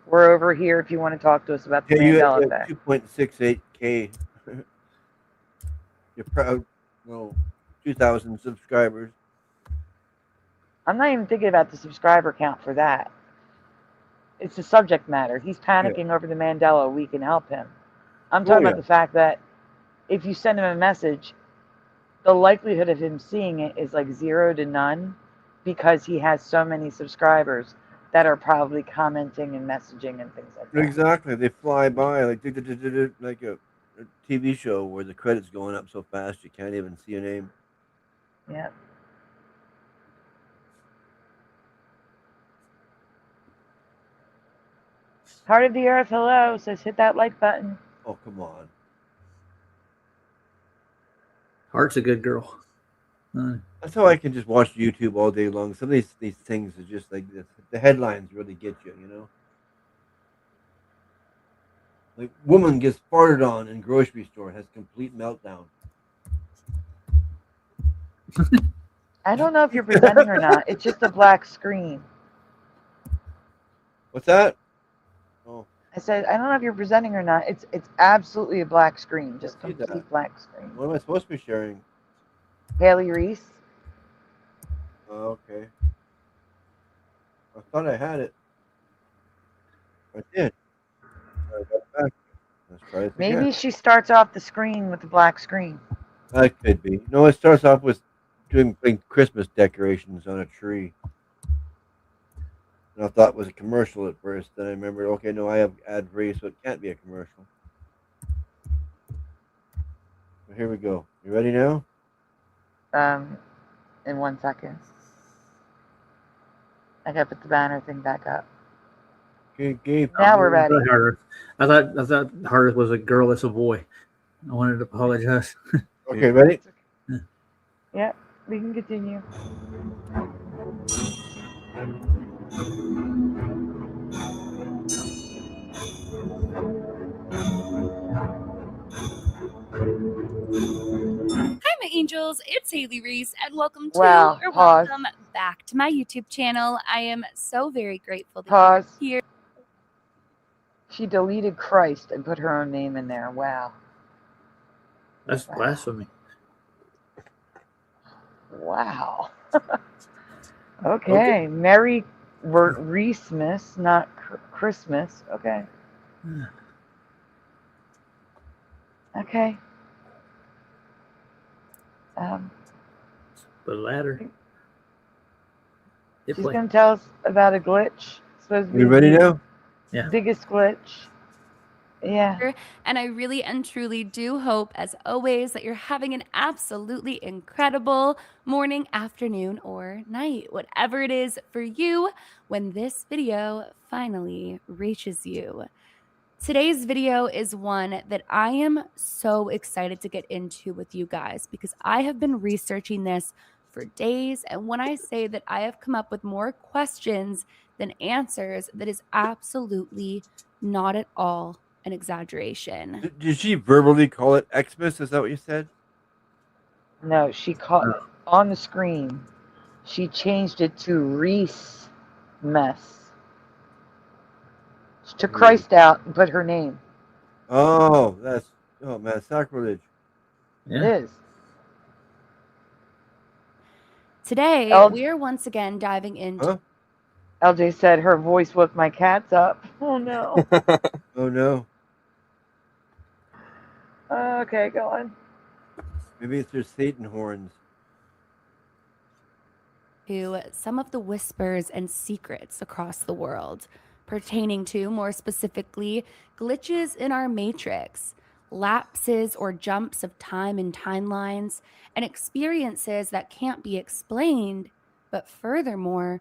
we're over here if you want to talk to us about the Yeah, you Mandela have effect. 2.68K. You're proud. Well, 2,000 subscribers. I'm not even thinking about the subscriber count for that. It's the subject matter. He's panicking over the Mandela. We can help him. I'm talking about the fact that if you send him a message, the likelihood of him seeing it is like 0 to none because he has so many subscribers that are probably commenting and messaging and things like that. Exactly. They fly by like a TV show where the credits going up so fast you can't even see a name. Yeah. Heart of the Earth, hello, says hit that like button. Oh, come on. Heart's a good girl. That's how I can just watch YouTube all day long. Some of these things are just like this. The headlines really get you, you know? Like, woman gets farted on in grocery store, has complete meltdown. I don't know if you're presenting or not. It's just a black screen. What's that? Oh. I said, I don't know if you're presenting or not. It's absolutely a black screen, just See complete that. black screen. What am I supposed to be sharing? Haley Reese. Oh, okay. I thought I had it. I did. I got it back. Let's try it Maybe again. she starts off the screen with the black screen. That could be. No, it starts off with doing Christmas decorations on a tree. And I thought it was a commercial at first. Then I remembered, okay, no, I have ad free, so it can't be a commercial. So here we go. You ready now? In 1 second. I gotta put the banner thing back up. Okay, Now we're ready. I thought Heart was a girl. It's a boy. I wanted to apologize. Okay, ready? Yep, we can continue. Hi, my angels. It's Haley Reese, and welcome to Wow, or pause. welcome back to my YouTube channel. I am so very grateful that Pause. you're here. She deleted Christ and put her own name in there. Wow. That's blasphemy. Wow. Okay. Merry Reesemas, not Christmas. Okay. Okay. The ladder. She's going to tell us about a glitch. Supposed to be You ready the now? Yeah. biggest glitch. Yeah. And I really and truly do hope, as always, that you're having an absolutely incredible morning, afternoon, or night, whatever it is for you when this video finally reaches you. Today's video is one that I am so excited to get into with you guys because I have been researching this for days. And when I say that I have come up with more questions than answers, that is absolutely not at all an exaggeration. Did she verbally call it Xmas? Is that what you said? No, she called on the screen. She changed it to Reese Mess. She took Christ out and put her name. Oh, man, sacrilege. It is. Today, we are once again diving into... LJ said her voice woke my cats up. Oh, no. Oh, no. Okay, go on. Maybe it's their Satan horns. To some of the whispers and secrets across the world, pertaining to, more specifically, glitches in our matrix, lapses or jumps of time and timelines, and experiences that can't be explained, but furthermore,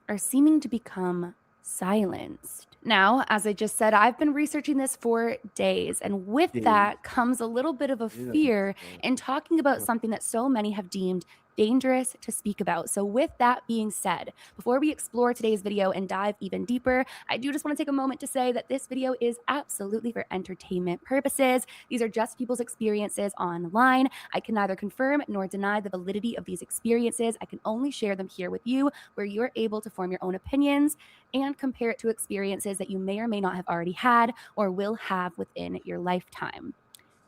are seeming to become silenced. Now, as I just said, I've been researching this for days, and with that comes a little bit of a fear in talking about something that so many have deemed dangerous to speak about. So with that being said, before we explore today's video and dive even deeper, I do just want to take a moment to say that this video is absolutely for entertainment purposes. These are just people's experiences online. I can neither confirm nor deny the validity of these experiences. I can only share them here with you, where you're able to form your own opinions and compare it to experiences that you may or may not have already had or will have within your lifetime.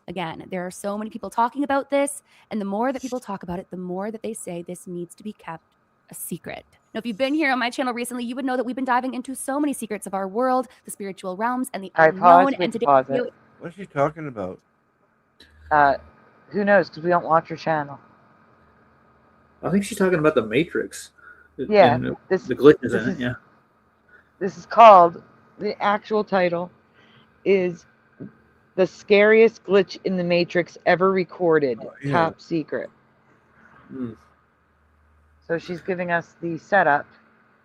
Again, there are so many people talking about this, and the more that people talk about it, the more that they say this needs to be kept a secret. Now, if you've been here on my channel recently, you would know that we've been diving into so many secrets of our world, the spiritual realms, and the unknown. And today, What is she talking about? Who knows? Because we don't watch your channel. I think she's talking about the Matrix. Yeah, And the glitches in it. Yeah. This is called, the actual title is The Scariest Glitch in the Matrix Ever Recorded. Top secret. So she's giving us the setup,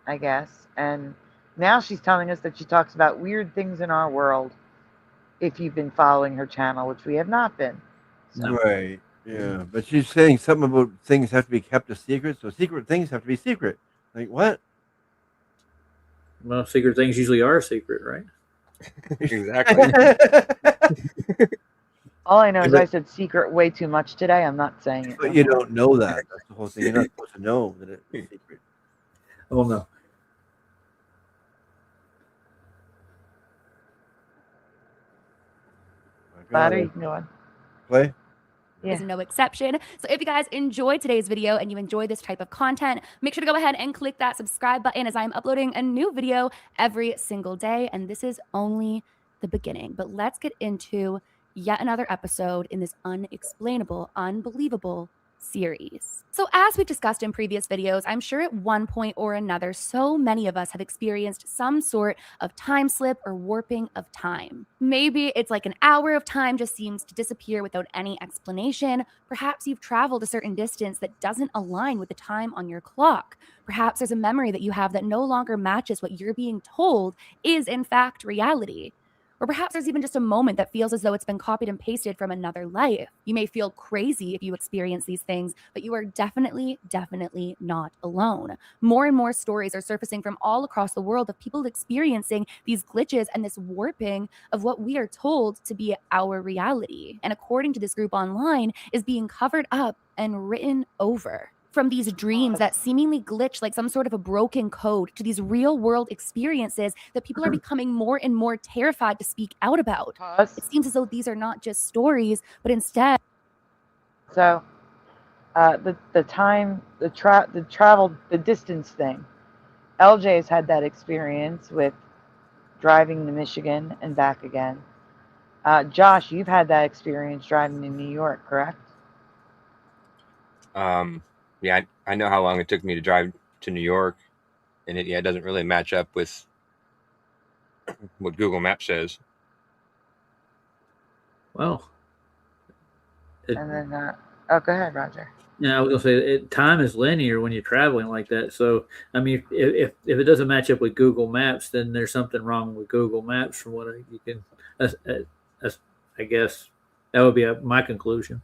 I guess. And now she's telling us that she talks about weird things in our world if you've been following her channel, which we have not been. So. Right. Yeah. But she's saying something about things have to be kept a secret. So secret things have to be secret. Like what? Well, secret things usually are secret, right? Exactly. All I know is I said secret way too much today. I'm not saying it. But you don't know that. That's the whole thing. You're not supposed to know that it's a secret. Oh, no. Ladder, you can go on. Play? Is no exception. So if you guys enjoyed today's video and you enjoy this type of content, make sure to go ahead and click that subscribe button, as I'm uploading a new video every single day. And this is only the beginning. But let's get into yet another episode in this unexplainable, unbelievable series. So as we've discussed in previous videos, I'm sure at one point or another, so many of us have experienced some sort of time slip or warping of time. Maybe it's like an hour of time just seems to disappear without any explanation. Perhaps you've traveled a certain distance that doesn't align with the time on your clock. Perhaps there's a memory that you have that no longer matches what you're being told is in fact reality. Or perhaps there's even just a moment that feels as though it's been copied and pasted from another life. You may feel crazy if you experience these things, but you are definitely not alone. More and more stories are surfacing from all across the world of people experiencing these glitches and this warping of what we are told to be our reality. And according to this group online, is being covered up and written over. From these dreams that seemingly glitch like some sort of a broken code to these real world experiences that people are becoming more and more terrified to speak out about. It seems as though these are not just stories, but instead. So the time, the travel, the distance thing. LJ's had that experience with driving to Michigan and back again. Josh, you've had that experience driving to New York, correct? Yeah, I know how long it took me to drive to New York, and it doesn't really match up with what Google Maps says. Well, And then, go ahead, Roger. Yeah, I was gonna say time is linear when you're traveling like that. So, I mean, if it doesn't match up with Google Maps, then there's something wrong with Google Maps. From what I guess that would be my conclusion.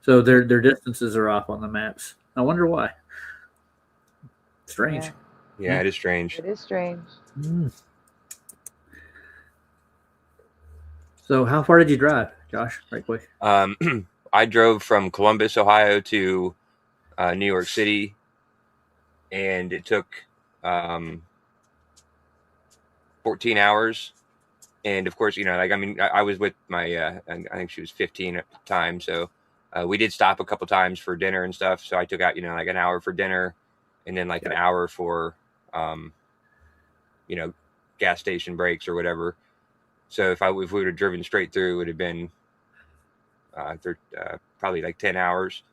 So their distances are off on the maps. I wonder why. Strange. Yeah, it is strange. It is strange. So, how far did you drive, Josh? Right quick. I drove from Columbus, Ohio to New York City, and it took 14 hours. And of course, I was with my, I think she was 15 at the time. So we did stop a couple times for dinner and stuff. So I took out, like an hour for dinner and then like an hour for, gas station breaks or whatever. So if we would have driven straight through, it would have been probably like 10 hours.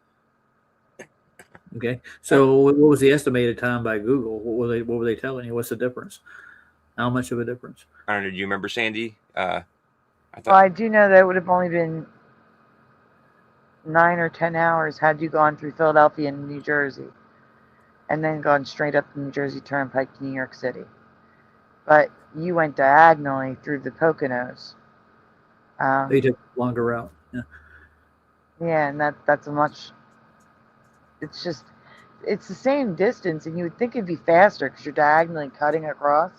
Okay. So what was the estimated time by Google? What were they telling you? What's the difference? How much of a difference? I don't know. Do you remember, Sandy? I do know that it would have only been 9 or 10 hours had you gone through Philadelphia and New Jersey, and then gone straight up the New Jersey Turnpike to New York City. But you went diagonally through the Poconos. They took a longer route. Yeah. Yeah, and that's a much. It's the same distance, and you would think it'd be faster because you're diagonally cutting across,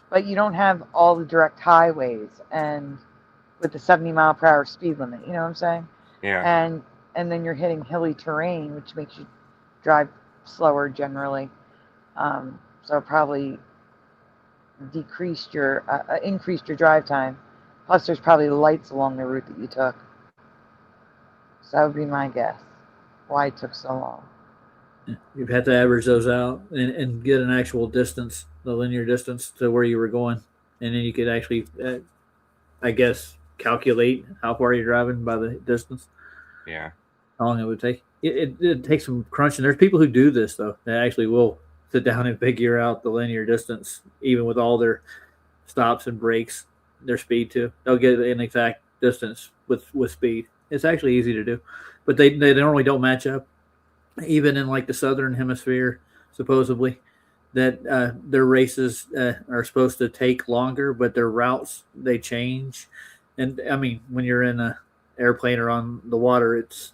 but you don't have all the direct highways and with the 70-mile-per-hour speed limit. You know what I'm saying? Yeah. And then you're hitting hilly terrain, which makes you drive slower generally. So probably increased your drive time. Plus, there's probably lights along the route that you took. So that would be my guess. Why it took so long. You'd have to average those out and get an actual distance, the linear distance to where you were going. And then you could actually, I guess, calculate how far you're driving by the distance. Yeah. How long it would take. It takes some crunching. There's people who do this, though. They actually will sit down and figure out the linear distance, even with all their stops and brakes, their speed, too. They'll get an exact distance with speed. It's actually easy to do. But they normally don't match up. Even in like the southern hemisphere, supposedly, that their races are supposed to take longer, but their routes, they change. And I mean, when you're in an airplane or on the water, it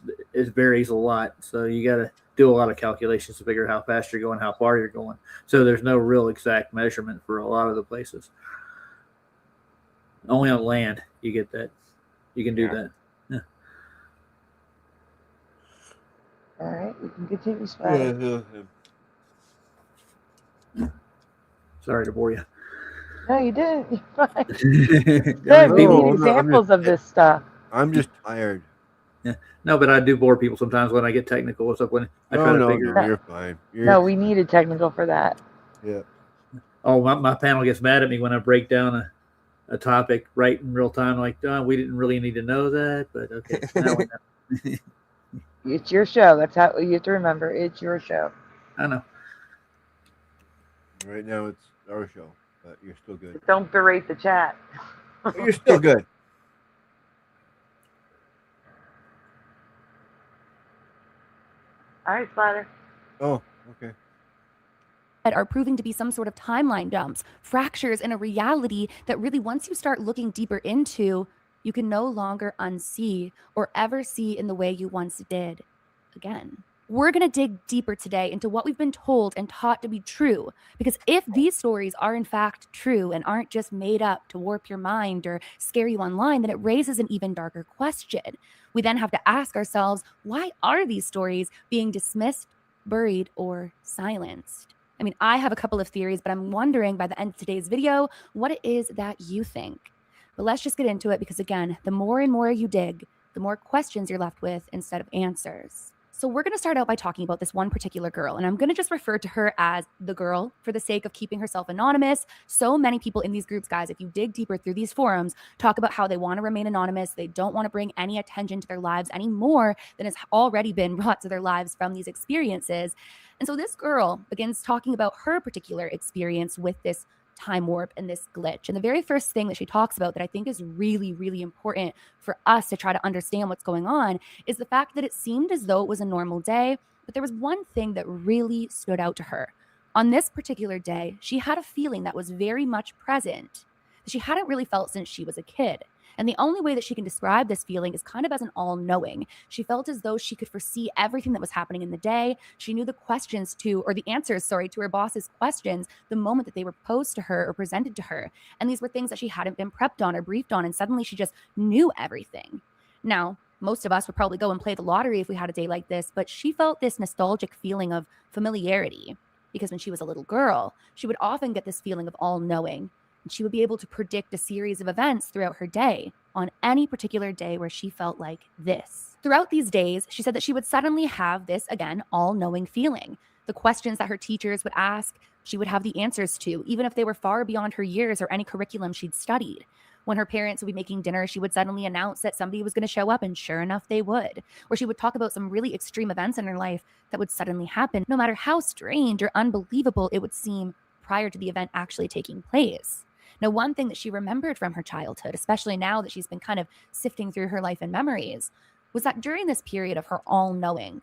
varies a lot. So you got to do a lot of calculations to figure out how fast you're going, how far you're going. So there's no real exact measurement for a lot of the places. Only on land you get that. You can do that. Yeah. All right, you can continue, Spider. Sorry to bore you. No, you didn't. You're fine. Good. We need examples of this stuff. I'm just tired. Yeah. No, but I do bore people sometimes when I get technical or stuff. When I try to figure. No, you're fine. No, we needed technical for that. Yeah. Oh, my panel gets mad at me when I break down a topic right in real time. Like, oh, we didn't really need to know that, but okay. Now we know. It's your show. That's how you have to remember. It's your show. I know. Right now it's our show, but you're still good. Don't berate the chat. You're still good. All right, Spider. Oh, okay. Are proving to be some sort of timeline dumps, fractures in a reality that really, once you start looking deeper into, you can no longer unsee or ever see in the way you once did again. We're going to dig deeper today into what we've been told and taught to be true, because if these stories are in fact true and aren't just made up to warp your mind or scare you online, then it raises an even darker question. We then have to ask ourselves, why are these stories being dismissed, buried, or silenced? I mean, I have a couple of theories, but I'm wondering by the end of today's video, what it is that you think. But let's just get into it, because again, the more and more you dig, the more questions you're left with instead of answers. So we're going to start out by talking about this one particular girl, and I'm going to just refer to her as the girl for the sake of keeping herself anonymous. So many people in these groups, guys, if you dig deeper through these forums, talk about how they want to remain anonymous. They don't want to bring any attention to their lives any more than has already been brought to their lives from these experiences. And so this girl begins talking about her particular experience with this time warp and this glitch. And the very first thing that she talks about that I think is really, really important for us to try to understand what's going on is the fact that it seemed as though it was a normal day, but there was one thing that really stood out to her. On this particular day, she had a feeling that was very much present that she hadn't really felt since she was a kid. And the only way that she can describe this feeling is kind of as an all-knowing. She felt as though she could foresee everything that was happening in the day. She knew the answers to her boss's questions the moment that they were posed to her or presented to her. And these were things that she hadn't been prepped on or briefed on, and suddenly she just knew everything. Now, most of us would probably go and play the lottery if we had a day like this, but she felt this nostalgic feeling of familiarity because when she was a little girl, she would often get this feeling of all-knowing. And she would be able to predict a series of events throughout her day on any particular day where she felt like this. Throughout these days, she said that she would suddenly have this, again, all-knowing feeling. The questions that her teachers would ask, she would have the answers to, even if they were far beyond her years or any curriculum she'd studied. When her parents would be making dinner, she would suddenly announce that somebody was going to show up, and sure enough, they would. Or she would talk about some really extreme events in her life that would suddenly happen, no matter how strange or unbelievable it would seem prior to the event actually taking place. Now, one thing that she remembered from her childhood, especially now that she's been kind of sifting through her life and memories, was that during this period of her all-knowing,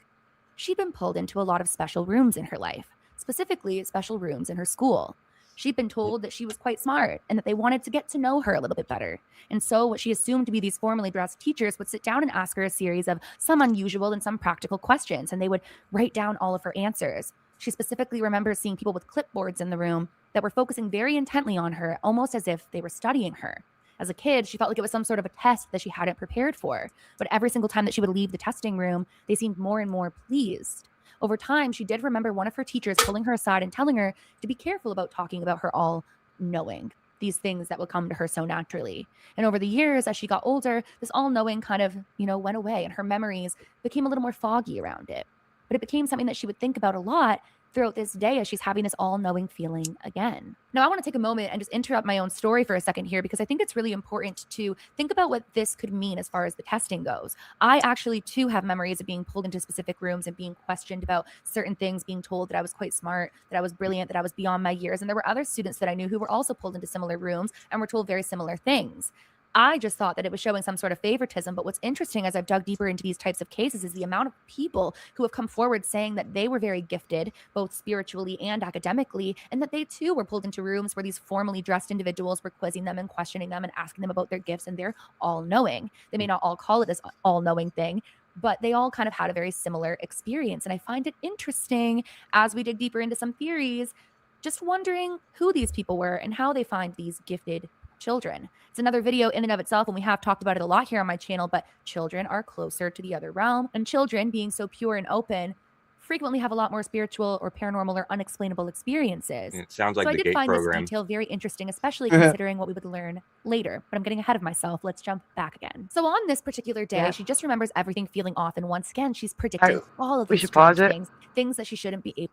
she'd been pulled into a lot of special rooms in her life, specifically special rooms in her school. She'd been told that she was quite smart and that they wanted to get to know her a little bit better. And so what she assumed to be these formally dressed teachers would sit down and ask her a series of some unusual and some practical questions, and they would write down all of her answers. She specifically remembers seeing people with clipboards in the room that were focusing very intently on her, almost as if they were studying her. As a kid, she felt like it was some sort of a test that she hadn't prepared for. But every single time that she would leave the testing room, they seemed more and more pleased. Over time, she did remember one of her teachers pulling her aside and telling her to be careful about talking about her all-knowing, these things that would come to her so naturally. And over the years, as she got older, this all-knowing kind of, went away, and her memories became a little more foggy around it. But it became something that she would think about a lot throughout this day as she's having this all-knowing feeling again. Now, I want to take a moment and just interrupt my own story for a second here, because I think it's really important to think about what this could mean as far as the testing goes. I actually, too, have memories of being pulled into specific rooms and being questioned about certain things, being told that I was quite smart, that I was brilliant, that I was beyond my years. And there were other students that I knew who were also pulled into similar rooms and were told very similar things. I just thought that it was showing some sort of favoritism. But what's interesting as I've dug deeper into these types of cases is the amount of people who have come forward saying that they were very gifted, both spiritually and academically, and that they too were pulled into rooms where these formally dressed individuals were quizzing them and questioning them and asking them about their gifts, and they're all-knowing. They may not all call it this all-knowing thing, but they all kind of had a very similar experience. And I find it interesting as we dig deeper into some theories, just wondering who these people were and how they find these gifted children. It's another video in and of itself, and we have talked about it a lot here on my channel, but children are closer to the other realm, and children, being so pure and open, frequently have a lot more spiritual or paranormal or unexplainable experiences. It sounds like so the I did gate find program. this detail very interesting, especially considering what we would learn later. But I'm getting ahead of myself. Let's jump back again. So on this particular day, she just remembers everything feeling off, and once again, she's predicted all of these strange things that she shouldn't be able.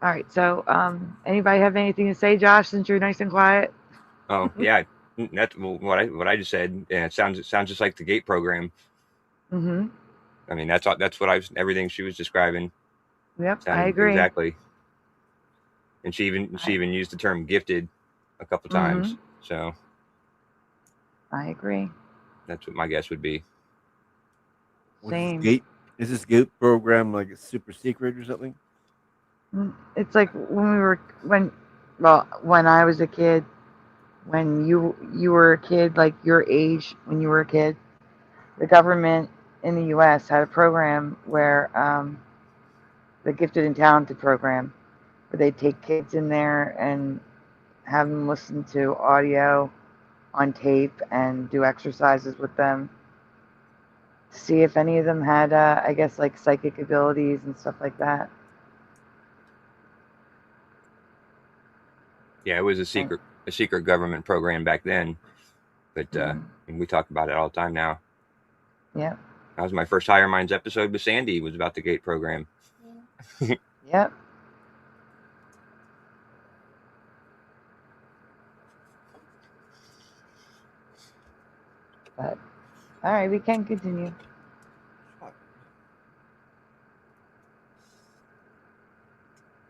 All right, so anybody have anything to say, Josh, since you're nice and quiet? Oh yeah, that's what I just said. Yeah, it sounds just like the gate program. Mm-hmm. I mean, that's what everything she was describing. Yep, I agree. Exactly. And she even used the term gifted a couple times. So I agree. That's what my guess would be. Same. Is this gate program like a super secret or something? It's like when I was a kid, when you were a kid, like your age when you were a kid, the government in the U.S. had a program where the Gifted and Talented program, where they take kids in there and have them listen to audio on tape and do exercises with them to see if any of them had, I guess, like psychic abilities and stuff like that. Yeah, it was a secret government program back then, but and we talk about it all the time now. Yeah. That was my first Higher Minds episode with Sandy, was about the gate program. Yep. But all right, we can continue.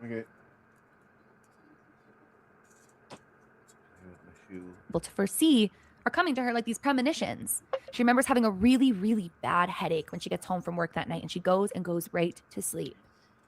Okay. Able to foresee are coming to her like these premonitions. She remembers having a really, really bad headache when she gets home from work that night, and she goes right to sleep.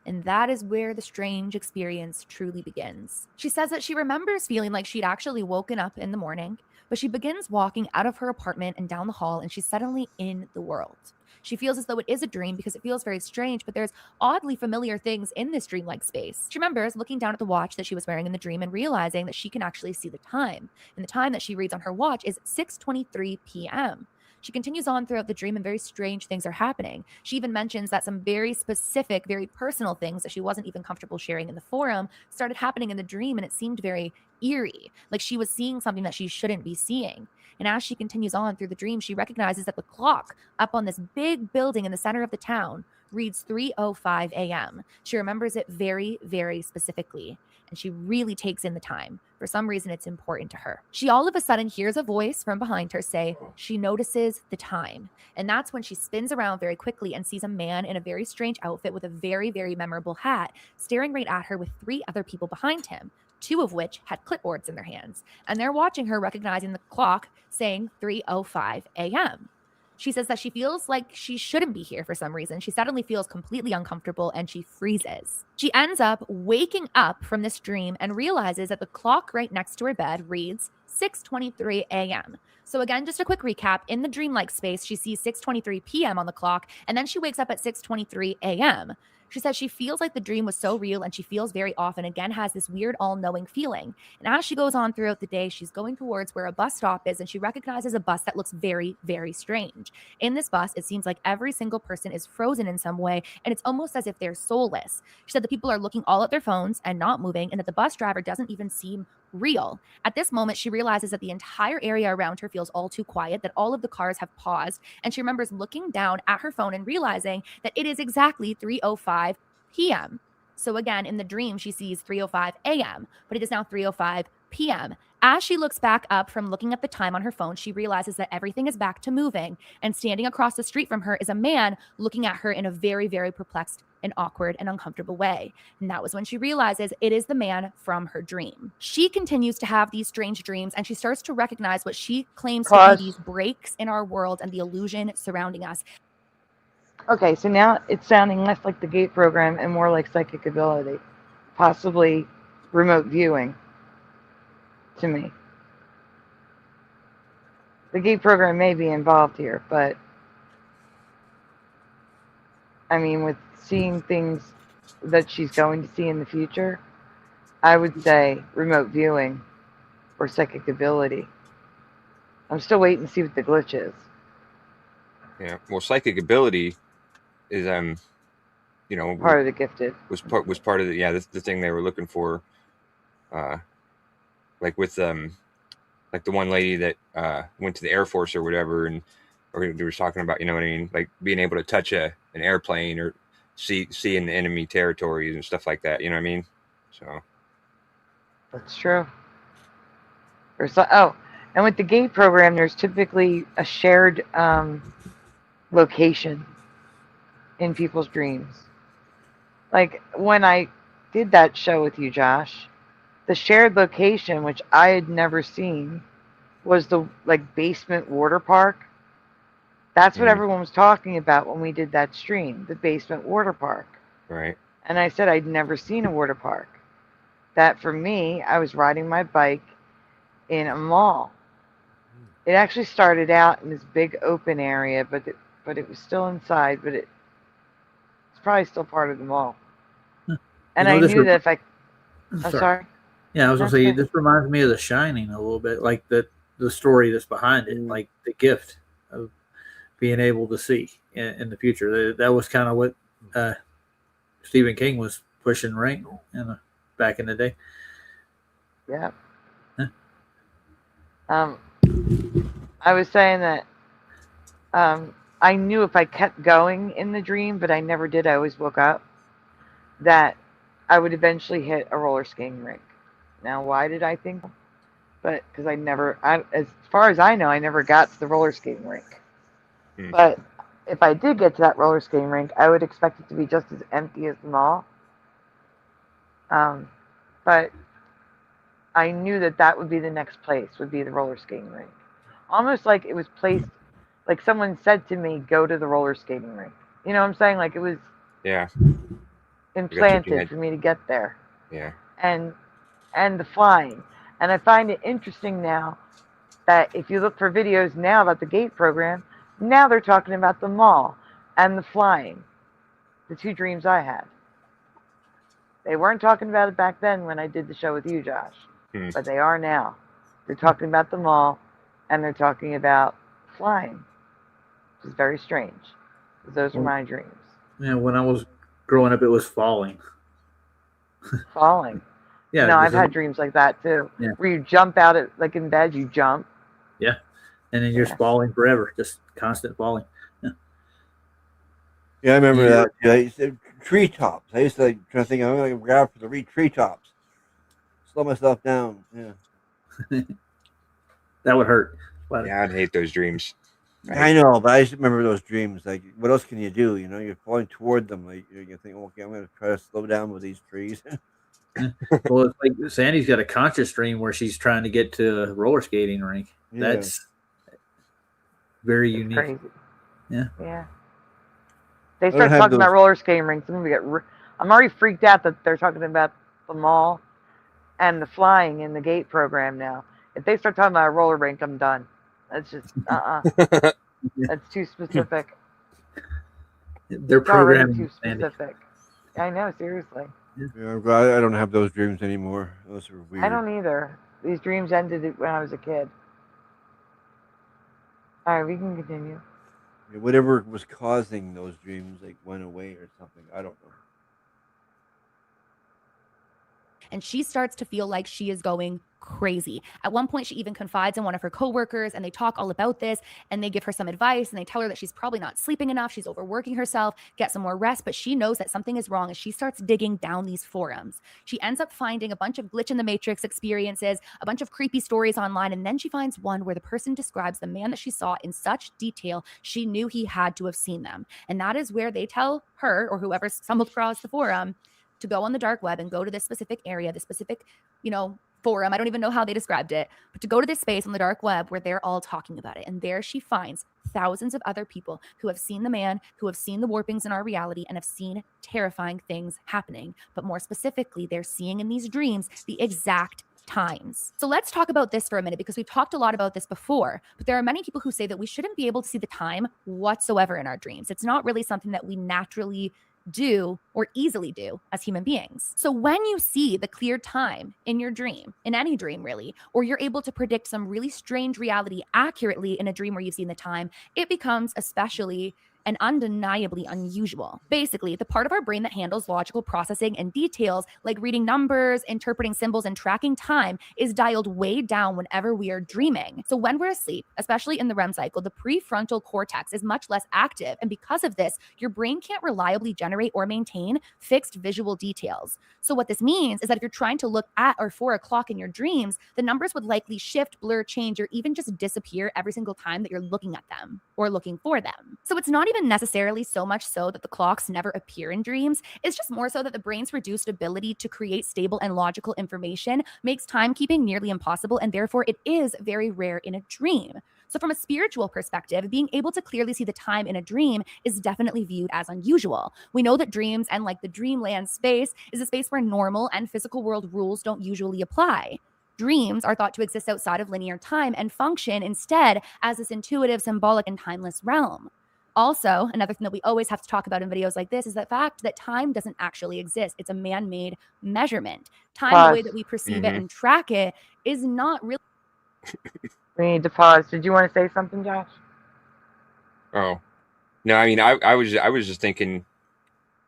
And that is where the strange experience truly begins. She says that she remembers feeling like she'd actually woken up in the morning, but she begins walking out of her apartment and down the hall, and she's suddenly in the world. She feels as though it is a dream because it feels very strange, but there's oddly familiar things in this dreamlike space. She remembers looking down at the watch that she was wearing in the dream and realizing that she can actually see the time. And the time that she reads on her watch is 6:23 p.m. She continues on throughout the dream, and very strange things are happening. She even mentions that some very specific, very personal things that she wasn't even comfortable sharing in the forum started happening in the dream, and it seemed very eerie, like she was seeing something that she shouldn't be seeing. And as she continues on through the dream, she recognizes that the clock up on this big building in the center of the town reads 3:05 a.m. She remembers it very, very specifically, and she really takes in the time. For some reason, it's important to her. She all of a sudden hears a voice from behind her say she notices the time. And that's when she spins around very quickly and sees a man in a very strange outfit with a very, very memorable hat staring right at her with 3 other people behind him, 2 of which had clipboards in their hands. And they're watching her, recognizing the clock saying 3:05 a.m. She says that she feels like she shouldn't be here for some reason. She suddenly feels completely uncomfortable and she freezes. She ends up waking up from this dream and realizes that the clock right next to her bed reads 6:23 a.m. So again, just a quick recap. In the dreamlike space, she sees 6:23 p.m. on the clock, and then she wakes up at 6:23 a.m. She says she feels like the dream was so real, and she feels very off, and again has this weird all-knowing feeling. And as she goes on throughout the day, she's going towards where a bus stop is, and she recognizes a bus that looks very, very strange. In this bus, it seems like every single person is frozen in some way, and it's almost as if they're soulless. She said the people are looking all at their phones and not moving, and that the bus driver doesn't even seem real. At this moment, she realizes that the entire area around her feels all too quiet, that all of the cars have paused, and she remembers looking down at her phone and realizing that it is exactly 3:05 p.m. So again, in the dream, she sees 3:05 a.m., but it is now 3:05 p.m. As she looks back up from looking at the time on her phone, she realizes that everything is back to moving, and standing across the street from her is a man looking at her in a very, very perplexed and awkward and uncomfortable way. And that was when she realizes it is the man from her dream. She continues to have these strange dreams, and she starts to recognize what she claims to be these breaks in our world and the illusion surrounding us. Okay, so now it's sounding less like the gate program and more like psychic ability, possibly remote viewing to me. The gate program may be involved here, but I mean, with seeing things that she's going to see in the future, I would say remote viewing or psychic ability. I'm still waiting to see what the glitch is. Yeah, well, psychic ability is you know, part of the gifted was part of the the thing they were looking for, like with like the one lady that went to the Air Force or whatever, and or they were talking about, you know what I mean, like being able to touch an airplane or see in the enemy territories and stuff like that, you know what I mean? So that's true. Oh, and with the gate program, there's typically a shared location in people's dreams. Like when I did that show with you, Josh, the shared location, which I had never seen, was the basement water park. That's what everyone was talking about when we did that stream, the basement water park. Right. And I said I'd never seen a water park. That for me, I was riding my bike in a mall. It actually started out in this big open area, but it was still inside, but it's probably still part of the mall. And I knew that if I... I'm sorry. Yeah, I was going to say, this reminds me of The Shining a little bit, like the story that's behind it, like the gift of being able to see in the future. That was kind of what Stephen King was pushing, right? Back in the day. Yeah. I was saying that I knew if I kept going in the dream, but I never did, I always woke up, that I would eventually hit a roller skating rink. Now, why did I think? But because as far as I know, I never got to the roller skating rink. But if I did get to that roller skating rink, I would expect it to be just as empty as the mall. But I knew that would be the next place, would be the roller skating rink. Almost like it was placed, like someone said to me, go to the roller skating rink. You know what I'm saying? Like it was implanted for me to get there. Yeah. And the flying. And I find it interesting now that if you look for videos now about the GATE program, now they're talking about the mall and the flying, the two dreams I had. They weren't talking about it back then when I did the show with you, Josh, but they are now. They're talking about the mall and they're talking about flying, which is very strange. Those are my dreams. Yeah, when I was growing up, it was falling. Falling. Yeah. No, I've had dreams like that too. Yeah. Where you jump out like in bed, you jump. Yeah. And then you're just falling forever, just constant falling. Yeah, I remember that. Yeah, I used to, treetops. I used to try to think, I'm going to grab for the treetops. Slow myself down. Yeah. That would hurt. Yeah, I'd hate those dreams. I know, but I just remember those dreams. Like, what else can you do? You know, you're falling toward them. Like, you think, okay, I'm going to try to slow down with these trees. Well, it's like Sandy's got a conscious dream where she's trying to get to a roller skating rink. Yeah. That's very unique. Crazy. Yeah. Yeah. They start talking about roller skating rinks. I'm already freaked out that they're talking about the mall and the flying in the GATE program now. If they start talking about a roller rink, I'm done. That's just That's too specific. They're programming too specific. I know, seriously. Yeah, I'm glad I don't have those dreams anymore. Those are weird. I don't either. These dreams ended when I was a kid. All right, we can continue. Yeah, whatever was causing those dreams, like, went away or something. I don't know. And she starts to feel like she is going crazy. At one point, she even confides in one of her coworkers, and they talk all about this, and they give her some advice, and they tell her that she's probably not sleeping enough, she's overworking herself, get some more rest, but she knows that something is wrong as she starts digging down these forums. She ends up finding a bunch of glitch in the matrix experiences, a bunch of creepy stories online, and then she finds one where the person describes the man that she saw in such detail she knew he had to have seen them. And that is where they tell her, or whoever stumbled across the forum, to go on the dark web and go to this specific area, this specific, forum. I don't even know how they described it, but to go to this space on the dark web where they're all talking about it. And there she finds thousands of other people who have seen the man, who have seen the warpings in our reality, and have seen terrifying things happening. But more specifically, they're seeing in these dreams the exact times. So let's talk about this for a minute, because we've talked a lot about this before, but there are many people who say that we shouldn't be able to see the time whatsoever in our dreams. It's not really something that we naturally do or easily do as human beings. So when you see the clear time in your dream, in any dream really, or you're able to predict some really strange reality accurately in a dream where you've seen the time, it becomes especially and undeniably unusual. Basically, the part of our brain that handles logical processing and details like reading numbers, interpreting symbols, and tracking time is dialed way down whenever we are dreaming. So when we're asleep, especially in the REM cycle, the prefrontal cortex is much less active. And because of this, your brain can't reliably generate or maintain fixed visual details. So what this means is that if you're trying to look at or 4 o'clock in your dreams, the numbers would likely shift, blur, change, or even just disappear every single time that you're looking at them or looking for them. So it's not even necessarily so much so that the clocks never appear in dreams. It's just more so that the brain's reduced ability to create stable and logical information makes timekeeping nearly impossible, and therefore it is very rare in a dream. So from a spiritual perspective, being able to clearly see the time in a dream is definitely viewed as unusual. We know that dreams and like the dreamland space is a space where normal and physical world rules don't usually apply. Dreams are thought to exist outside of linear time and function instead as this intuitive, symbolic, and timeless realm. Also, another thing that we always have to talk about in videos like this is the fact that time doesn't actually exist. It's a man-made measurement. Time, the way that we perceive it and track it, is not really... We need to pause. Did you want to say something, Josh? Oh, no, I mean, I was just thinking,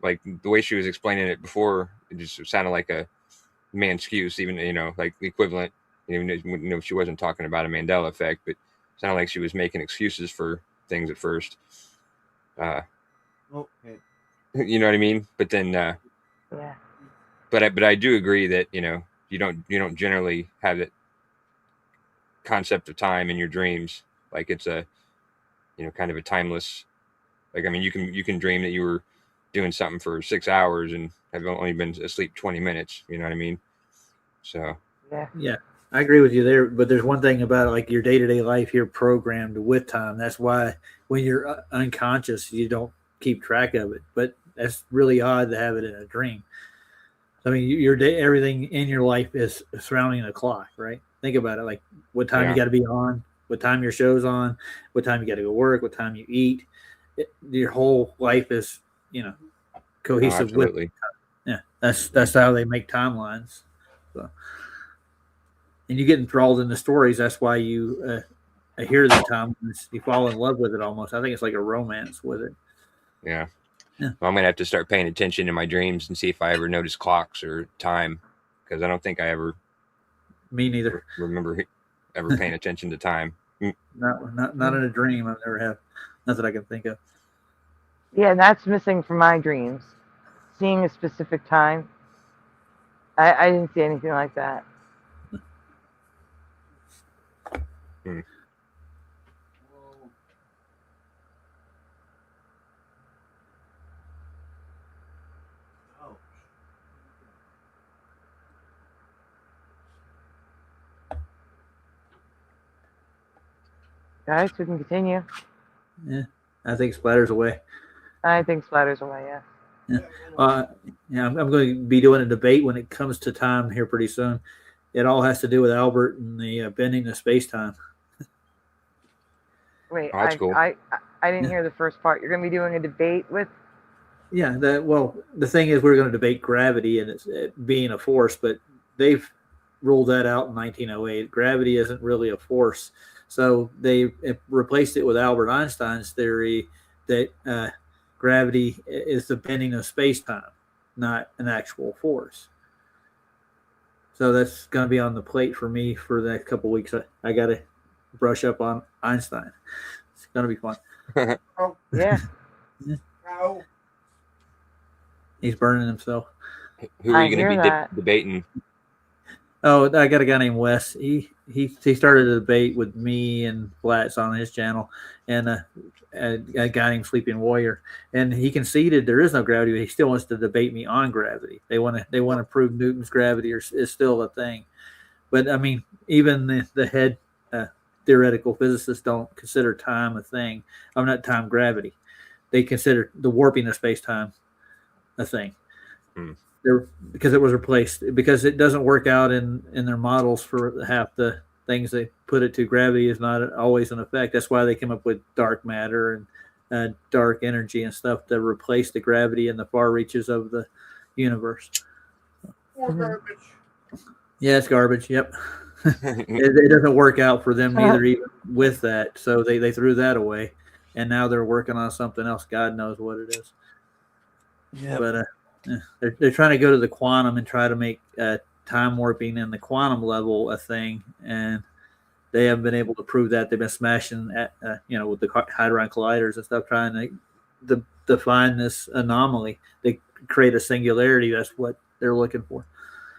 like, the way she was explaining it before, it just sounded like a man excuse, even, like the equivalent, she wasn't talking about a Mandela effect, but it sounded like she was making excuses for things at first. Okay. You know what I mean? But then, Yeah. but I do agree that you don't generally have that concept of time in your dreams. Like it's a kind of a timeless. Like I mean, you can dream that you were doing something for 6 hours and have only been asleep 20 minutes. You know what I mean? So Yeah, I agree with you there. But there's one thing about it, like your day-to-day life, you're programmed with time. That's why when you're unconscious, you don't keep track of it. But that's really odd to have it in a dream. I mean, your day, everything in your life is surrounding a clock, right? Think about it, like what time you got to be on, what time your show's on, what time you got to go work, what time you eat. Your whole life is, cohesive with absolutely. Yeah, that's how they make timelines. So, and you get enthralled in the stories. That's why you hear the timelines. You fall in love with it almost. I think it's like a romance with it. Yeah. Yeah. Well, I'm gonna have to start paying attention in my dreams and see if I ever notice clocks or time, because I don't think I ever. Me neither. Remember ever paying attention to time? Not in a dream. I've never have. Not that I can think of. Yeah, that's missing from my dreams. Seeing a specific time. I didn't see anything like that. Guys, we can continue. Yeah, I think Splatter's away. I think Splatter's away, yeah. Yeah. I'm going to be doing a debate when it comes to time here pretty soon. It all has to do with Albert and the bending of space-time. Wait, Oh, that's cool. I didn't hear the first part. You're going to be doing a debate with? Yeah, the thing is we're going to debate gravity and it being a force, but they've ruled that out in 1908. Gravity isn't really a force. So they replaced it with Albert Einstein's theory that gravity is the bending of space-time, not an actual force. So that's going to be on the plate for me for the next couple of weeks. I got to brush up on Einstein. It's going to be fun. Oh, yeah. Ow. He's burning himself. Who are you going to be debating? Oh, I got a guy named Wes. He started a debate with me and Flats on his channel, and a guy named Sleeping Warrior. And he conceded there is no gravity, but he still wants to debate me on gravity. They want to prove Newton's gravity is still a thing. But I mean, even the head theoretical physicists don't consider time a thing. I'm not time gravity. They consider the warping of space-time a thing. Because it was replaced, because it doesn't work out in their models for half the things they put it to. Gravity is not always an effect. That's why they came up with dark matter and dark energy and stuff to replace the gravity in the far reaches of the universe. More garbage. Yeah, it's garbage. Yep. It doesn't work out for them neither, even with that. So they threw that away, and now they're working on something else. God knows what it is. Yeah. But they're trying to go to the quantum and try to make time warping in the quantum level a thing, and they haven't been able to prove that. They've been smashing at with the hadron colliders and stuff, trying to define this anomaly. They create a singularity. That's what they're looking for.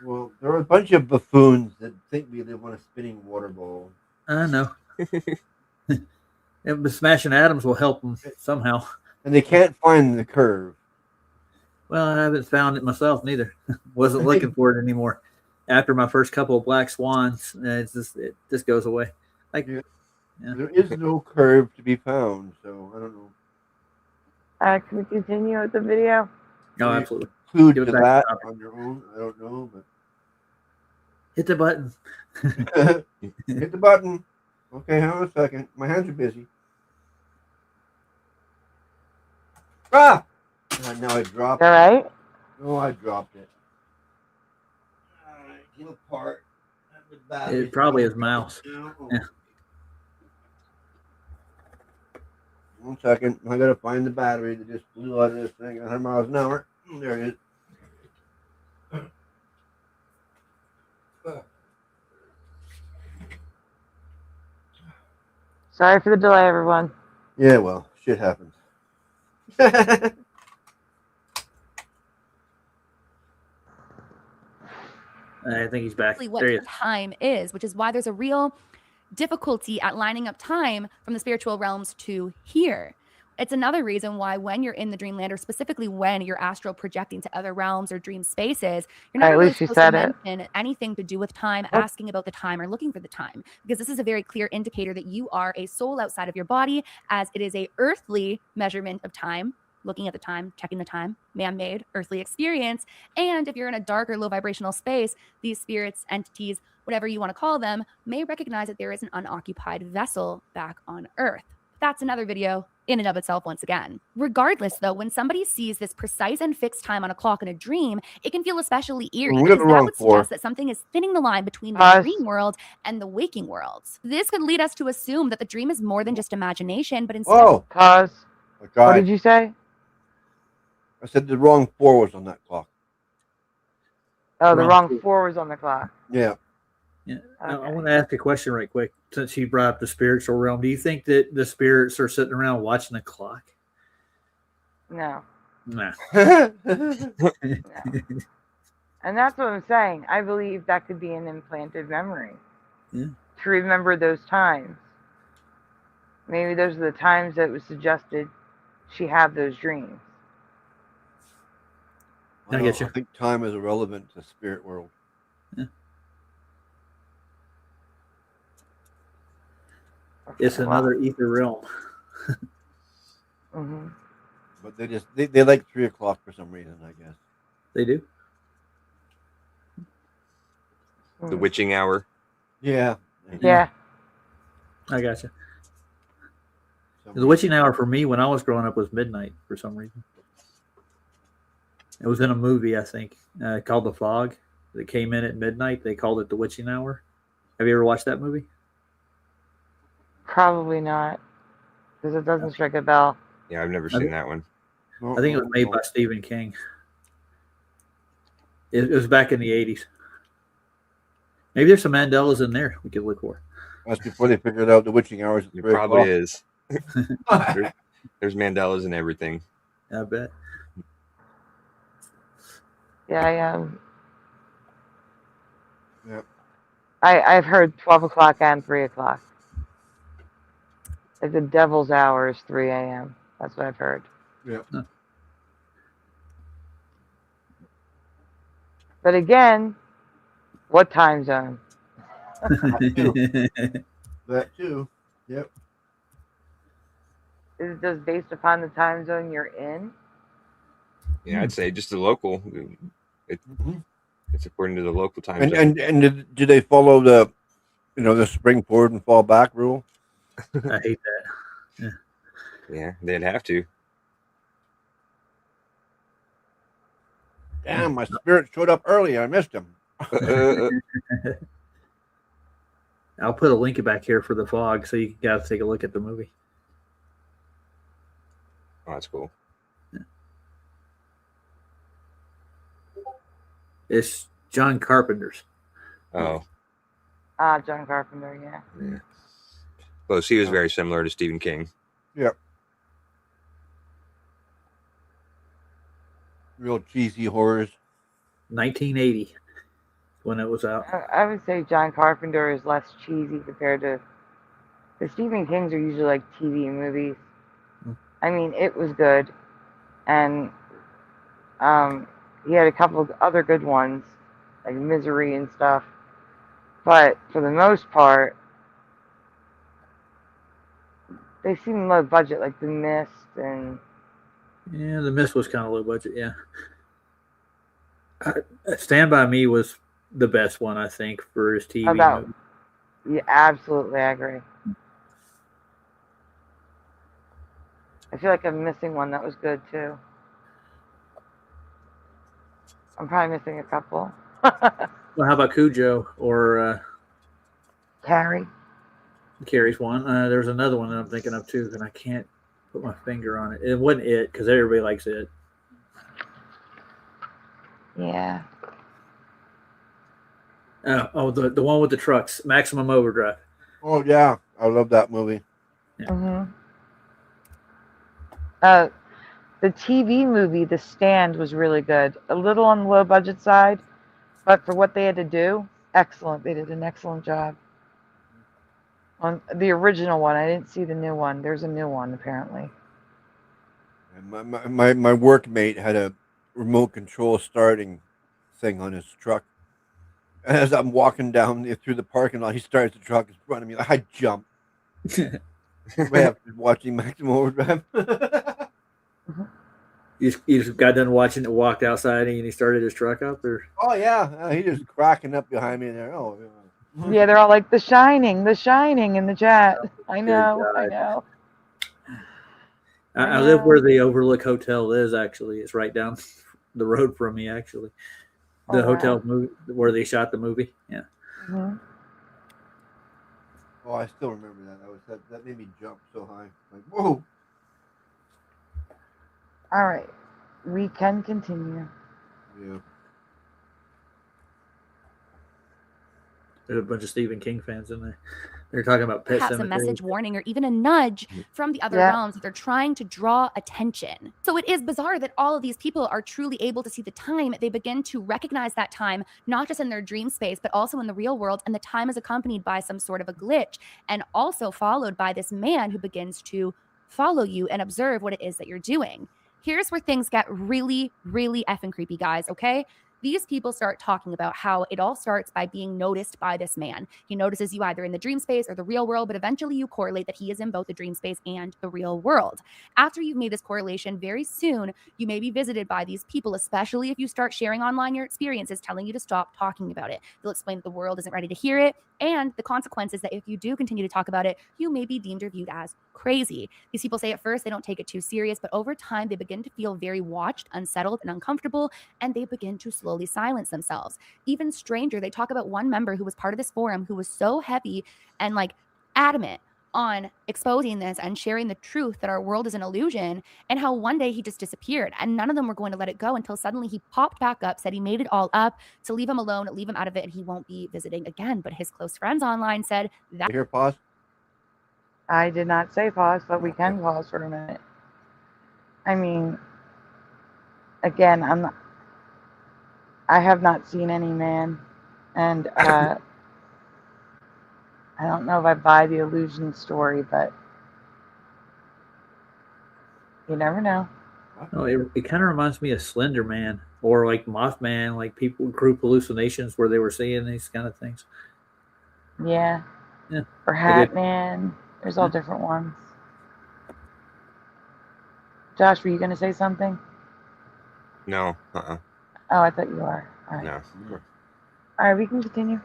Well, there are a bunch of buffoons that think we live on a spinning water ball. I know. Smashing atoms will help them somehow. And they can't find the curve. Well, I haven't found it myself neither. Wasn't looking for it anymore. After my first couple of black swans, it just goes away. There is no curve to be found, so I don't know. Can we continue with the video? No, absolutely. Include to that on your own. I don't know, but hit the button. Hit the button. Okay, hang on a second. My hands are busy. Ah! Now I dropped it. All right? No, I dropped it. Alright, came apart. It probably is mouse. Yeah. 1 second. I gotta find the battery that just blew out of this thing at 100 miles an hour. There it is. Sorry for the delay, everyone. Yeah, well, shit happens. I think he's back. What There he is. time is, which is why there's a real difficulty at lining up time from the spiritual realms to here. It's another reason why when you're in the dreamland, or specifically when you're astral projecting to other realms or dream spaces, you're not At really least you supposed to said it. mention anything to do with time, asking about the time, or looking for the time, because this is a very clear indicator that you are a soul outside of your body, as it is a earthly measurement of time, looking at the time, checking the time, man-made earthly experience. And if you're in a dark or low vibrational space, these spirits, entities, whatever you want to call them, may recognize that there is an unoccupied vessel back on Earth. That's another video in and of itself once again. Regardless, though, when somebody sees this precise and fixed time on a clock in a dream, it can feel especially eerie, We got because the that wrong would four. suggest that something is thinning the line between the Pause. dream world and the waking worlds. This could lead us to assume that the dream is more than just imagination, but instead Whoa. Pause. Okay. What did you say? I said the wrong 4 was on that clock. Oh, the Wrong. wrong 4 was on the clock. Yeah. Yeah. I want to ask a question right quick. Since you brought up the spiritual realm, do you think that the spirits are sitting around watching the clock? No. Nah. No. And that's what I'm saying. I believe that could be an implanted memory. Yeah. To remember those times. Maybe those are the times that was suggested she had those dreams. I get you. I think time is irrelevant to spirit world. It's another ether realm. Mm-hmm. But they like 3 o'clock for some reason, I guess. They do. The witching hour. Yeah. Yeah. I got you. The witching hour for me when I was growing up was midnight for some reason. It was in a movie, I think, called The Fog. That came in at midnight. They called it the witching hour. Have you ever watched that movie? Probably not. Because it doesn't strike a bell. Yeah, I've never seen that one. I think it was made by Stephen King. It was back in the 80s. Maybe there's some Mandelas in there we could look for. That's before they figured out the witching hours. It probably is. There's Mandelas and everything. I bet. Yeah, Yeah. I've heard 12 o'clock and 3 o'clock. Like the devil's hour is 3 a.m. That's what I've heard. Yeah. Huh. But again, what time zone? That too. Yep. Is it just based upon the time zone you're in? Yeah, I'd say just the local. It's according to the local time And zone. and do they follow the, the spring forward and fall back rule? I hate that. Yeah. Yeah, they'd have to. Damn, my spirit showed up early. I missed him. I'll put a link back here for The Fog so you guys take a look at the movie. Oh, that's cool. It's John Carpenter's. Oh, John Carpenter, yeah. yeah. Well, he was very similar to Stephen King. Yep. Real cheesy horrors. 1980 when it was out. I would say John Carpenter is less cheesy compared to the Stephen Kings are usually like TV movies. I mean, it was good, and he had a couple of other good ones like Misery and stuff. But for the most part, they seem low budget, like The Mist and. Yeah, The Mist was kind of low budget. Yeah. Stand By Me was the best one, I think, for his TV movie. Yeah, absolutely, I agree. I feel like I'm missing one that was good too. I'm probably missing a couple. Well, how about Cujo or Carrie? Carrie's one? There's another one that I'm thinking of too, and I can't put my finger on it. It wasn't It because everybody likes It. Yeah. Oh, the one with the trucks, Maximum Overdrive. Oh yeah, I love that movie. Mm-hmm. The TV movie, The Stand, was really good. A little on the low budget side, but for what they had to do, excellent. They did an excellent job. On the original one, I didn't see the new one. There's a new one apparently. And my workmate had a remote control starting thing on his truck. And as I'm walking down through the parking lot, he starts the truck in front of me. I jump. Right after watching Maximum Overdrive. You just got done watching it, walked outside, and he started his truck up, or? Oh yeah, he just cracking up behind me there. Oh yeah. Yeah, they're all like The Shining in the chat. I know. I live where the Overlook Hotel is. Actually, it's right down the road from me. Actually, the hotel movie where they shot the movie. Yeah. Mm-hmm. Oh, I still remember that. That made me jump so high. Like, whoa. All right, we can continue. Yeah. There's a bunch of Stephen King fans in there. They're talking about Pet perhaps Sematary. a message warning or even a nudge from the other realms that they're trying to draw attention. So it is bizarre that all of these people are truly able to see the time. They begin to recognize that time, not just in their dream space, but also in the real world. And the time is accompanied by some sort of a glitch, and also followed by this man who begins to follow you and observe what it is that you're doing. Here's where things get really, really effing creepy, guys, okay? These people start talking about how it all starts by being noticed by this man. He notices you either in the dream space or the real world, but eventually you correlate that he is in both the dream space and the real world. After you've made this correlation, very soon you may be visited by these people, especially if you start sharing online your experiences, telling you to stop talking about it. They'll explain that the world isn't ready to hear it, and the consequences that if you do continue to talk about it, you may be deemed or viewed as crazy. These people say at first they don't take it too serious, but over time they begin to feel very watched, unsettled, and uncomfortable, and they begin to slowly silence themselves. Even stranger, they talk about one member who was part of this forum who was so heavy and like adamant on exposing this and sharing the truth that our world is an illusion, and how one day he just disappeared and none of them were going to let it go until suddenly he popped back up, said he made it all up to leave him alone, leave him out of it, and he won't be visiting again. But his close friends online said that. Here, pause. I did not say pause, but we can pause for a minute. I mean, again, I have not seen any man, and I don't know if I buy the illusion story, but you never know. Oh, it kind of reminds me of Slender Man or like Mothman, like people group hallucinations where they were seeing these kind of things. Yeah. Yeah. Or Hat Man. There's all different ones. Josh, were you going to say something? No. Oh, I thought you were. All right. No. All right, we can continue.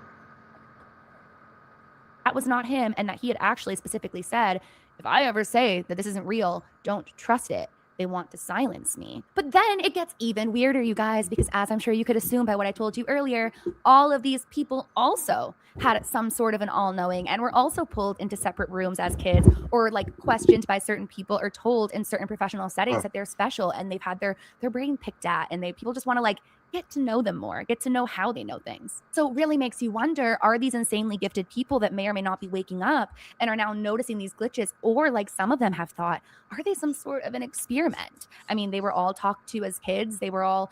That was not him, and that he had actually specifically said, if I ever say that this isn't real, don't trust it. They want to silence me. But then it gets even weirder, you guys, because as I'm sure you could assume by what I told you earlier, all of these people also had some sort of an all-knowing and were also pulled into separate rooms as kids, or like questioned by certain people, or told in certain professional settings that they're special and they've had their brain picked at, and people just want to like get to know them more, get to know how they know things. So it really makes you wonder, are these insanely gifted people that may or may not be waking up and are now noticing these glitches, or like some of them have thought, are they some sort of an experiment? I mean, they were all talked to as kids. They were all,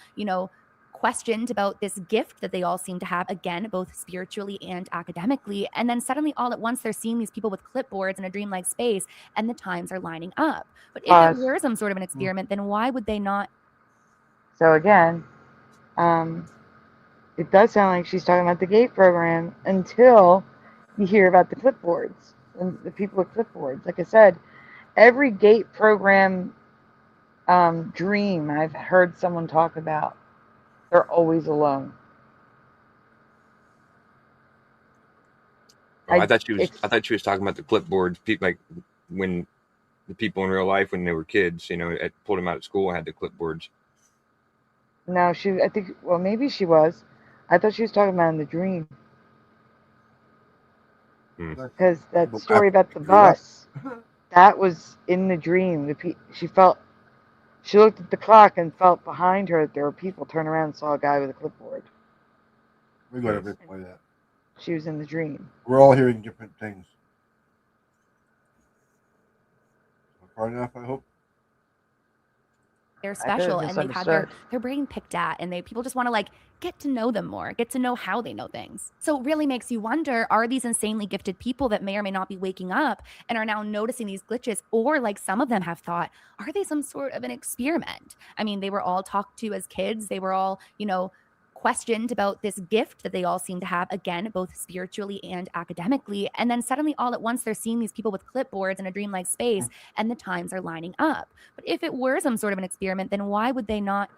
questioned about this gift that they all seem to have, again, both spiritually and academically. And then suddenly all at once they're seeing these people with clipboards in a dreamlike space, and the times are lining up. But if it were some sort of an experiment, then why would they not? So again, it does sound like she's talking about the GATE program until you hear about the clipboards and the people with clipboards. Like I said, every GATE program dream I've heard someone talk about, they're always alone. Oh, I thought she was talking about the clipboards. People, like when the people in real life when they were kids, pulled them out of school and had the clipboards. No, maybe she was. I thought she was talking about in the dream. Because that story about the bus, that was in the dream. She looked at the clock and felt behind her that there were people, turned around and saw a guy with a clipboard. We got to replay that. She was in the dream. We're all hearing different things. Far enough, I hope. they're I feel special and they've had misunderstood. their brain picked at, and people just want to like get to know them more, get to know how they know things. So it really makes you wonder, are these insanely gifted people that may or may not be waking up and are now noticing these glitches, or like some of them have thought, are they some sort of an experiment? I mean, they were all talked to as kids. They were all, questioned about this gift that they all seem to have, again, both spiritually and academically. And then suddenly all at once they're seeing these people with clipboards in a dreamlike space, and the times are lining up. But if it were some sort of an experiment, then why would they not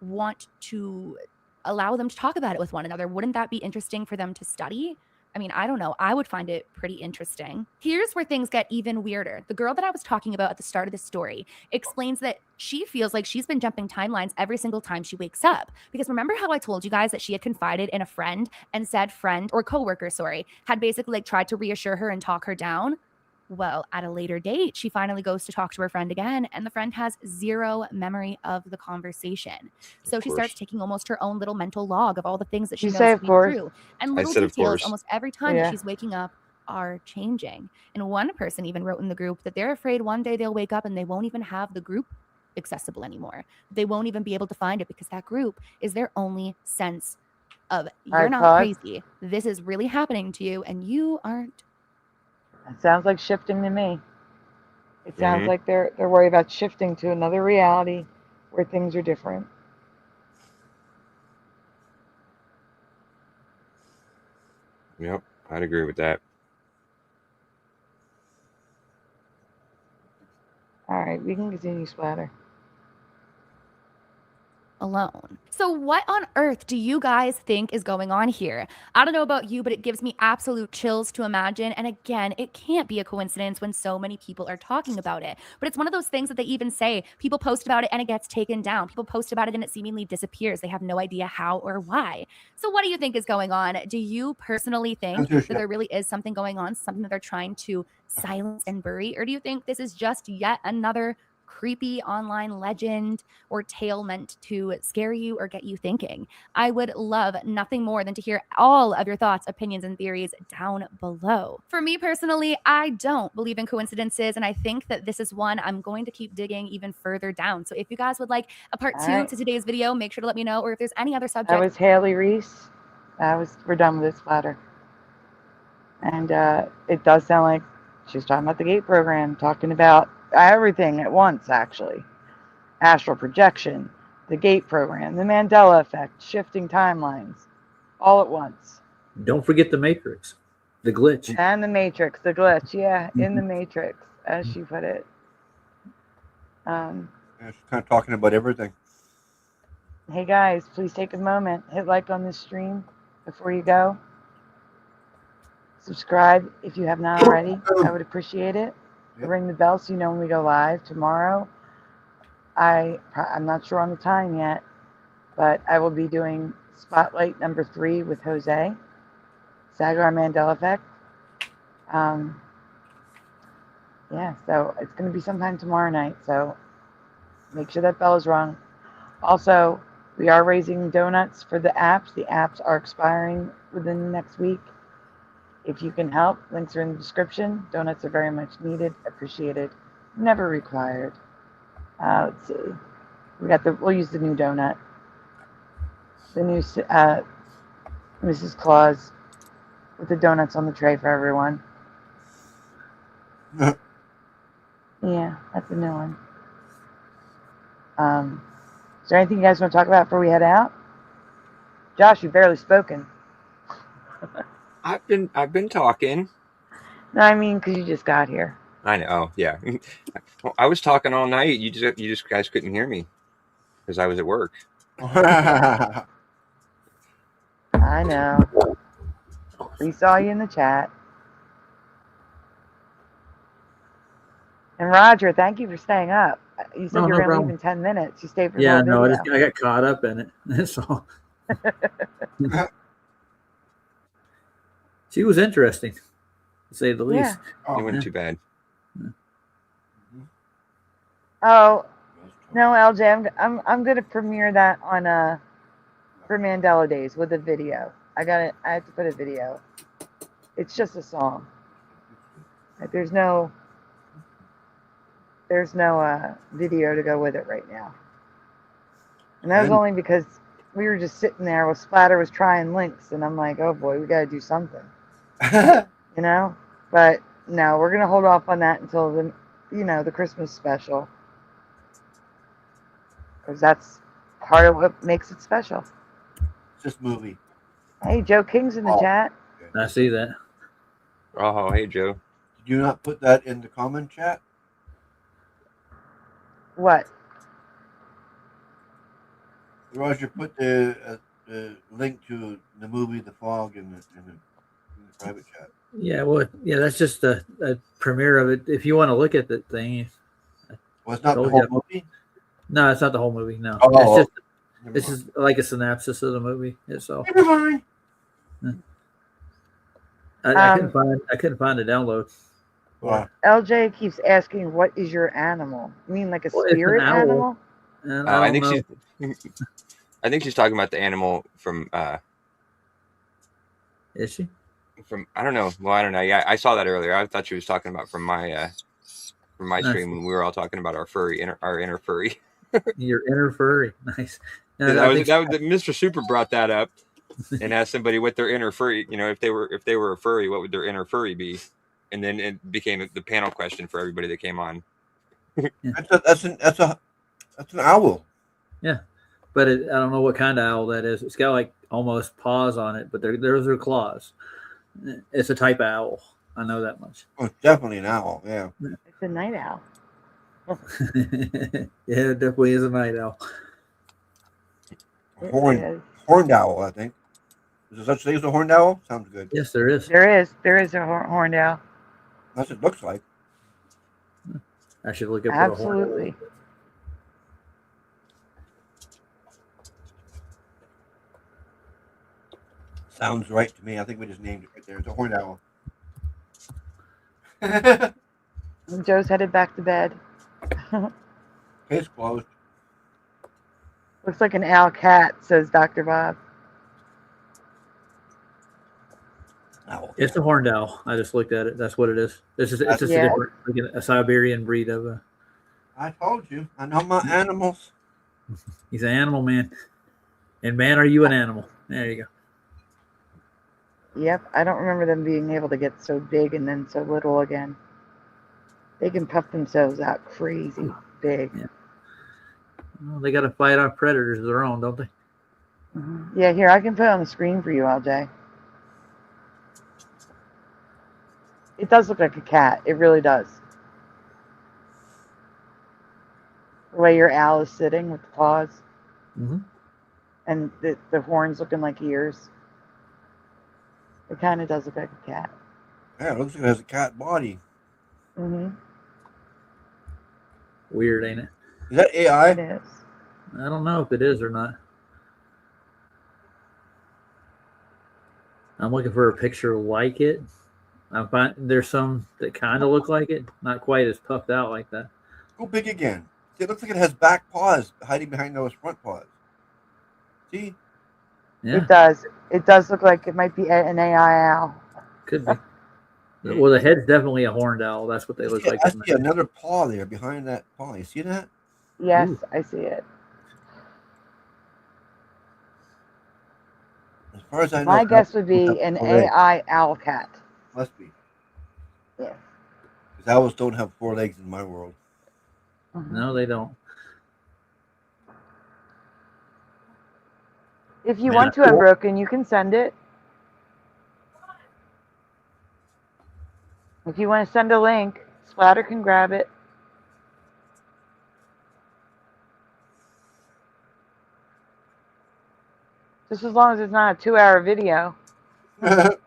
want to allow them to talk about it with one another? Wouldn't that be interesting for them to study? I mean, I don't know. I would find it pretty interesting. Here's where things get even weirder. The girl that I was talking about at the start of the story explains that she feels like she's been jumping timelines every single time she wakes up. Because remember how I told you guys that she had confided in a friend and said coworker, had basically like tried to reassure her and talk her down? Well, at a later date, she finally goes to talk to her friend again, and the friend has zero memory of the conversation. So she starts taking almost her own little mental log of all the things that she knows to be true. And little details almost every time that she's waking up are changing. And one person even wrote in the group that they're afraid one day they'll wake up and they won't even have the group accessible anymore. They won't even be able to find it because that group is their only sense of, you're not crazy. This is really happening to you, and you aren't. It sounds like shifting to me. It sounds like they're worried about shifting to another reality where things are different. Yep, I'd agree with that. All right, we can continue, Splatter. Alone. So what on earth do you guys think is going on here? I don't know about you, but it gives me absolute chills to imagine. And again, it can't be a coincidence when so many people are talking about it. But it's one of those things that they even say, people post about it and it gets taken down. People post about it and it seemingly disappears. They have no idea how or why. So what do you think is going on? Do you personally think that there really is something going on, something that they're trying to silence and bury? Or do you think this is just yet another creepy online legend or tale meant to scare you or get you thinking? I would love nothing more than to hear all of your thoughts, opinions, and theories down below. For me personally, I don't believe in coincidences, and I think that this is one I'm going to keep digging even further down. So if you guys would like a part two to today's video, make sure to let me know, or if there's any other subject. That was HAILEY REESE. We're done with this Splatter. And it does sound like she's talking about the GATE program, talking about everything at once, actually. Astral projection, the GATE program, the Mandela effect, shifting timelines, all at once. Don't forget the Matrix, the glitch. And the Matrix, the glitch, in the Matrix, as she put it. Yeah, she's kind of talking about everything. Hey guys, please take a moment, hit like on this stream before you go. Subscribe if you have not already. I would appreciate it. Ring the bell so you know when we go live tomorrow. I'm not sure on the time yet, but I will be doing Spotlight number 3 with Jose. Sagar Mandela effect. Yeah, so it's going to be sometime tomorrow night, so make sure that bell is rung. Also, we are raising donuts for the apps. The apps are expiring within the next week. If you can help, links are in the description. Donuts are very much needed, appreciated, never required. Let's see. We'll use the new donut. The new Mrs. Claus with the donuts on the tray for everyone. Yeah, that's the new one. Is there anything you guys want to talk about before we head out? Josh, you've barely spoken. I've been talking. No, I mean, because you just got here. I know. Oh, yeah. Well, I was talking all night. You just guys couldn't hear me because I was at work. I know. We saw you in the chat. And Roger, thank you for staying up. You said you were going to leave in 10 minutes. You stayed for the whole video. I got caught up in it. That's all. She was interesting, to say the least. It wasn't too bad. Oh no, LJ, I'm gonna premiere that on for Mandela Days with a video. I have to put a video. It's just a song. Like, there's no video to go with it right now. And that was only because we were just sitting there while Splatter was trying links, and I'm like, oh boy, we got to do something. You know? But no, we're going to hold off on that until the, the Christmas special. Because that's part of what makes it special. This movie. Hey, Joe King's in the chat. I see that. Oh, hey, Joe. Did you not put that in the comment chat? What? Roger, put the link to the movie The Fog in the private chat. Yeah, well, yeah, that's just a premiere of it. If you want to look at the thing. Well, it's not the whole movie? No, it's not the whole movie, no. Oh, It's just like a synopsis of the movie itself. Never mind. I couldn't find the download. LJ keeps asking, what is your animal? You mean like a spirit animal? I think she's talking about the animal from Is she? From I don't know. Well, I don't know. Yeah, I saw that earlier. I thought she was talking about from my stream when we were all talking about our inner furry. Your inner furry. Nice. Mr. Super brought that up and asked somebody what their inner furry, if they were a furry, what would their inner furry be? And then it became the panel question for everybody that came on. That's an owl. Yeah, but I don't know what kind of owl that is. It's got like almost paws on it, but those are claws. It's a type of owl. I know that much. Oh, it's definitely an owl. Yeah. It's a night owl. Yeah, it definitely is a night owl. Horned owl, I think. Is there such thing as a horned owl? Sounds good. Yes, there is. There is a horned owl. That's what it looks like. I should look up. Absolutely. Sounds right to me. I think we just named it right there. It's a horned owl. Joe's headed back to bed. Case closed. Looks like an owl cat, says Dr. Bob. Owl. It's a horned owl. I just looked at it. That's what it is. It's just a different, like a Siberian breed of a. I told you. I know my animals. He's an animal man. And man, are you an animal? There you go. Yep, I don't remember them being able to get so big and then so little again. They can puff themselves out crazy big. Yeah. Well, they got to fight off predators of their own, don't they? Mm-hmm. Yeah, here, I can put it on the screen for you, LJ. It does look like a cat. It really does. The way your owl is sitting with the paws. Mm-hmm. And the horns looking like ears. It kind of does look like a cat. Yeah, it looks like it has a cat body. Mm-hmm. Weird, ain't it? Is that AI? It is. I don't know if it is or not. I'm looking for a picture like it. There's some that kind of look like it, not quite as puffed out like that. Go big again. See, it looks like it has back paws hiding behind those front paws. See? Yeah. It does. It does look like it might be an AI owl. Could be. Well, the head's definitely a horned owl. That's what they look like. I see another paw there behind that paw. You see that? Yes, Ooh. I see it. As far as I know, my guess would be an AI owl cat. Must be. Yeah. Because owls don't have 4 legs in my world. No, they don't. If you want to, Unbroken, you can send it. If you want to send a link, Splatter can grab it. Just as long as it's not a 2-hour video. It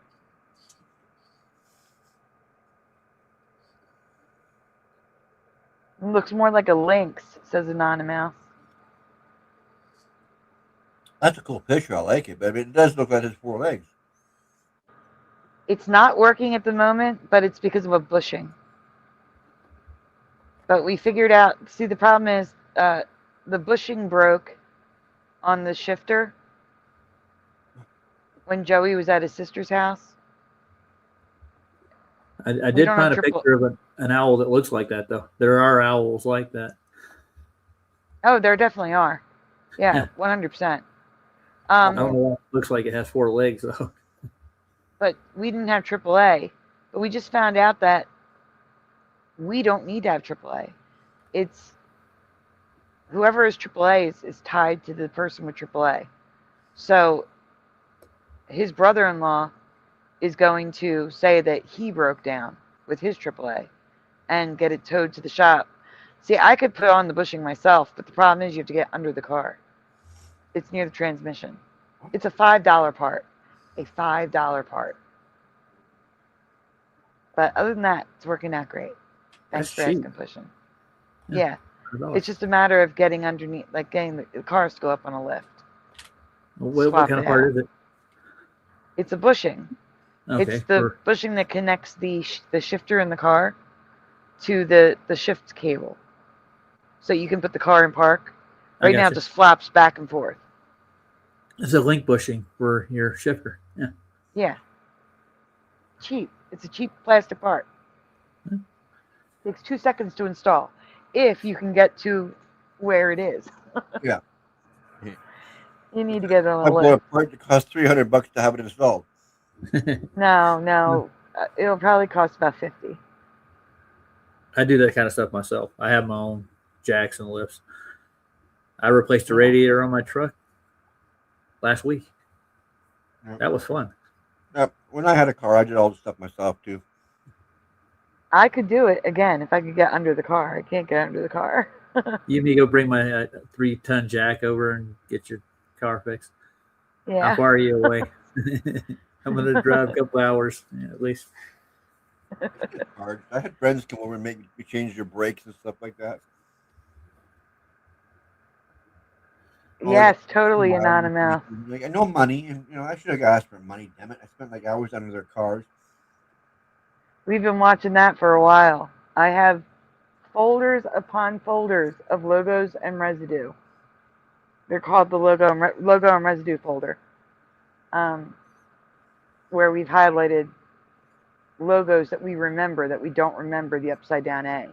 looks more like a lynx, says Anonymous. That's a cool picture. I like it. But I mean, it does look like it has 4 legs. It's not working at the moment, but it's because of a bushing. But we figured out, see, the problem is the bushing broke on the shifter when Joey was at his sister's house. I did find a picture of an owl that looks like that, though. There are owls like that. Oh, there definitely are. Yeah, 100%. I don't know why it looks like it has 4 legs though. But we didn't have AAA. But we just found out that we don't need to have AAA. It's whoever is AAA is tied to the person with AAA. So his brother-in-law is going to say that he broke down with his AAA and get it towed to the shop. See, I could put on the bushing myself, but the problem is you have to get under the car. It's near the transmission. It's a $5 part. A $5 part. But other than that, it's working out great. Thanks for asking, pushing. Yeah. It's just a matter of getting underneath, like getting the cars to go up on a lift. What kind of part is it? It's a bushing. Okay, It's the bushing that connects the shifter in the car to the shift cable. So you can put the car in park. Right now it just flaps back and forth. It's a link bushing for your shifter. Yeah. Yeah. Cheap. It's a cheap plastic part. Takes 2 seconds to install if you can get to where it is. Yeah. You need to get it on I a bought a part that cost $300 to have it installed. No. It'll probably cost about $50. I do that kind of stuff myself. I have my own jacks and lifts. I replaced the radiator on my truck last week. Yep. That was fun. Yep. When I had a car, I did all the stuff myself too. I could do it again if I could get under the car. I can't get under the car. You need to go bring my 3-ton jack over and get your car fixed. Yeah. How far are you away? I'm going to drive a couple hours at least. It's hard. I had friends come over and make me change your brakes and stuff like that. Yes, totally anonymous. Like, I know money, and I should have asked for money. Damn it! I spent like hours under their cars. We've been watching that for a while. I have folders upon folders of logos and residue. They're called the logo and residue folder, where we've highlighted logos that we remember that we don't remember the upside down A.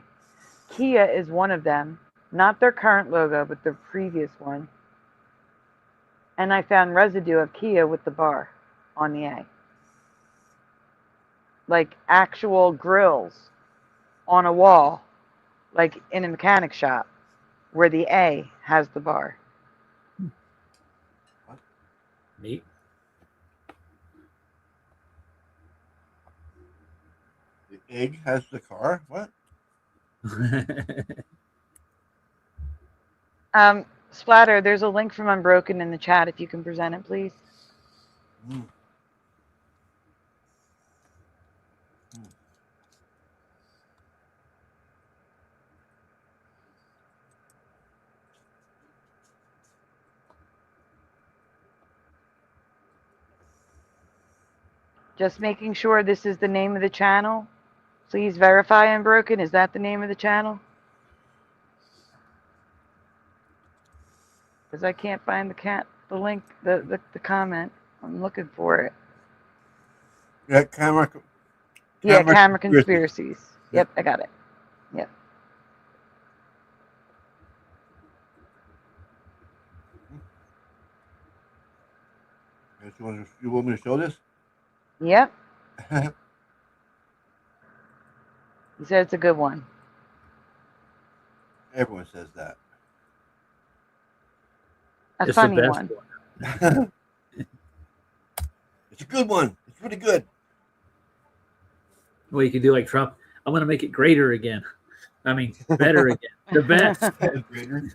Kia is one of them, not their current logo, but their previous one. And I found residue of Kia with the bar on the A. Like actual grills on a wall, like in a mechanic shop, where the A has the bar. Neat. The egg has the car? What? Splatter, there's a link from Unbroken in the chat if you can present it, please. Just making sure this is the name of the channel. Please verify Unbroken. Is that the name of the channel? Because I can't find the link, the comment. I'm looking for it. Yeah, camera conspiracies. Yep, I got it. Yep. You want me to show this? Yep. You said it's a good one. Everyone says that. A funny one. It's a good one. It's pretty good. Well, you could do like Trump. I'm going to make it greater again. I mean, better again. The best. Greater.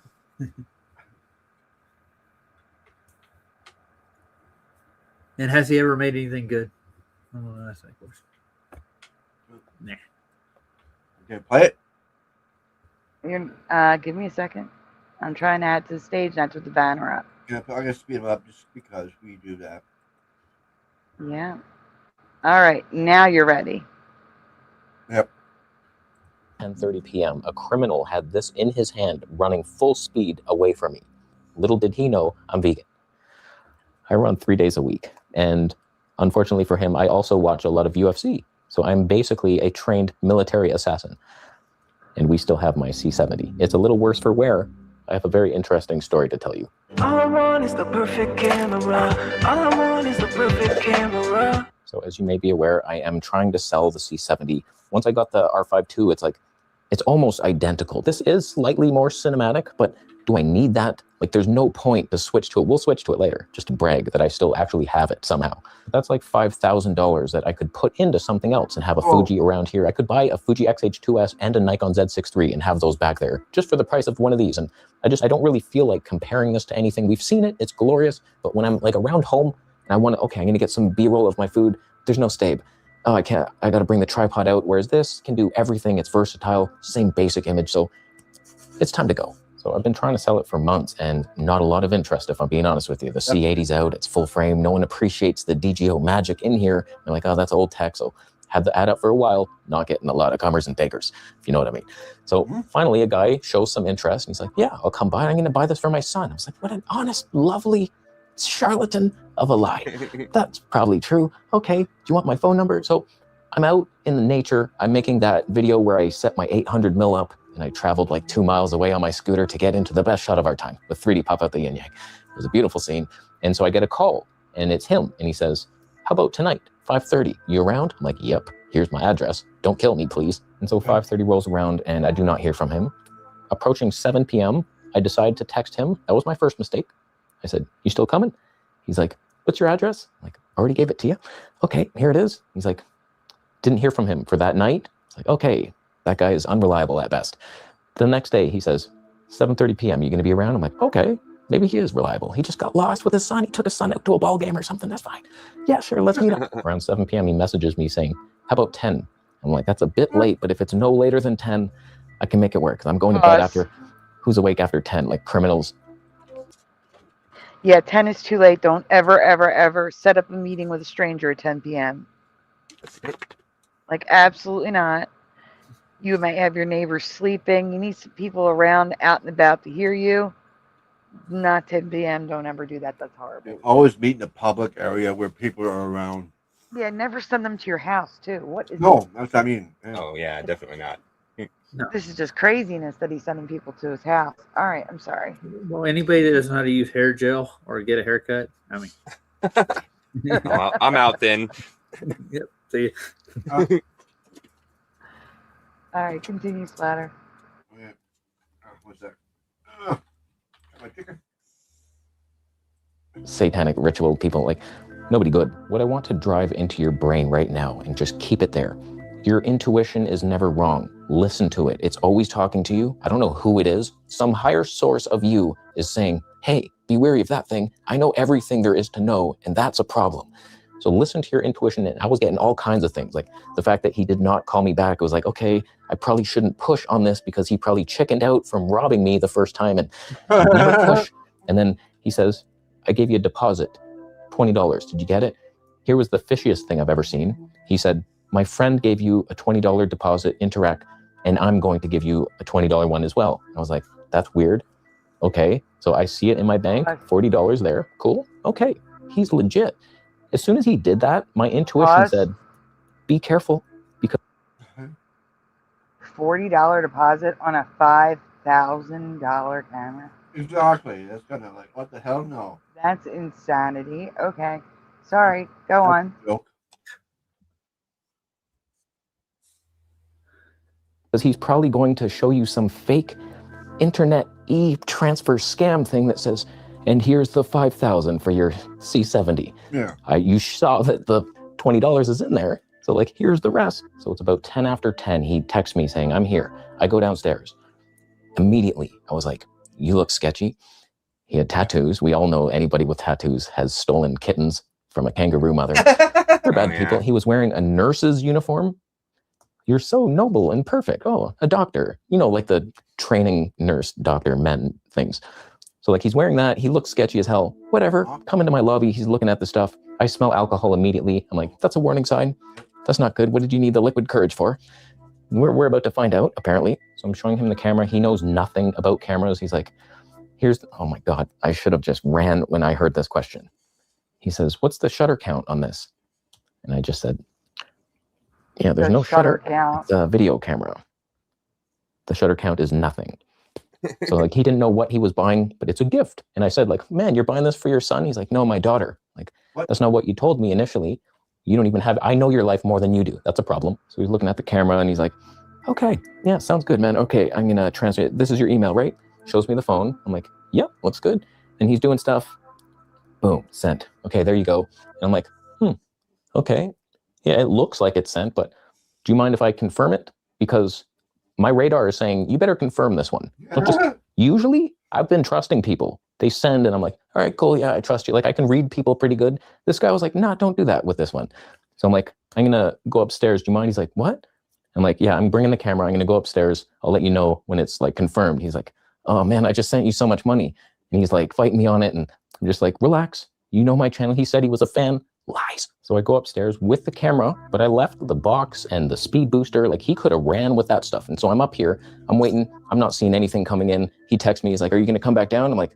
And has he ever made anything good? Oh, that's that question. Nah. Okay, play it. Give me a second. I'm trying to add to the stage, not to the banner up. Yeah, I'm going to speed them up just because we do that. Yeah. All right. Now you're ready. Yep. 10:30 p.m., a criminal had this in his hand running full speed away from me. Little did he know I'm vegan. I run 3 days a week. And unfortunately for him, I also watch a lot of UFC. So I'm basically a trained military assassin. And we still have my C-70. It's a little worse for wear, I have a very interesting story to tell you. All I want is the perfect camera. All I want is the perfect camera. So as you may be aware, I am trying to sell the C70. Once I got the R5 II, it's almost identical. This is slightly more cinematic, but do I need that? Like, there's no point to switch to it. We'll switch to it later, just to brag that I still actually have it somehow. That's like $5,000 that I could put into something else and have a Fuji around here. I could buy a Fuji X-H2S and a Nikon Z6 III and have those back there just for the price of one of these. And I don't really feel like comparing this to anything. We've seen it, it's glorious, but when I'm like around home and I want to, okay, I'm gonna get some B-roll of my food, there's no Stabe. Oh, I can't, I gotta bring the tripod out, whereas this can do everything. It's versatile, same basic image, so it's time to go. So I've been trying to sell it for months and not a lot of interest, if I'm being honest with you. The C80's out, it's full frame. No one appreciates the DGO magic in here. They're like, oh, that's old tech. So had the ad up for a while, not getting a lot of comers and takers, if you know what I mean. So finally a guy shows some interest and he's like, yeah, I'll come by. I'm going to buy this for my son. I was like, what an honest, lovely charlatan of a lie. That's probably true. Okay, do you want my phone number? So I'm out in the nature. I'm making that video where I set my 800 mil up and I traveled like 2 miles away on my scooter to get into the best shot of our time with 3D pop out the yin yang. It was a beautiful scene. And so I get a call and it's him. And he says, how about tonight, 5:30? You around? I'm like, yep, here's my address. Don't kill me, please. And so 5:30 rolls around and I do not hear from him. Approaching 7 p.m., I decide to text him. That was my first mistake. I said, you still coming? He's like, what's your address? I'm like, already gave it to you. Okay, here it is. He's like, didn't hear from him for that night. It's like, okay, that guy is unreliable at best. The next day he says, 7:30 p.m., you going to be around? I'm like, okay, maybe he is reliable. He just got lost with his son. He took his son out to a ball game or something. That's fine. Yeah, sure, let's meet up. Around 7 p.m. he messages me saying, how about 10? I'm like, that's a bit late, but if it's no later than 10, I can make it work. I'm going to bed after, who's awake after 10? Like criminals. Yeah, 10 is too late. Don't ever, ever, ever set up a meeting with a stranger at 10 p.m. Like, absolutely not. You might have your neighbors sleeping. You need some people around, out and about to hear you. Not 10 p.m. Don't ever do that. That's horrible. Always meet in a public area where people are around. Yeah, never send them to your house, too. What is No, that's what I mean. Yeah. Oh, yeah, definitely not. No. This is just craziness that he's sending people to his house. All right, I'm sorry. Well, anybody that doesn't know how to use hair gel or get a haircut, I mean. I'm out then. Yep. See you. All right, continue, Splatter. What's that? My chicken. Satanic ritual people, like, nobody good. What I want to drive into your brain right now and just keep it there. Your intuition is never wrong. Listen to it. It's always talking to you. I don't know who it is. Some higher source of you is saying, hey, be wary of that thing. I know everything there is to know, and that's a problem. So listen to your intuition. And I was getting all kinds of things. Like the fact that he did not call me back. It was like, okay, I probably shouldn't push on this because he probably chickened out from robbing me the first time and never push. And then he says, I gave you a deposit, $20. Did you get it? Here was the fishiest thing I've ever seen. He said, my friend gave you a $20 deposit, Interact, and I'm going to give you a $20 one as well. And I was like, that's weird. Okay, so I see it in my bank, $40 there. Cool. Okay, he's legit. As soon as he did that, my intuition said, be careful because $40 deposit on a $5,000 camera. Exactly. That's kind of like, what the hell? No. That's insanity. Okay. Sorry. Go on. because he's probably going to show you some fake internet e-transfer scam thing that says, and here's the $5,000 for your C70. Yeah. You saw that the $20 is in there. So like, here's the rest. So it's about 10 after 10. He texts me saying, I'm here. I go downstairs. Immediately, I was like, you look sketchy. He had tattoos. We all know anybody with tattoos has stolen kittens from a kangaroo mother. They're bad people. He was wearing a nurse's uniform. You're so noble and perfect. Oh, a doctor. You know, like the training nurse, doctor, men things. So like he's wearing that. He looks sketchy as hell. Whatever. Come into my lobby. He's looking at the stuff. I smell alcohol immediately. I'm like, that's a warning sign. That's not good. What did you need the liquid courage for? We're about to find out, apparently. So I'm showing him the camera. He knows nothing about cameras. He's like, oh my God, I should have just ran when I heard this question. He says, what's the shutter count on this? And I just said, yeah, there's no shutter count. It's a video camera. The shutter count is nothing. So like he didn't know what he was buying, but it's a gift. And I said like, man, you're buying this for your son? He's like, no, my daughter. Like, that's not what you told me initially. You don't even have, I know your life more than you do. That's a problem. So he's looking at the camera and he's like, okay, yeah, sounds good, man. Okay, I'm gonna transfer it. This is your email, right? Shows me the phone. I'm like, yep, looks good. And he's doing stuff. Boom, sent. Okay, there you go. And I'm like, okay. Yeah, it looks like it's sent, but do you mind if I confirm it? Because my radar is saying, you better confirm this one. Usually, I've been trusting people. They send and I'm like, all right, cool, yeah, I trust you. Like, I can read people pretty good. This guy was like, nah, don't do that with this one. So I'm like, I'm gonna go upstairs. Do you mind? He's like, what? I'm like, yeah, I'm bringing the camera. I'm gonna go upstairs. I'll let you know when it's like confirmed. He's like, oh man, I just sent you so much money. And he's like fighting me on it. And I'm just like, relax. You know my channel. He said he was a fan. Lies. So I go upstairs with the camera, but I left the box and the speed booster. Like he could have ran with that stuff. And so I'm up here, I'm waiting. I'm not seeing anything coming in. He texts me. He's like, are you going to come back down? I'm like,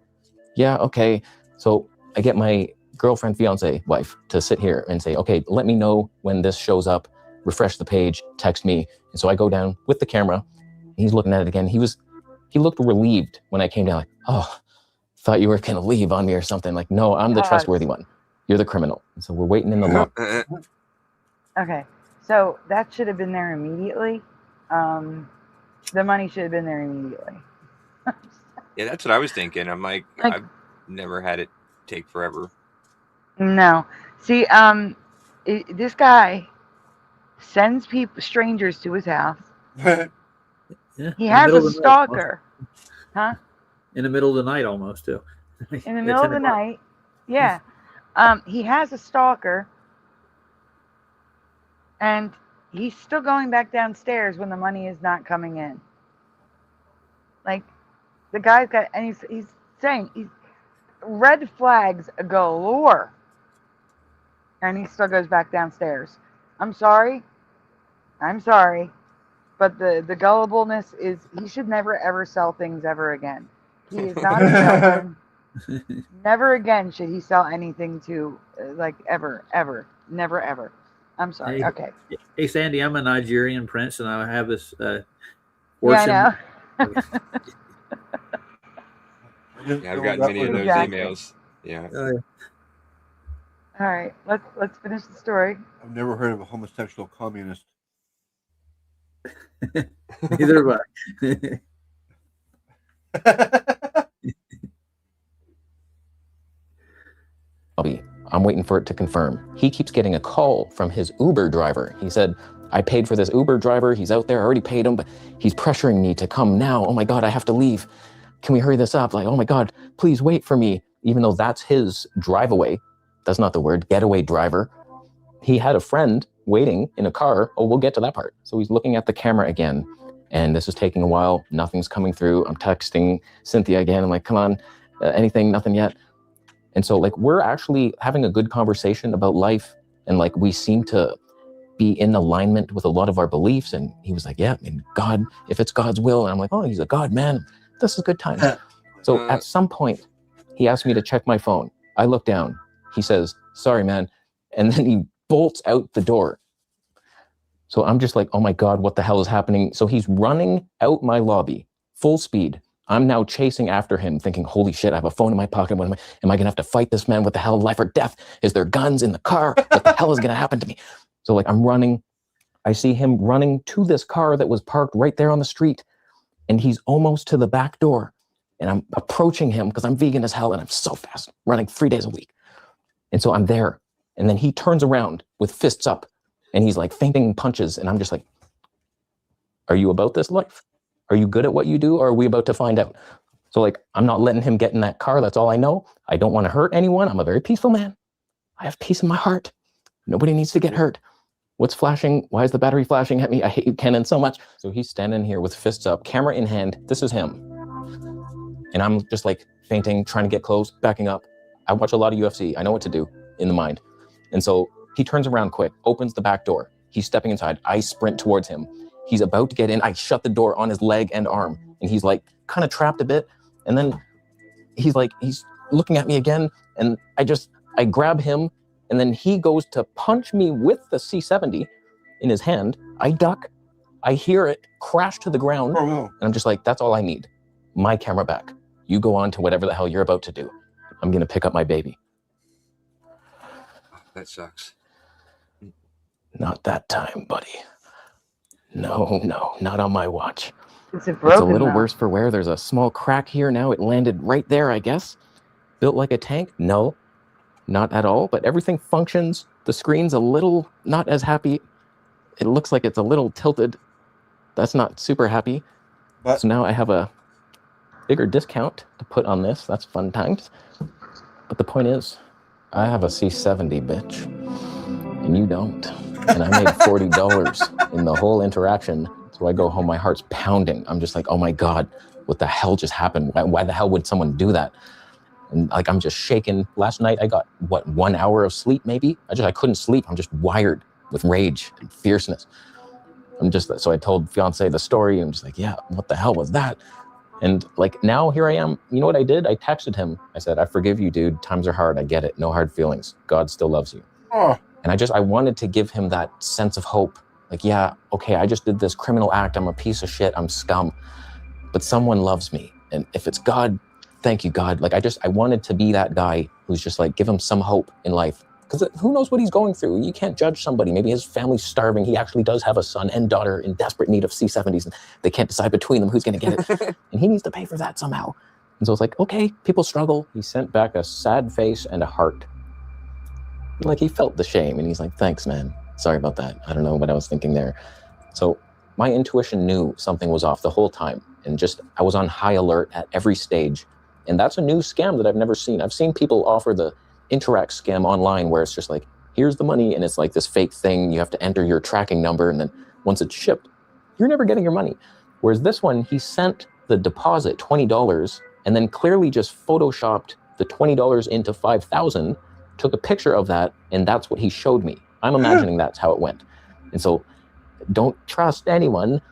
yeah, okay. So I get my girlfriend, fiance, wife to sit here and say, okay, let me know when this shows up, refresh the page, text me. And so I go down with the camera. He's looking at it again. He looked relieved when I came down, like, oh, thought you were going to leave on me or something. Like, no, I'm the trustworthy one. You're the criminal. And so we're waiting in the line. Okay, so that should have been there immediately. The money should have been there immediately. Yeah, that's what I was thinking. I'm like, I've never had it take forever. No. See, this guy sends strangers to his house. Yeah, He has a stalker. Huh? In the middle of the night almost, too. In the middle of the night. Yeah. He has a stalker. And he's still going back downstairs when the money is not coming in. Like, the guy's got, and he's saying, he's red flags galore. And he still goes back downstairs. I'm sorry. But the gullibleness is, he should never ever sell things ever again. He is not a salesman. Never again should he sell anything to, like, ever. Never, ever. I'm sorry. Hey, okay. Hey, Sandy, I'm a Nigerian prince, and I have this Yeah, I know. Yeah, I've gotten many of those emails. Yeah. All right, let's finish the story. I've never heard of a homosexual communist. Neither have I. I'm waiting for it to confirm. He keeps getting a call from his Uber driver. He said, I paid for this Uber driver. He's out there. I already paid him, but he's pressuring me to come now. Oh my God, I have to leave. Can we hurry this up? Like, oh my God, please wait for me. Even though that's his drive away. That's not the word, getaway driver. He had a friend waiting in a car. Oh, we'll get to that part. So he's looking at the camera again. And this is taking a while. Nothing's coming through. I'm texting Cynthia again. I'm like, come on, anything, nothing yet. And so like, we're actually having a good conversation about life. And like, we seem to be in alignment with a lot of our beliefs. And he was like, yeah, I mean, God, if it's God's will. And I'm like, oh, he's a God, man. This is good time. So at some point, he asked me to check my phone. I look down. He says, sorry, man. And then he bolts out the door. So I'm just like, oh my God, what the hell is happening? So he's running out my lobby, full speed. I'm now chasing after him, thinking, holy shit, I have a phone in my pocket. Am I gonna have to fight this man? What the hell, life or death? Is there guns in the car? What the hell is gonna happen to me? So like, I'm running. I see him running to this car that was parked right there on the street. And he's almost to the back door. And I'm approaching him because I'm vegan as hell and I'm so fast, running 3 days a week. And so I'm there. And then he turns around with fists up and he's like feinting punches. And I'm just like, are you about this life? Are you good at what you do? Or are we about to find out? So like, I'm not letting him get in that car. That's all I know. I don't want to hurt anyone. I'm a very peaceful man. I have peace in my heart. Nobody needs to get hurt. What's flashing? Why is the battery flashing at me? I hate you, Kenan, so much. So he's standing here with fists up, camera in hand. This is him. And I'm just like fainting, trying to get close, backing up. I watch a lot of UFC. I know what to do in the mind. And so he turns around quick, opens the back door. He's stepping inside. I sprint towards him. He's about to get in. I shut the door on his leg and arm. And he's like kind of trapped a bit. And then he's looking at me again. And I grab him. And then he goes to punch me with the C70 in his hand. I duck. I hear it crash to the ground. And I'm just like, that's all I need. my camera back. You go on to whatever the hell you're about to do. I'm going to pick up my baby. That sucks. Not that time, buddy. No, not on my watch. Is it It's a broken little though? worse for wear. There's a small crack here now. It landed right there, I guess. Built like a tank? No, not at all. But everything functions. The screen's a little not as happy. It looks like it's a little tilted. That's not super happy. So now I have a bigger discount to put on this. That's fun times. But the point is, I have a C70, bitch. And you don't. And I made $40 in the whole interaction. So I go home, my heart's pounding. I'm just like, oh my God, what the hell just happened? Why the hell would someone do that? And like, I'm just shaking. Last night I got, 1 hour of sleep maybe? I couldn't sleep. I'm just wired with rage and fierceness. So I told fiance the story. I'm just like, yeah, what the hell was that? And like, now here I am. You know what I did? I texted him. I said, I forgive you, dude. Times are hard. I get it. No hard feelings. God still loves you. Oh. And I wanted to give him that sense of hope. Like, yeah, okay, I just did this criminal act. I'm a piece of shit. I'm scum. But someone loves me. And if it's God, thank you, God. Like, I wanted to be that guy who's just like, give him some hope in life. Because who knows what he's going through? You can't judge somebody. Maybe his family's starving. He actually does have a son and daughter in desperate need of C70s. And they can't decide between them who's going to get it. And he needs to pay for that somehow. And so it's like, okay, people struggle. He sent back a sad face and a heart. Like, he felt the shame. And he's like, thanks, man. Sorry about that. I don't know what I was thinking there. So my intuition knew something was off the whole time. And I was on high alert at every stage. And that's a new scam that I've never seen. I've seen people offer the Interact scam online where it's just like, here's the money, and it's like this fake thing. You have to enter your tracking number, and then once it's shipped, you're never getting your money. Whereas this one, he sent the deposit, $20, and then clearly just photoshopped the $20 into $5,000, took a picture of that, and that's what he showed me. I'm imagining that's how it went. And so don't trust anyone.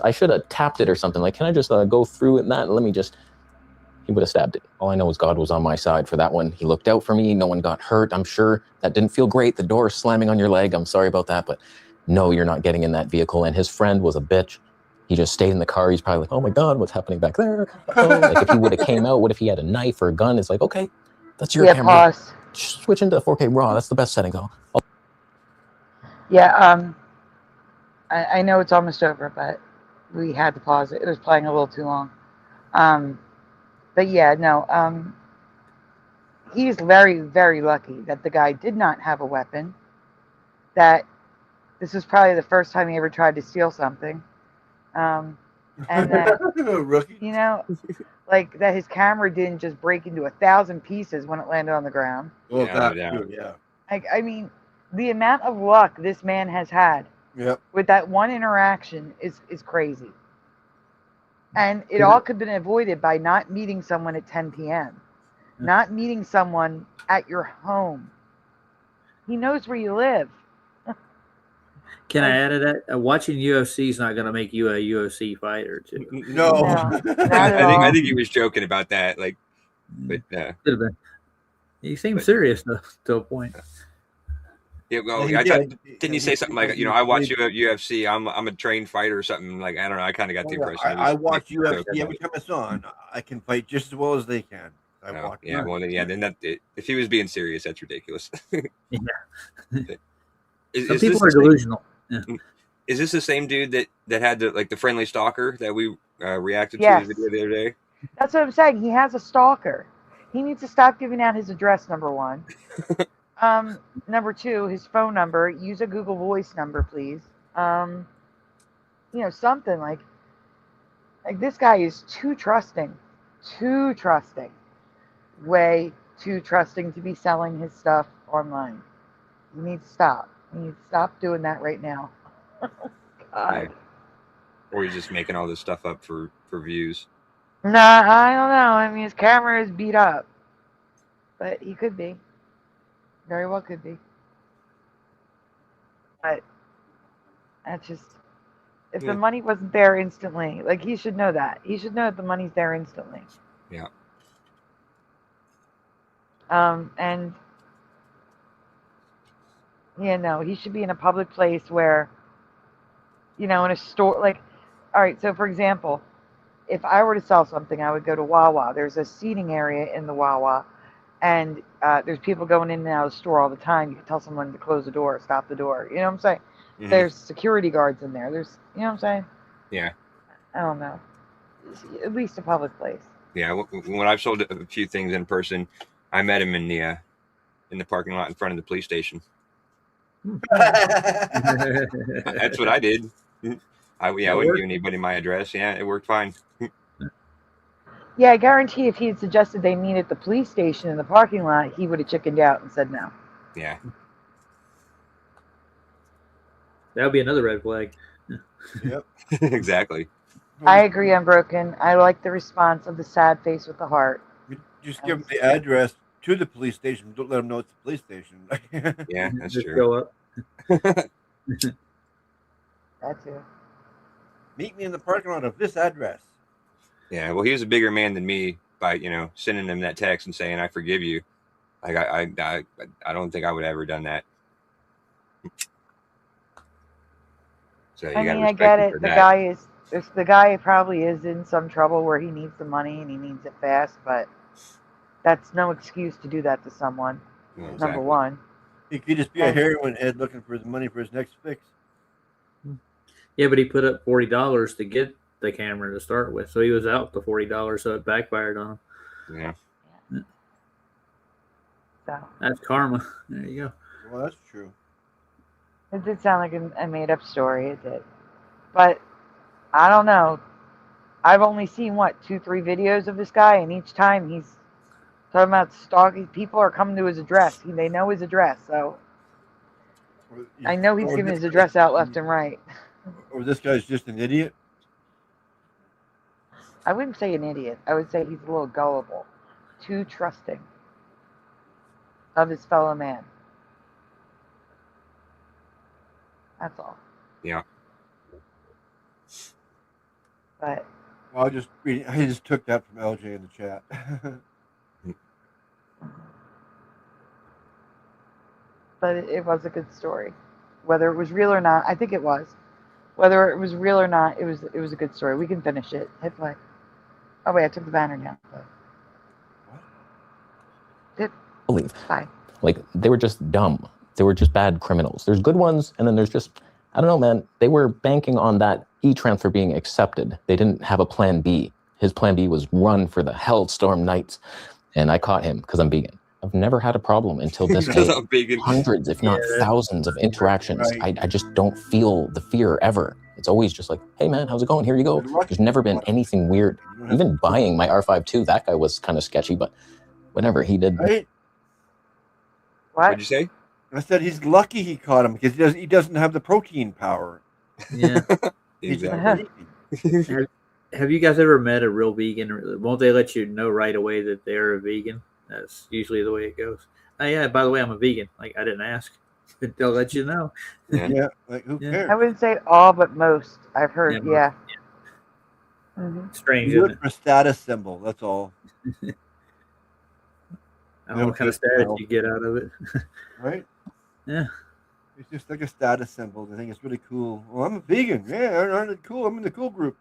I should have tapped it or something. Like, can I just go through it and that? Let me just... He would have stabbed it. All I know is God was on my side for that one. He looked out for me. No one got hurt. I'm sure that didn't feel great. The door slamming on your leg. I'm sorry about that, but no, you're not getting in that vehicle. And his friend was a bitch. He just stayed in the car. He's probably like, oh my God, what's happening back there? Like, if he would have came out, what if he had a knife or a gun? It's like, okay, that's your camera. Pause. Switch into 4K RAW. That's the best setting though. Yeah, I know it's almost over, but we had to pause it. It was playing a little too long. But yeah, no, he's very, very lucky that the guy did not have a weapon, that this was probably the first time he ever tried to steal something. And that, you know, like that his camera didn't just break into 1,000 pieces when it landed on the ground. Well, Yeah, yeah. Like, I mean, the amount of luck this man has had with that one interaction is crazy. And it all could have been avoided by not meeting someone at 10 p.m. Not meeting someone at your home. He knows where you live. Can I add to that? Watching UFC is not going to make you a UFC fighter, too. No. I think he was joking about that. Like, but Could have been. He seemed serious though, to a point. Yeah, well, didn't you say something like, you know, I watch UFC, I'm a trained fighter or something? Like, I don't know, I kind of got the impression. I watch UFC every time it's on. I can fight just as well as they can. If he was being serious, that's ridiculous. Some people are delusional. Yeah. Is this the same dude that had the friendly stalker that we reacted Yes. to the video the other day? That's what I'm saying. He has a stalker. He needs to stop giving out his address, number one. Number two, his phone number. Use a Google Voice number, please. You know, something like this guy is too trusting. Way too trusting to be selling his stuff online. You need to stop. You need to stop doing that right now. God. Or he's just making all this stuff up for views. Nah, I don't know. I mean, his camera is beat up. But he could be. Very well could be. But that's just... If the money wasn't there instantly, like, he should know that. He should know that the money's there instantly. Yeah. And... Yeah, no, he should be in a public place where, you know, in a store, like, all right, so for example, if I were to sell something, I would go to Wawa. There's a seating area in the Wawa, and there's people going in and out of the store all the time. You can tell someone to close the door, stop the door. You know what I'm saying? Mhm. There's security guards in there. There's, you know what I'm saying? Yeah. I don't know. At least a public place. Yeah. When I've sold a few things in person, I met him in the parking lot in front of the police station. That's what I did. I wouldn't give anybody my address. Yeah, it worked fine. Yeah, I guarantee if he had suggested they meet at the police station in the parking lot, he would have chickened out and said no. Yeah. That would be another red flag. Yep. Exactly. I agree, Unbroken. I like the response of the sad face with the heart. Just give them the address to the police station. Don't let them know it's the police station. Yeah, that's Just true. go up. That too. Meet me in the parking lot of this address. Yeah, well, he was a bigger man than me by, sending him that text and saying, I forgive you. Like, I don't think I would have ever done that. So you I gotta mean, I respect get him it. for The that. guy probably is in some trouble where he needs the money and he needs it fast, but that's no excuse to do that to someone. Yeah, Number exactly. one. He could just be a heroin head looking for the money for his next fix. Yeah, but he put up $40 to get the camera to start with, so he was out the $40, so it backfired on him. Yeah. So That's karma. There you go. Well, that's true. it did sound like a made-up story. It did, but I don't know. I've only seen 2-3 videos of this guy, and each time he's talking about stalking. People are coming to his address. They know his address, so I know he's giving his address out left and right. Or this guy's just an idiot. I wouldn't say an idiot. I would say he's a little gullible, too trusting of his fellow man. That's all. Yeah. But Well, I just took that from LJ in the chat. but it was a good story. Whether it was real or not, I think it was. Whether it was real or not, it was a good story. We can finish it. Hit play. Oh wait, I took the banner down. Believe. Bye. Like, they were just dumb. They were just bad criminals. There's good ones, and then there's just, I don't know, man. They were banking on that e-transfer being accepted. They didn't have a plan B. His plan B was run for the Hellstorm Knights, and I caught him because I'm vegan. I've never had a problem until this day. I'm vegan. Hundreds, if not thousands of interactions. Right. I just don't feel the fear ever. It's always just like, hey man, how's it going? Here you go. There's never been anything weird. Even buying my R5 II, that guy was kind of sketchy, but whatever he did. Right? What'd you say? I said he's lucky he caught him because he doesn't have the protein power. Yeah. He's Exactly. Have you guys ever met a real vegan? Won't they let you know right away that they're a vegan? That's usually the way it goes. Oh yeah, by the way, I'm a vegan. Like, I didn't ask. They'll let you know. Yeah, like who cares? I wouldn't say all, but most. I've heard. Yeah. Strange, You isn't look for a status symbol. That's all. I don't know what kind of status you get out of it. Right? Yeah. It's just like a status symbol. I think it's really cool. Well, I'm a vegan. Yeah, aren't it cool? I'm in the cool group.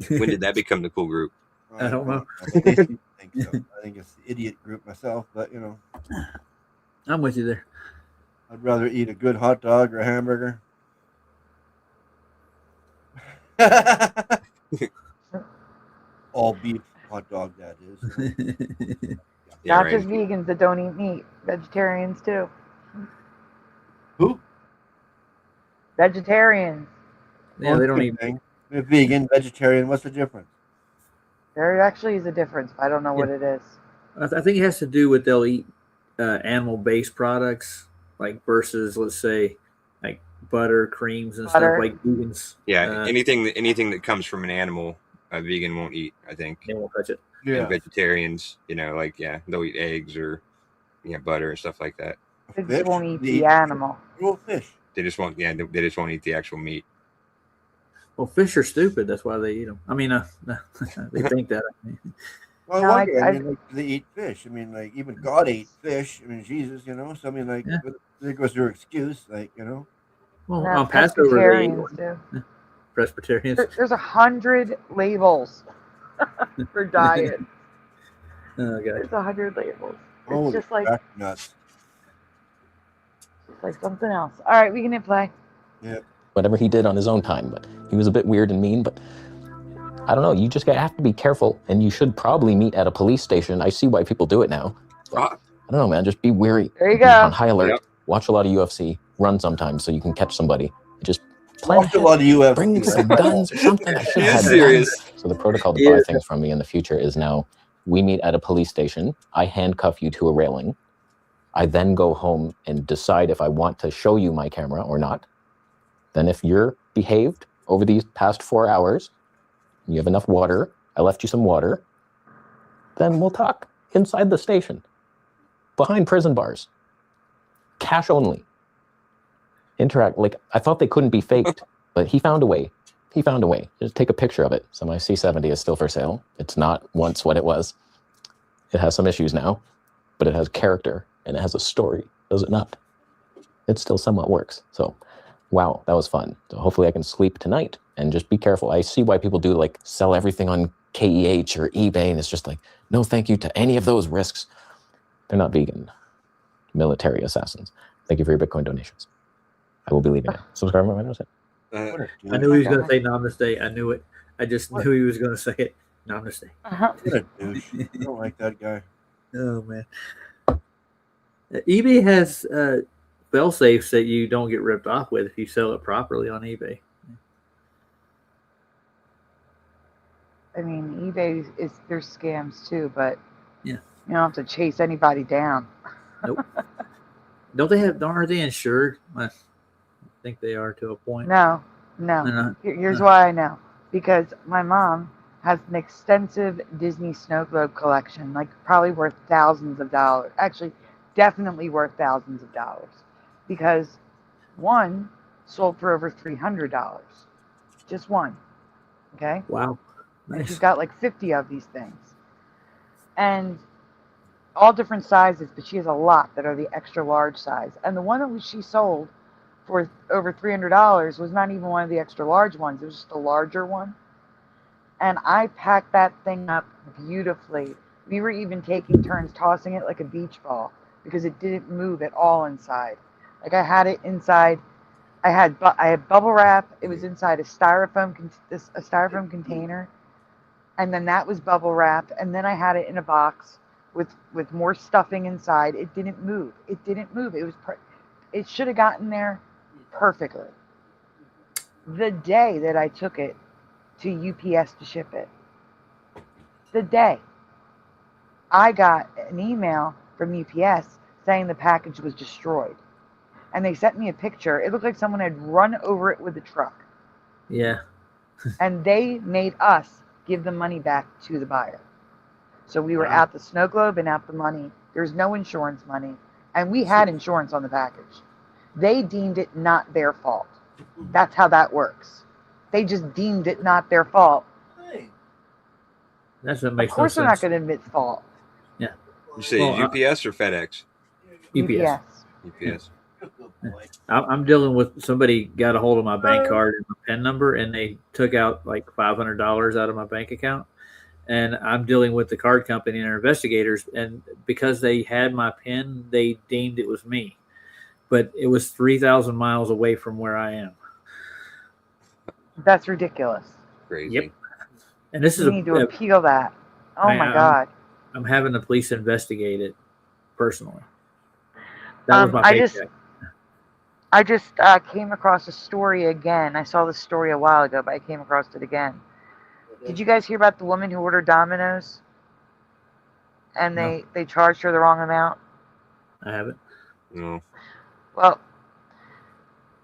When did that become the cool group? I don't know. I think so. I think it's the idiot group myself, but I'm with you there. I'd rather eat a good hot dog or a hamburger. All beef hot dog, that is. Yeah, Not right. just vegans that don't eat meat. Vegetarians too. Who? Vegetarians. Yeah, they don't eat. They're vegan, vegetarian. What's the difference? There actually is a difference, but I don't know what it is. I think it has to do with they'll eat animal-based products, like versus, let's say, like butter, creams, and Butter. stuff like vegans. Yeah, anything that comes from an animal, a vegan won't eat. I think they won't touch it. Yeah. And vegetarians, they'll eat eggs or butter and stuff like that. They just won't eat the animal. Well, fish. They just won't. Yeah, they just won't eat the actual meat. Well, fish are stupid. That's why they eat them. I mean, they think that. Well, No, I wonder. I mean, like, they eat fish. I mean, like, even God ate fish. I mean, Jesus, So, I mean, like, there goes their excuse, Well, No, on Passover, they eat pescatarians do. Presbyterians. There's 100 labels for diet. Oh, God. There's 100 labels. It's Holy just like crack nuts. it's like something else. All right, we can hit play. Yeah. Whatever he did on his own time, but he was a bit weird and mean, but I don't know, you just have to be careful, and you should probably meet at a police station. I see why people do it now. But I don't know, man, just be wary. There you Be go. on high alert. Yep. Watch a lot of UFC, run sometimes so you can catch somebody. Just plan Watch a lot of UFC. bring some guns or something. I should He have is had serious. guns. So the protocol to buy things from me in the future is now, we meet at a police station, I handcuff you to a railing, I then go home and decide if I want to show you my camera or not. Then if you're behaved over these past 4 hours, you have enough water, I left you some water, then we'll talk inside the station, behind prison bars, cash only. Interact, like, I thought they couldn't be faked, but he found a way. He found a way. Just take a picture of it. So my C70 is still for sale. It's not once what it was. It has some issues now, but it has character and it has a story, does it not? It still somewhat works. So, wow, that was fun. So hopefully I can sleep tonight and just be careful. I see why people do like sell everything on KEH or eBay, and it's just like, no thank you to any of those risks. They're not vegan. Military assassins. Thank you for your Bitcoin donations. I will be leaving it. Subscribe to my website. I knew he was going to say namaste. I knew it. I just knew he was going to say it. Namaste. What a douche. I don't like that guy. Oh, man. eBay has fail safes that you don't get ripped off with if you sell it properly on eBay. I mean, eBay there's scams too, but yeah, you don't have to chase anybody down. Nope. Aren't they insured? I think they are to a point. No. No. Here's why I know. Because my mom has an extensive Disney snow globe collection, like probably worth thousands of dollars. Actually, definitely worth thousands of dollars. Because one sold for over $300. Just one. Okay? Wow. And Nice. she's got like 50 of these things. And all different sizes, but she has a lot that are the extra large size. And the one that she sold for over $300 was not even one of the extra large ones. It was just a larger one. And I packed that thing up beautifully. We were even taking turns tossing it like a beach ball because it didn't move at all inside. Like I had it inside. I had bubble wrap. It was inside a styrofoam container, and then that was bubble wrap. And then I had it in a box with more stuffing inside. It didn't move. It it should have gotten there perfectly. The day that I took it to UPS to ship it, the day I got an email from UPS saying the package was destroyed. And they sent me a picture. It looked like someone had run over it with a truck. Yeah. And they made us give the money back to the buyer. So we were out the snow globe and out the money. There's no insurance money. And we had insurance on the package. They deemed it not their fault. That's how that works. They just deemed it not their fault. That's what makes Of course no they're not sense. going to admit fault. Yeah. You say UPS or FedEx? UPS. UPS. I'm dealing with somebody got a hold of my bank card and my PIN number, and they took out like $500 out of my bank account. And I'm dealing with the card company and their investigators, and because they had my PIN, they deemed it was me. But it was 3,000 miles away from where I am. That's ridiculous. Crazy. Yep. And this is You need to appeal that. Oh my God. I'm having the police investigate it personally. That was my paycheck. I just came across a story again. I saw this story a while ago, but I came across it again. Did you guys hear about the woman who ordered Domino's? And they charged her the wrong amount? I haven't. No. Well,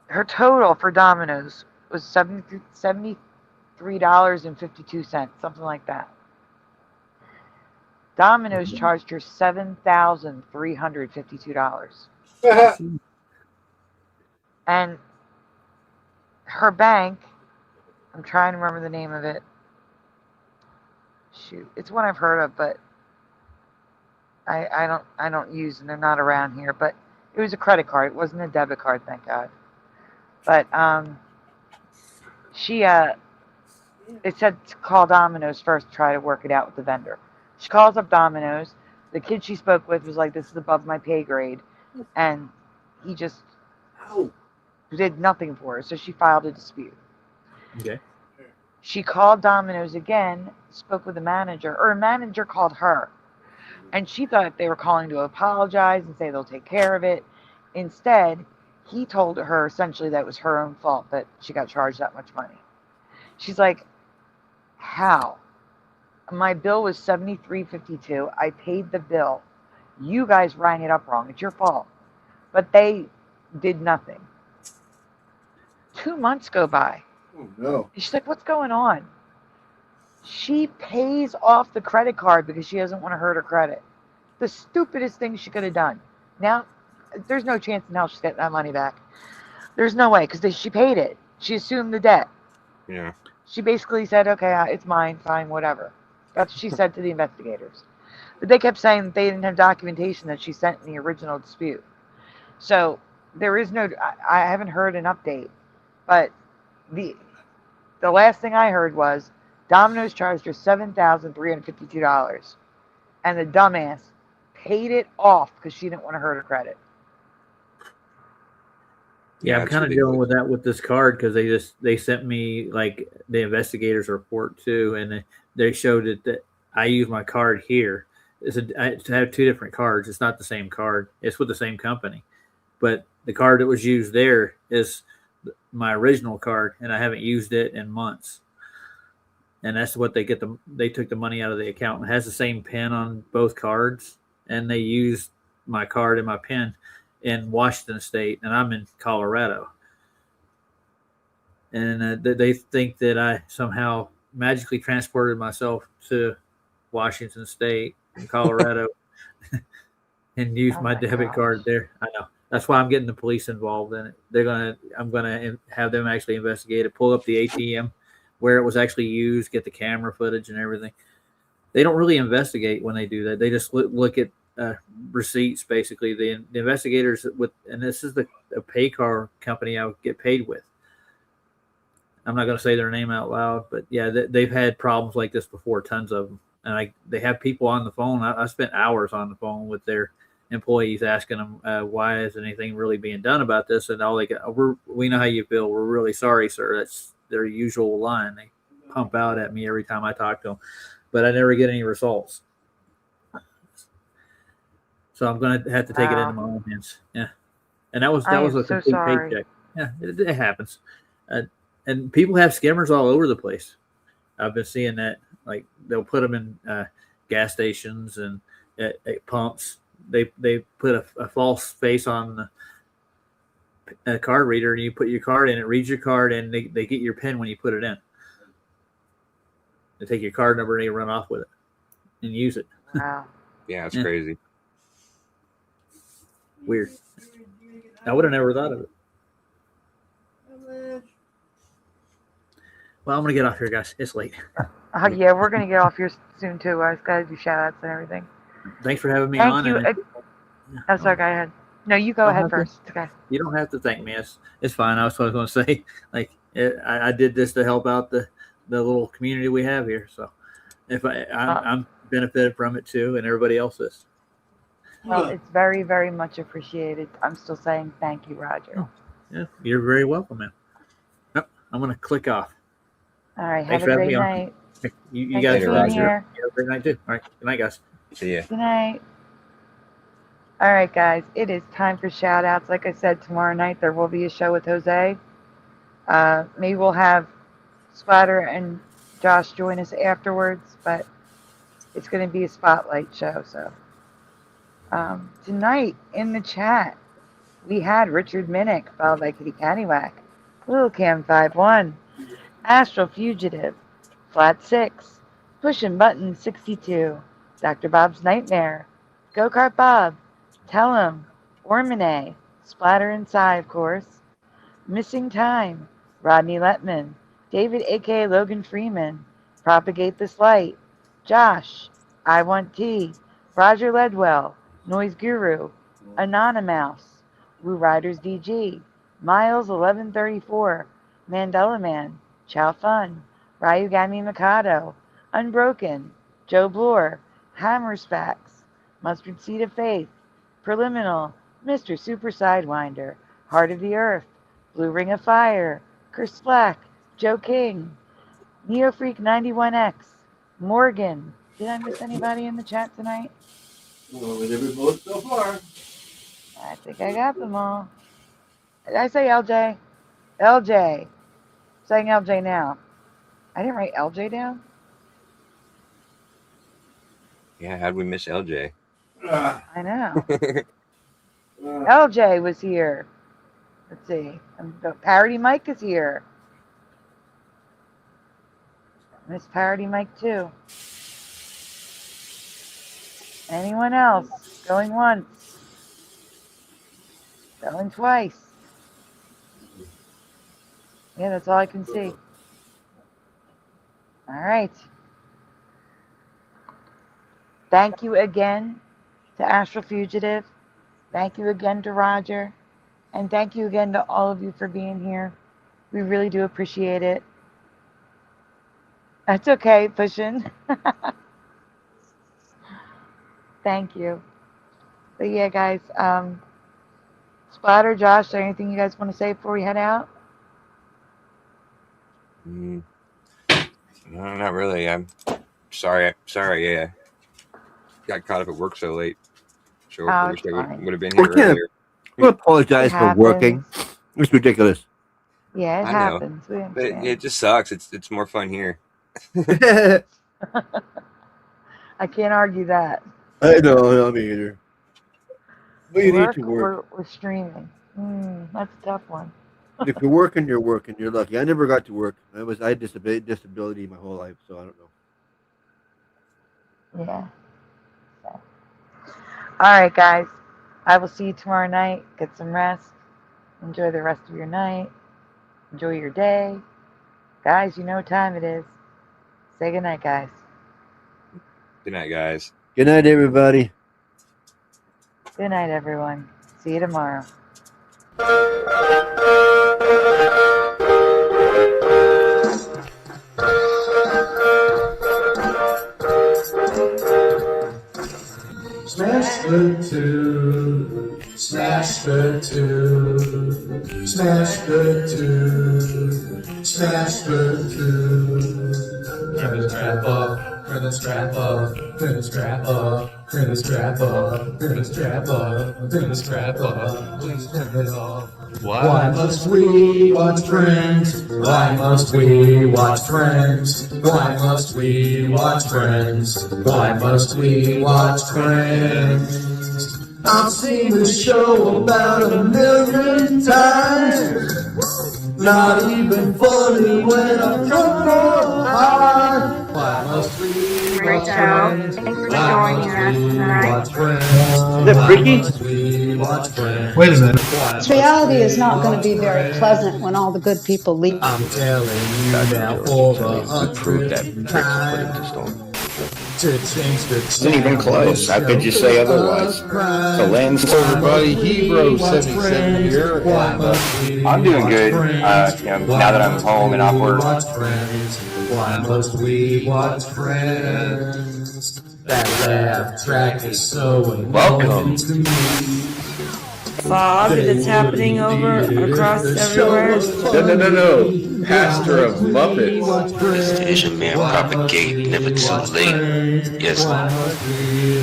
her total for Domino's was $73.52, something like that. Domino's charged her $7,352. And her bank, I'm trying to remember the name of it. Shoot, it's one I've heard of, but I don't use, and they're not around here. But it was a credit card. It wasn't a debit card, thank God. But She it said to call Domino's first to try to work it out with the vendor. She calls up Domino's. The kid she spoke with was like, "This is above my pay grade," and he just did nothing for her. So she filed a dispute. Okay. She called Domino's again, spoke with the manager, or a manager called her, and she thought they were calling to apologize and say they'll take care of it. Instead, he told her essentially that it was her own fault that she got charged that much money. She's like, how? My bill was $73.52. I paid the bill. You guys rang it up wrong. It's your fault. But they did nothing. 2 months go by. Oh, no. She's like, what's going on? She pays off the credit card because she doesn't want to hurt her credit. The stupidest thing she could have done. Now, there's no chance in hell she's getting that money back. There's no way, because she paid it. She assumed the debt. Yeah. She basically said, okay, it's mine, fine, whatever. That's what she said to the investigators. But they kept saying that they didn't have documentation that she sent in the original dispute. So there is no, I haven't heard an update. But the last thing I heard was Domino's charged her $7,352. And the dumbass paid it off because she didn't want to hurt her credit. Yeah, I'm kind of dealing with that with this card because they sent me like the investigators report too, and they showed it that I use my card here. I have two different cards. It's not the same card. It's with the same company, but the card that was used there is my original card, and I haven't used it in months. And that's what they get. They took the money out of the account. It has the same PIN on both cards, and they used my card and my PIN in Washington State, and I'm in Colorado. And they think that I somehow magically transported myself to Washington State and Colorado and used my debit card there. I know. That's why I'm getting the police involved in it. I'm gonna have them actually investigate it, pull up the ATM where it was actually used, get the camera footage and everything. They don't really investigate when they do that. They just look at receipts, basically. The investigators and this is a pay car company I would get paid with. I'm not going to say their name out loud, but yeah, they've had problems like this before, tons of them. And they have people on the phone. I spent hours on the phone with their employees asking them why is anything really being done about this, and all they get, we know how you feel. We're really sorry, sir. That's their usual line. They pump out at me every time I talk to them, but I never get any results. So I'm going to have to take it into my own hands. Yeah. And that was a complete paycheck. Yeah, it happens. And people have skimmers all over the place. I've been seeing that. Like they'll put them in gas stations and at pumps. They put a false face on a card reader, and you put your card in. It reads your card, and they get your PIN when you put it in. They take your card number and they run off with it and use it. Wow. Yeah, it's crazy. Weird. I would have never thought of it. Well, I'm going to get off here, guys. It's late. Yeah, we're going to get off here soon, too. I just got to do shout-outs and everything. Thanks for having me on. Thank you. Oh, sorry, go ahead. No, you go ahead first. Okay. You don't have to thank me. It's fine. I was going to say, like, I did this to help out the little community we have here. So if I'm benefited from it, too, and everybody else is. Well, it's very, very much appreciated. I'm still saying thank you, Roger. Oh, yeah, you're very welcome, man. Yep, I'm going to click off. All right, Thanks have a great night. You guys are here. Have a great night, too. All right, good night, guys. See ya. Good night. All right, guys, it is time for shout-outs. Like I said, tomorrow night there will be a show with Jose. Maybe we'll have Splatter and Josh join us afterwards, but it's going to be a spotlight show, so. Tonight in the chat, we had Richard Minnick, followed by Kitty Cattywack, Lil Cam 51, Astral Fugitive, Flat 6, Pushing Button 62, Dr. Bob's Nightmare, Go-Kart Bob, Tell Him, Ormine, Splatter Inside, of course, Missing Time, Rodney Letman, David aka Logan Freeman, Propagate This Light, Josh, I Want Tea, Roger Ledwell, Noise Guru, Anonymous, Woo Riders DG, Miles 1134, Mandela Man, Chow Fun, Ryugami Mikado, Unbroken, Joe Bloor, Hammerspacks, Mustard Seed of Faith, Preliminal, Mr. Super Sidewinder, Heart of the Earth, Blue Ring of Fire, Chris Black, Joe King, Neofreak 91X, Morgan. Did I miss anybody in the chat tonight? Well, with every vote so far. I think I got them all. Did I say LJ? LJ. Saying LJ now. I didn't write LJ down. Yeah, how'd we miss LJ? I know. LJ was here. Let's see. Parody Mike is here. Miss Parody Mike too. Anyone else? Going once. Going twice. Yeah, that's all I can see. All right. Thank you again to Astral Fugitive. Thank you again to Roger. And thank you again to all of you for being here. We really do appreciate it. That's okay, pushing. Thank you. But yeah, guys, Splatter, Josh, is there anything you guys want to say before we head out? No, not really. I'm sorry. Yeah, got caught up at work so late. Sure, I wish I would have been here earlier. We apologize for working. It's ridiculous. Yeah, it happens. But it just sucks. It's more fun here. I can't argue that. I know, not me either. But you need to work. We're streaming. That's a tough one. If you're working, you're working. You're lucky. I never got to work. I had disability my whole life, so I don't know. Yeah. So. All right, guys. I will see you tomorrow night. Get some rest. Enjoy the rest of your night. Enjoy your day. Guys, you know what time it is. Say goodnight, guys. Good night, guys. Good night, everybody. Good night, everyone. See you tomorrow. Smash the two, smash the two, smash the two, smash the two. Turn the strap up, turn the strap up, turn the strap up, turn the strap up, turn the strap up, turn the strap up, please turn it off. Why must we watch Friends? Why must we watch Friends? Why must we watch Friends? Why must we watch Friends? I've seen the show about 1,000,000 times. Not even funny when I'm drunk or high. Why must we watch Friends? Thanks for joining us tonight. Is that freaky? Wait a minute. This reality is not going to be very pleasant when all the good people leave. I'm telling you now for the 100th time. Isn't even close. How could you say otherwise? The land's everybody. Hebrew 77 here. I'm doing good. Now that I'm home and off work. Why must we watch Friends? That laugh track is so important to me. Fog that's happening over across everywhere. No. Pastor of Muppets. This Asian man propagate, never too late. Yes.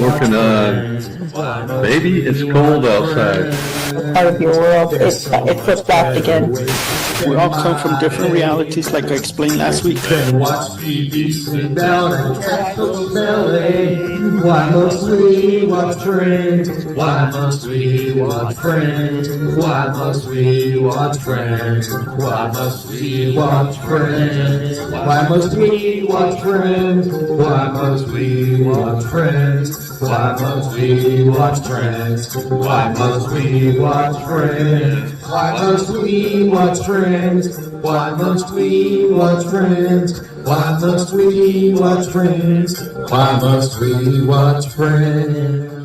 Working on Maybe It's Cold Outside. Part of your world, it flipped back again. We all come from different realities, like I explained last week. Watch TV, sit down and catch those belly. Why must we watch Friends? Why must we watch Friends? Why must we watch Friends? Why must we watch Friends? Why must we watch Friends? Why must we watch Friends? Why must we watch Friends? Why must we watch Friends? Why must we watch Friends? Why must we watch Friends? Why must we watch Friends? Why must we watch Friends?